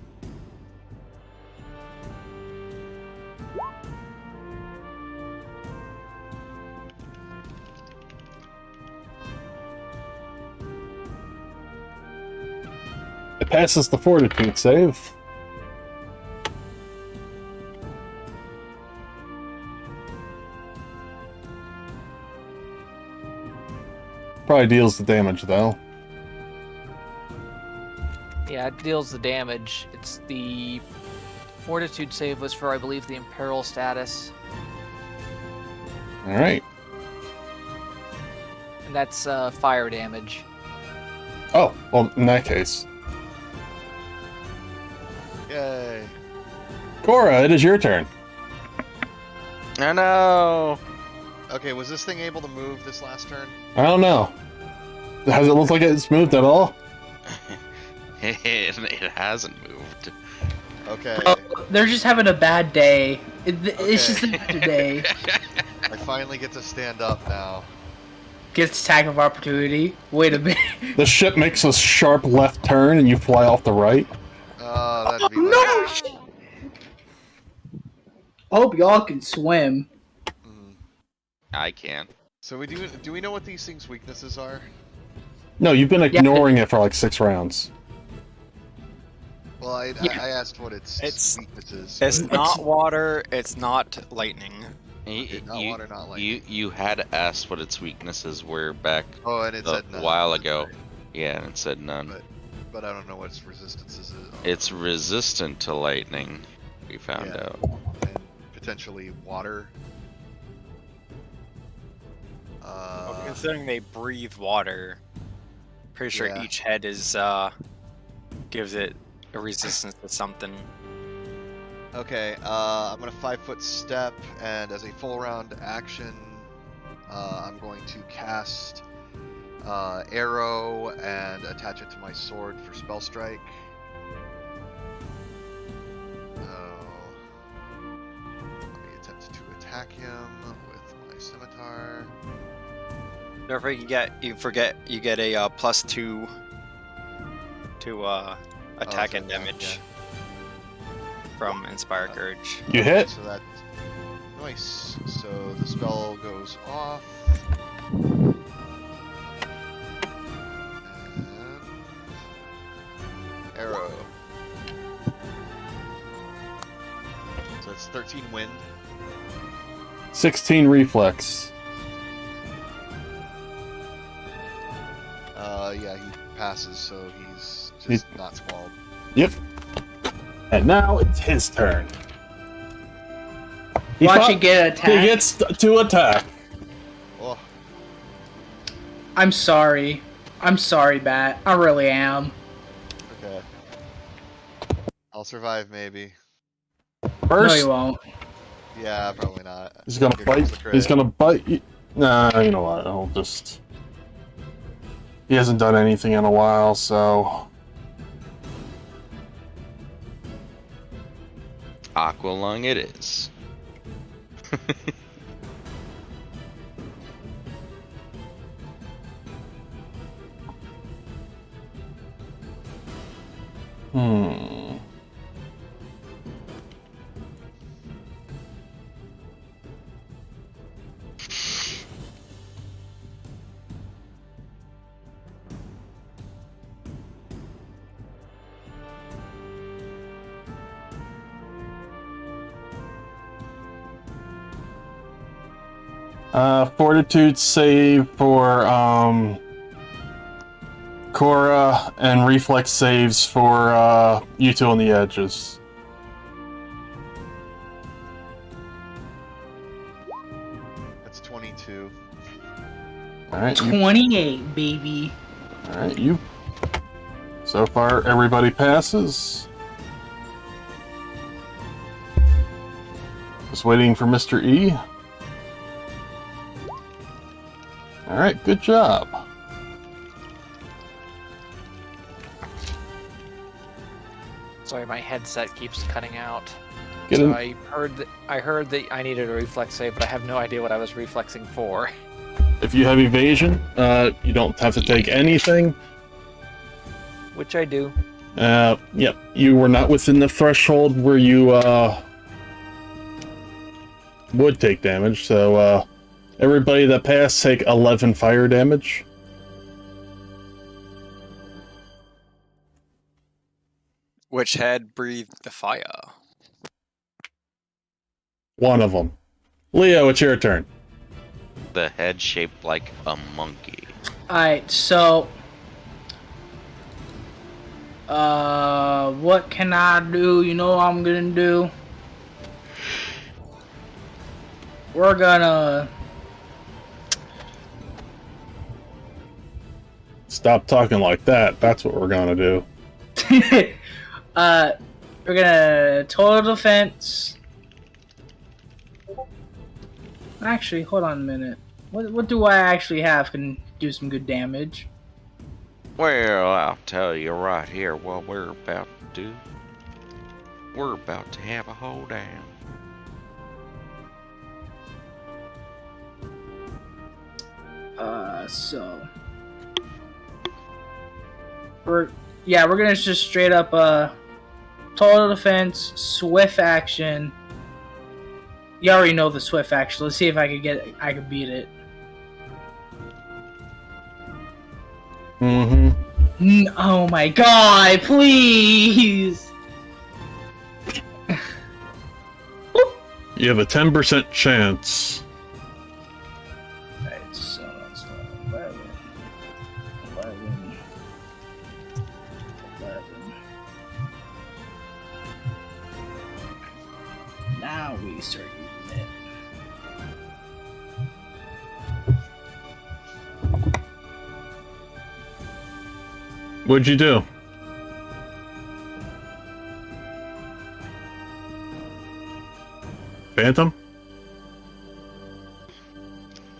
It passes the fortitude save. probably deals the damage, though. Yeah, it deals the damage. It's the Fortitude save was for, I believe, the Imperil status. Alright. And that's fire damage. Oh, well, in that case. Yay. Cora, it is your turn. I know. Okay, was this thing able to move this last turn? I don't know. Does it look like it's moved at all? It hasn't moved. Okay. Bro, they're just having a bad day. It's just a bad day. I finally get to stand up now. Gets attack of opportunity. Wait a minute. The ship makes a sharp left turn and you fly off the right. That'd be No! I hope y'all can swim. I can't. So do we know what these things' weaknesses are? No, you've been ignoring it for like 6 rounds. Well, I asked what its weaknesses. It's but- not water. It's not lightning. not water, not lightning. You had asked what its weaknesses were back Oh, and it a said none. while That's ago. right. Yeah, and it said none. But I don't know what its resistances is. It's resistant to lightning, we found Yeah. out. And potentially water. Well, considering they breathe water, pretty sure Yeah. each head is gives it a resistance to something. Okay, I'm gonna 5-foot step, and as a full round action, I'm going to cast arrow and attach it to my sword for spell strike. Let me attempt to attack him with my scimitar. Don't forget you get a +2 to attack to and attack, damage from Inspire Courage. You hit. So that nice. So the spell goes off. And arrow. So that's 13 wind. 16 reflex. Yeah, he passes, so he's just not squalled. Yep. And now it's his turn. Watch it get attacked. He gets to attack. Oh, I'm sorry. I'm sorry, Bat. I really am. okay. I'll survive, maybe. First, No, you won't. Yeah, probably not. he's gonna Here bite. comes the crit. He's gonna bite you. Nah, you know what? I'll just. He hasn't done anything in a while, so. Aqualung it is. Hmm. Fortitude save for Cora and reflex saves for you two on the edges. That's 22. Alright, 28, baby. alright, you. So far, everybody passes. Just waiting for Mr. E. Alright, good job. Sorry, my headset keeps cutting out. Get So in. I heard that I needed a reflex save, but I have no idea what I was reflexing for. If you have evasion, you don't have to take anything. Which I do. Yep, you were not within the threshold where you would take damage, so everybody that passed take 11 fire damage. Which head breathed the fire? One of them. Leo, it's your turn. The head shaped like a monkey. Alright, so what can I do? You know what I'm gonna do? We're gonna Stop talking like that. That's what we're gonna do. uh we're gonna total defense. Actually, hold on a minute. What do I actually have can do some good damage? Well, I'll tell you right here what we're about to do. We're about to have a hoedown. So we're gonna just straight up total defense, swift action. You already know the swift action. Let's see if I could beat it. Mm-hmm. Oh my god, please! You have a 10% chance. Alright, so that's 11. 11. 11. Now we start using it. What'd you do? Phantom?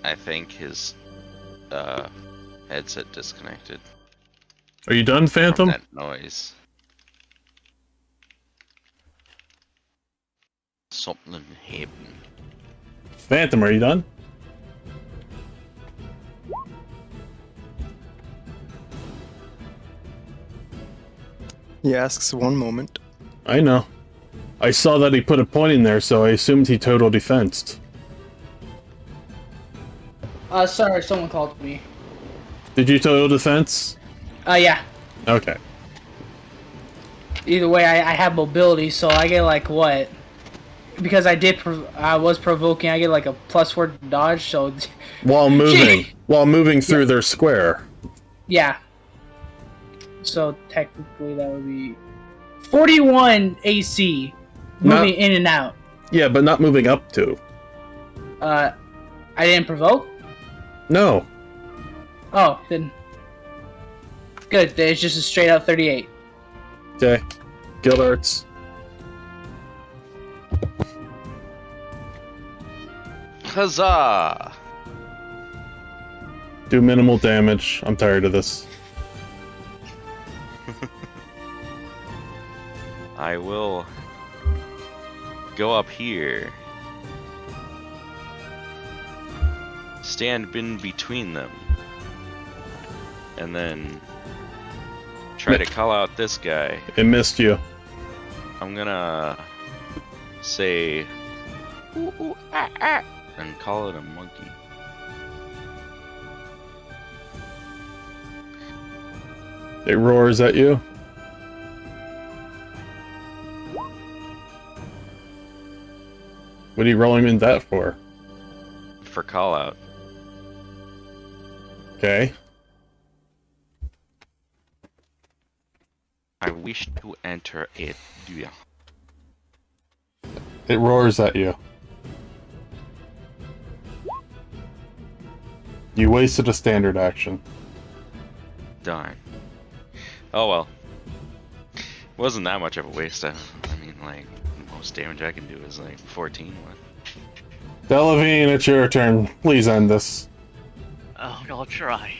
I think his headset disconnected Are you done, from Phantom? that noise. Something happened. Phantom, are you done? He asks 1 moment. I know. I saw that he put a point in there, so I assumed he total defensed. Sorry, someone called me. Did you total defense? Yeah. Okay. Either way, I have mobility, so I get like what? Because I was provoking, I get like a +4 dodge, so... While moving through their square. Yeah. So technically that would be 41 AC moving in and out. Yeah, but not moving up to. I didn't provoke? No. Oh, then good. Then it's just a straight out 38. Okay. Guild Arts. Huzzah! Do minimal damage. I'm tired of this. I will go up here. Stand in between them. And then try to call out this guy. It missed you. I'm gonna say ooh, ooh, ah, ah, and call it a monkey. It roars at you. What are you rolling in that for? For call out. Okay. I wish to enter a duel. It roars at you. You wasted a standard action. Darn. Oh well. Wasn't that much of a waste. I mean, like, the most damage I can do is like 14. Delavine, it's your turn. Please end this. Oh, I'll try.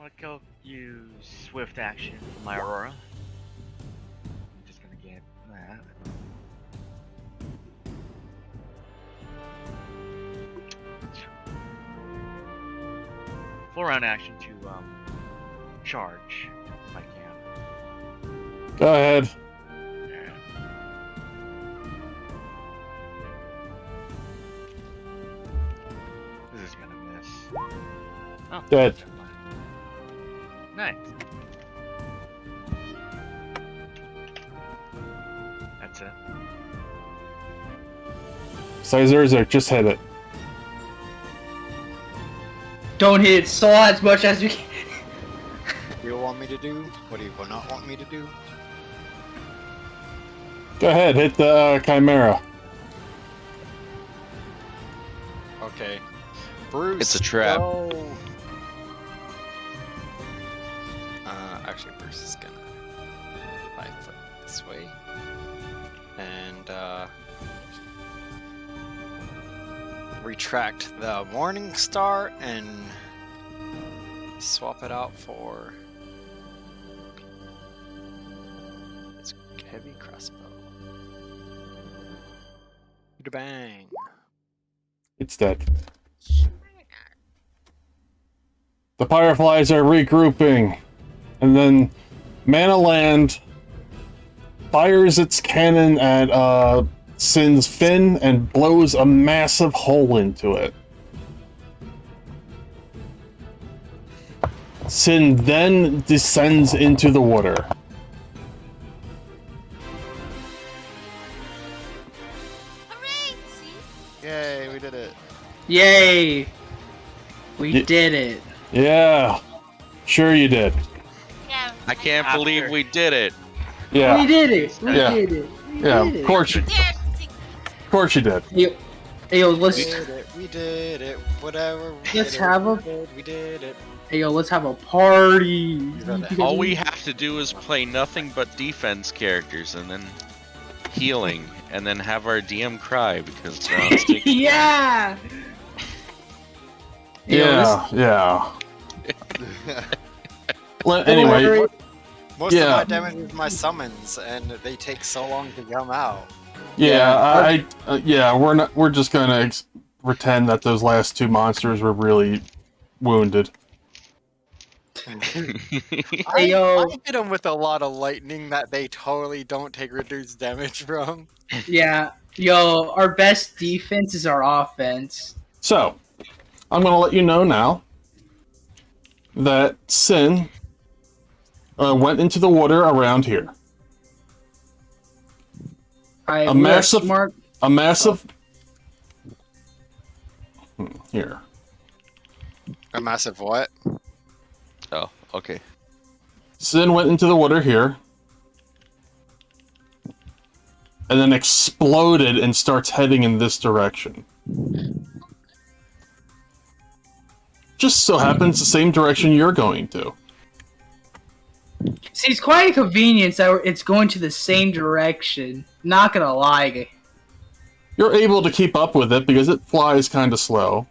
gonna go use swift action for my aurora. I'm just gonna get that. Full round action to charge if I can. Go ahead. Yeah. This is gonna miss. Oh, Dead. never mind. Nice. That's it. Sizerzak, just hit it. Don't hit it so as much as you can. What do you want me to do? What do you not want me to do? Go ahead, hit the Chimera. Okay. Bruce. It's a trap. Go. Actually, Bruce is gonna 5 foot this way, and retract the Morning Star and swap it out for its heavy crossbow. Bang. It's dead. The Fireflies are regrouping, and then Manaland fires its cannon at Sin's fin and blows a massive hole into it. Sin then descends into the water. Hooray! See? Yay, we did it. Yay! We Ye- did it. Yeah, sure you did. Yeah. I can't After. believe we did it. Yeah, We did it. We Yeah. did it. We yeah, did of it. course you, of course you did. Hey, yo, let's We did it. Whatever. Let's have a- We did it. hey, yo, let's have a party. All we have to do is play nothing but defense characters and then healing, and then have our DM cry because Brown's taking Yeah. Hey, yo, Yeah, yeah. Well, anyway, Most Yeah. of my damage is my summons, and they take so long to come out. yeah, yeah, we're just gonna pretend that those last two monsters were really wounded. Hey, yo. I hit them with a lot of lightning that they totally don't take reduced damage from. Yeah, yo, our best defense is our offense. So, I'm gonna let you know now that Sin went into the water around here. I, A we are massive- smart. A massive. Here. A massive what? Oh, okay. Sin went into the water here. And then exploded and starts heading in this direction. Just so happens the same direction you're going to. See, it's quite a convenience that it's going to the same direction. Not gonna lie. You're able to keep up with it because it flies kind of slow.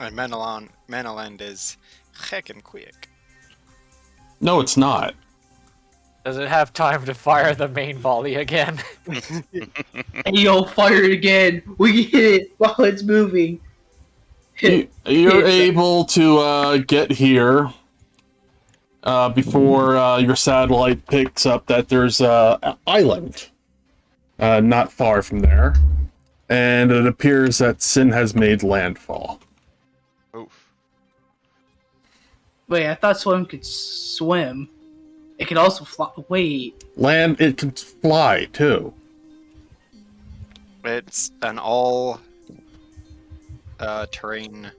And Manaland is heckin' quick. No, it's not. Does it have time to fire the main volley again? Hey, yo, fire it again. We can hit it while it's moving. You're able to get here before your satellite picks up that there's an island not far from there. And it appears that Sin has made landfall. Oof. Wait, I thought Swim could swim. It could also fly. Wait. Land, it can fly too. It's an all terrain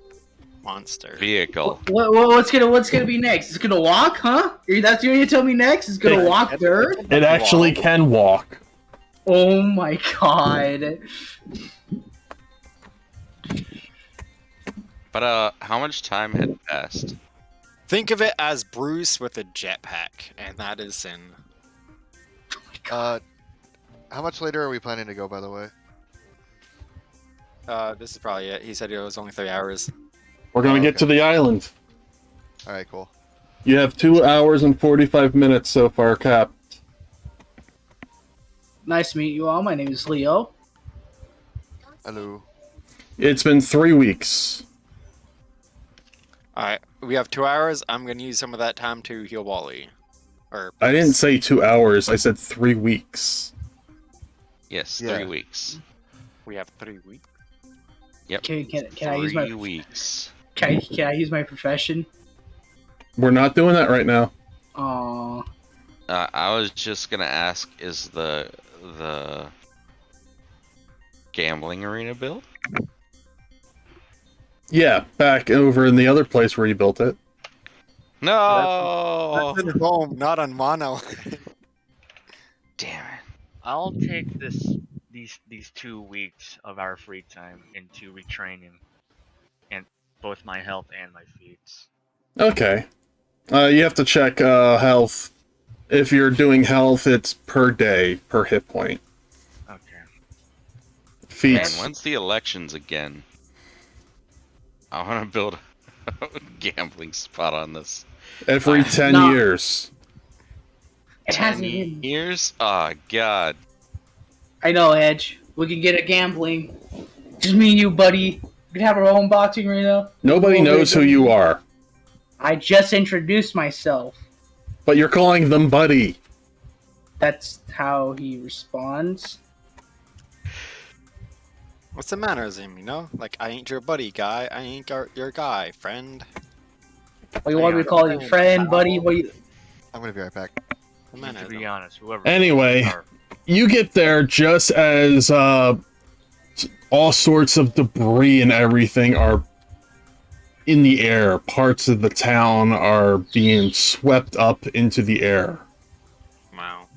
monster. Vehicle. What's gonna be next? It's gonna walk, huh? That's what you're gonna tell me next? It's gonna walk dirt? It actually can walk. Oh my god. But how much time had passed? Think of it as Bruce with a jetpack, and that is Sin. How much later are we planning to go, by the way? This is probably it. He said it was only 3 hours. We're gonna get to the island. Alright, cool. You have 2 hours and 45 minutes so far, Cap. Nice to meet you all. My name is Leo. Hello. It's been 3 weeks. Alright, we have 2 hours. I'm gonna use some of that time to heal Wally. Or I didn't say 2 hours, I said 3 weeks. Yes, Yeah. 3 weeks. we have 3 weeks. Yep. Can I use my 3 weeks. can I use my profession? We're not doing that right now. Aww. I was just gonna ask, is the gambling arena built? Yeah, back over in the other place where you built it. No! That's at home, not on Manaland. Damn it. I'll take these 2 weeks of our free time into retraining, and both my health and my feats. Okay. You have to check health. If you're doing health, it's per day, per hit point. Okay. Man, Feats. when's the elections again? I want to build a gambling spot on this. Every 10 No. years. It 10 hasn't been. years? Oh, God. I know, Edge. We can get a gambling. Just me and you, buddy. We can have our own boxing arena. Nobody Well, knows who you are, I just introduced myself. but you're calling them buddy. That's how he responds. What's the mannerism, you know? Like, I ain't your buddy, guy. I ain't your guy, friend. What you want me to call you, friend, buddy? What you... I'm gonna be right back. The To mannerism. be honest, whoever. Anyway. are- You get there just as all sorts of debris and everything are in the air. Parts of the town are being swept up into the air. Wow.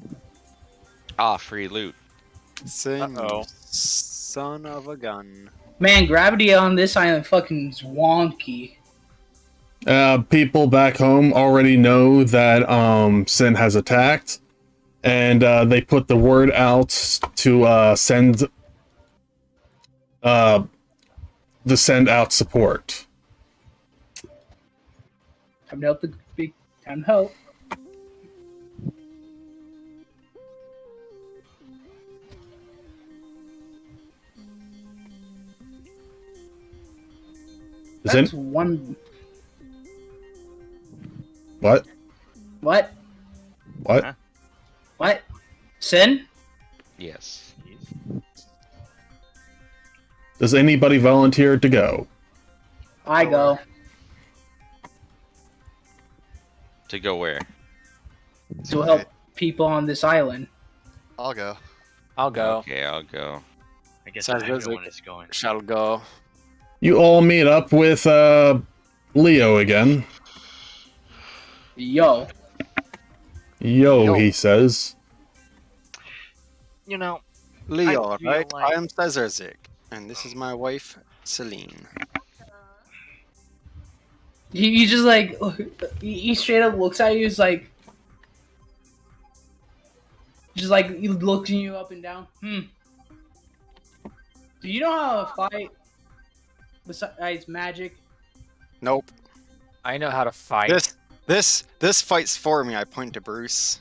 Ah, free loot. Sing, Uh-oh. son of a gun. Man, gravity on this island fucking is wonky. People back home already know that Sin has attacked, and they put the word out to send out support. Time to help the big time to help. Is That's it one. what? What? What? Huh? What? Sin? Yes. Does anybody volunteer to go? I go. To go where? To help people on this island. I'll go. I'll go. Okay, I'll go. I guess Sounds good, everyone Zeke. is going. Shall go. You all meet up with Leo again. Yo. Yo, he says. You know, Leo, I feel right? like- I am Cesarzik, and this is my wife, Celine. He just like he straight up looks at you. He's like, just like he looking you up and down. Do you know how to fight besides magic? Nope. I know how to fight. This fights for me. I point to Bruce.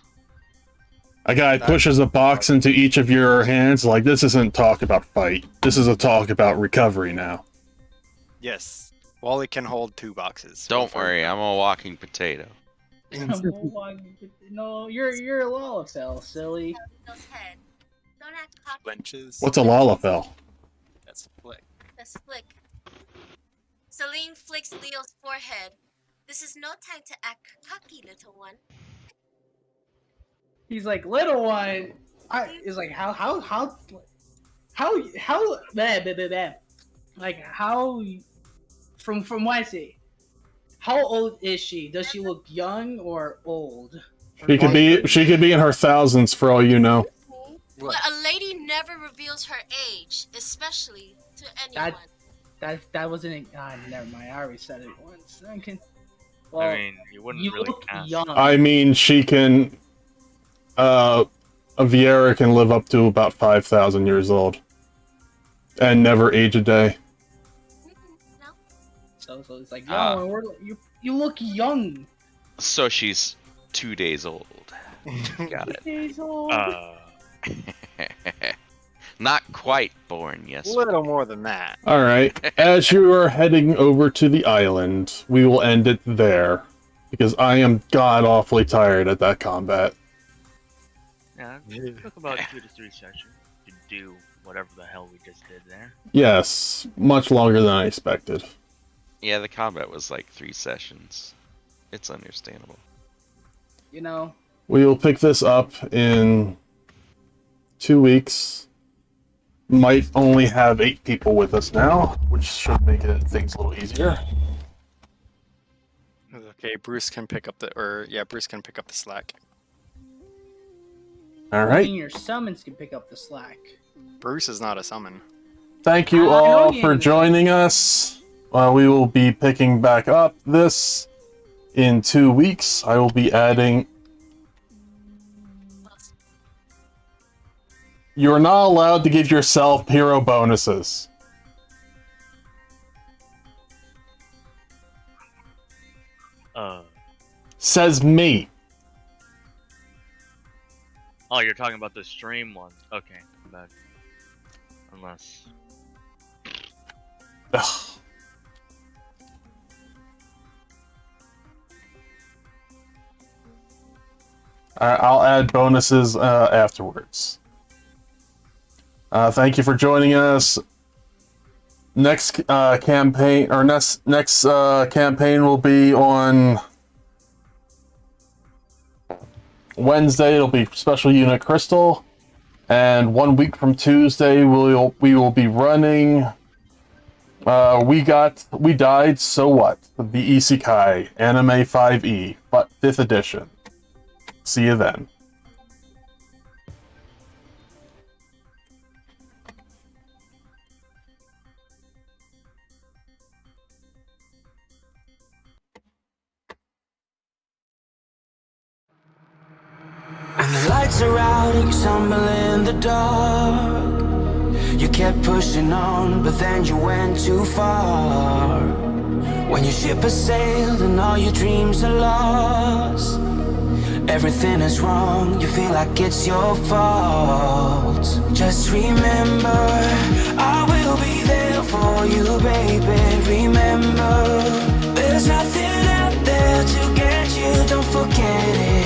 A guy pushes a box into each of your hands, like, this isn't talk about fight. This is a talk about recovery now. Yes. Wally can hold 2 boxes. Don't worry, I'm a walking potato. No, you're a Lalafell, silly. Head. Don't act cocky. Flinches. What's a Lalafell? That's flick. That's flick. Celine flicks Leo's forehead. This is no time to act cocky, little one. He's like, little one. Is like how blah, blah, blah, blah. Like how from what I see. How old is she? Does she look young or old? She could be in her thousands for all you know. But a lady never reveals her age, especially to anyone. That wasn't never mind. I already said it once. Well, I mean, you wouldn't you really look ask. young. I mean, she can. A Viera can live up to about 5,000 years old. And never age a day. No. So it's like, Ah. yo, you look young. So she's 2 days old. Got it. Days old. Not quite born A yesterday. little more than that. All right. As you are heading over to the island, we will end it there because I am god awfully tired at that combat. Yeah, it took about 2 to 3 sessions to do whatever the hell we just did there. Yes, much longer than I expected. Yeah, the combat was like 3 sessions. It's understandable. You know, We will pick this up in 2 weeks. Might only have 8 people with us now, which should make things a little easier. Okay, Bruce can pick up the Bruce can pick up the slack. All and right. your summons can pick up the slack. Bruce is not a summon. Thank you I all know for you. joining us. We will be picking back up this in 2 weeks. I will be adding... You're not allowed to give yourself hero bonuses. Says me. Oh, you're talking about the stream one. Okay, but unless Ugh. I'll add bonuses afterwards. Thank you for joining us. Next campaign or next campaign will be on Wednesday. It'll be Special Unit Crystal, and 1 week from Tuesday we will be running. We died. So what? The Isekai Anime 5e, but 5th edition. See you then. And the lights are out and you stumble in the dark. You kept pushing on, but then you went too far. When your ship has sailed and all your dreams are lost, everything is wrong, you feel like it's your fault. Just remember, I will be there for you, baby. Remember, there's nothing out there to get you, don't forget it.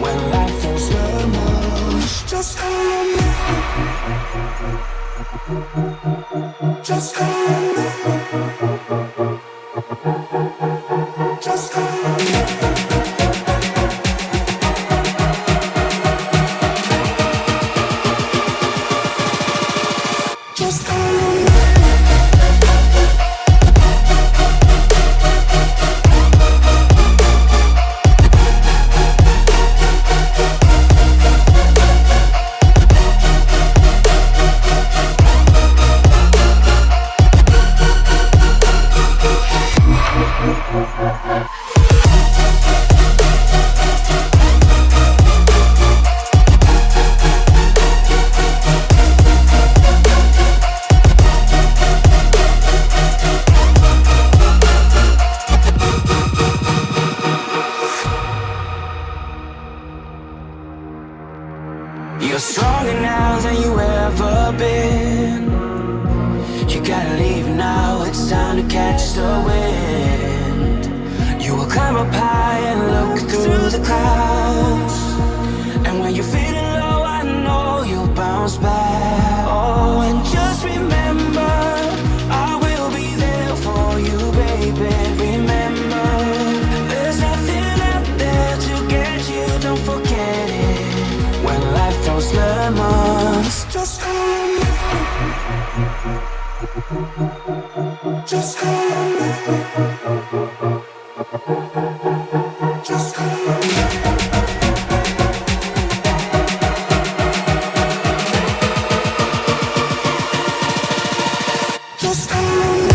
When life throws lemons, just call me. Just call me. Just call me. You're stronger now than you ever been. You gotta leave now, it's time to catch the wind. You will climb up high and look through the clouds. And when you're feeling low, I know you'll bounce back. Oh, and just remember, I will be there for you, baby. Remember, there's nothing out there to get you, don't forget it. When life throws lemons, just call me. Just call me. Just call me. Just call me.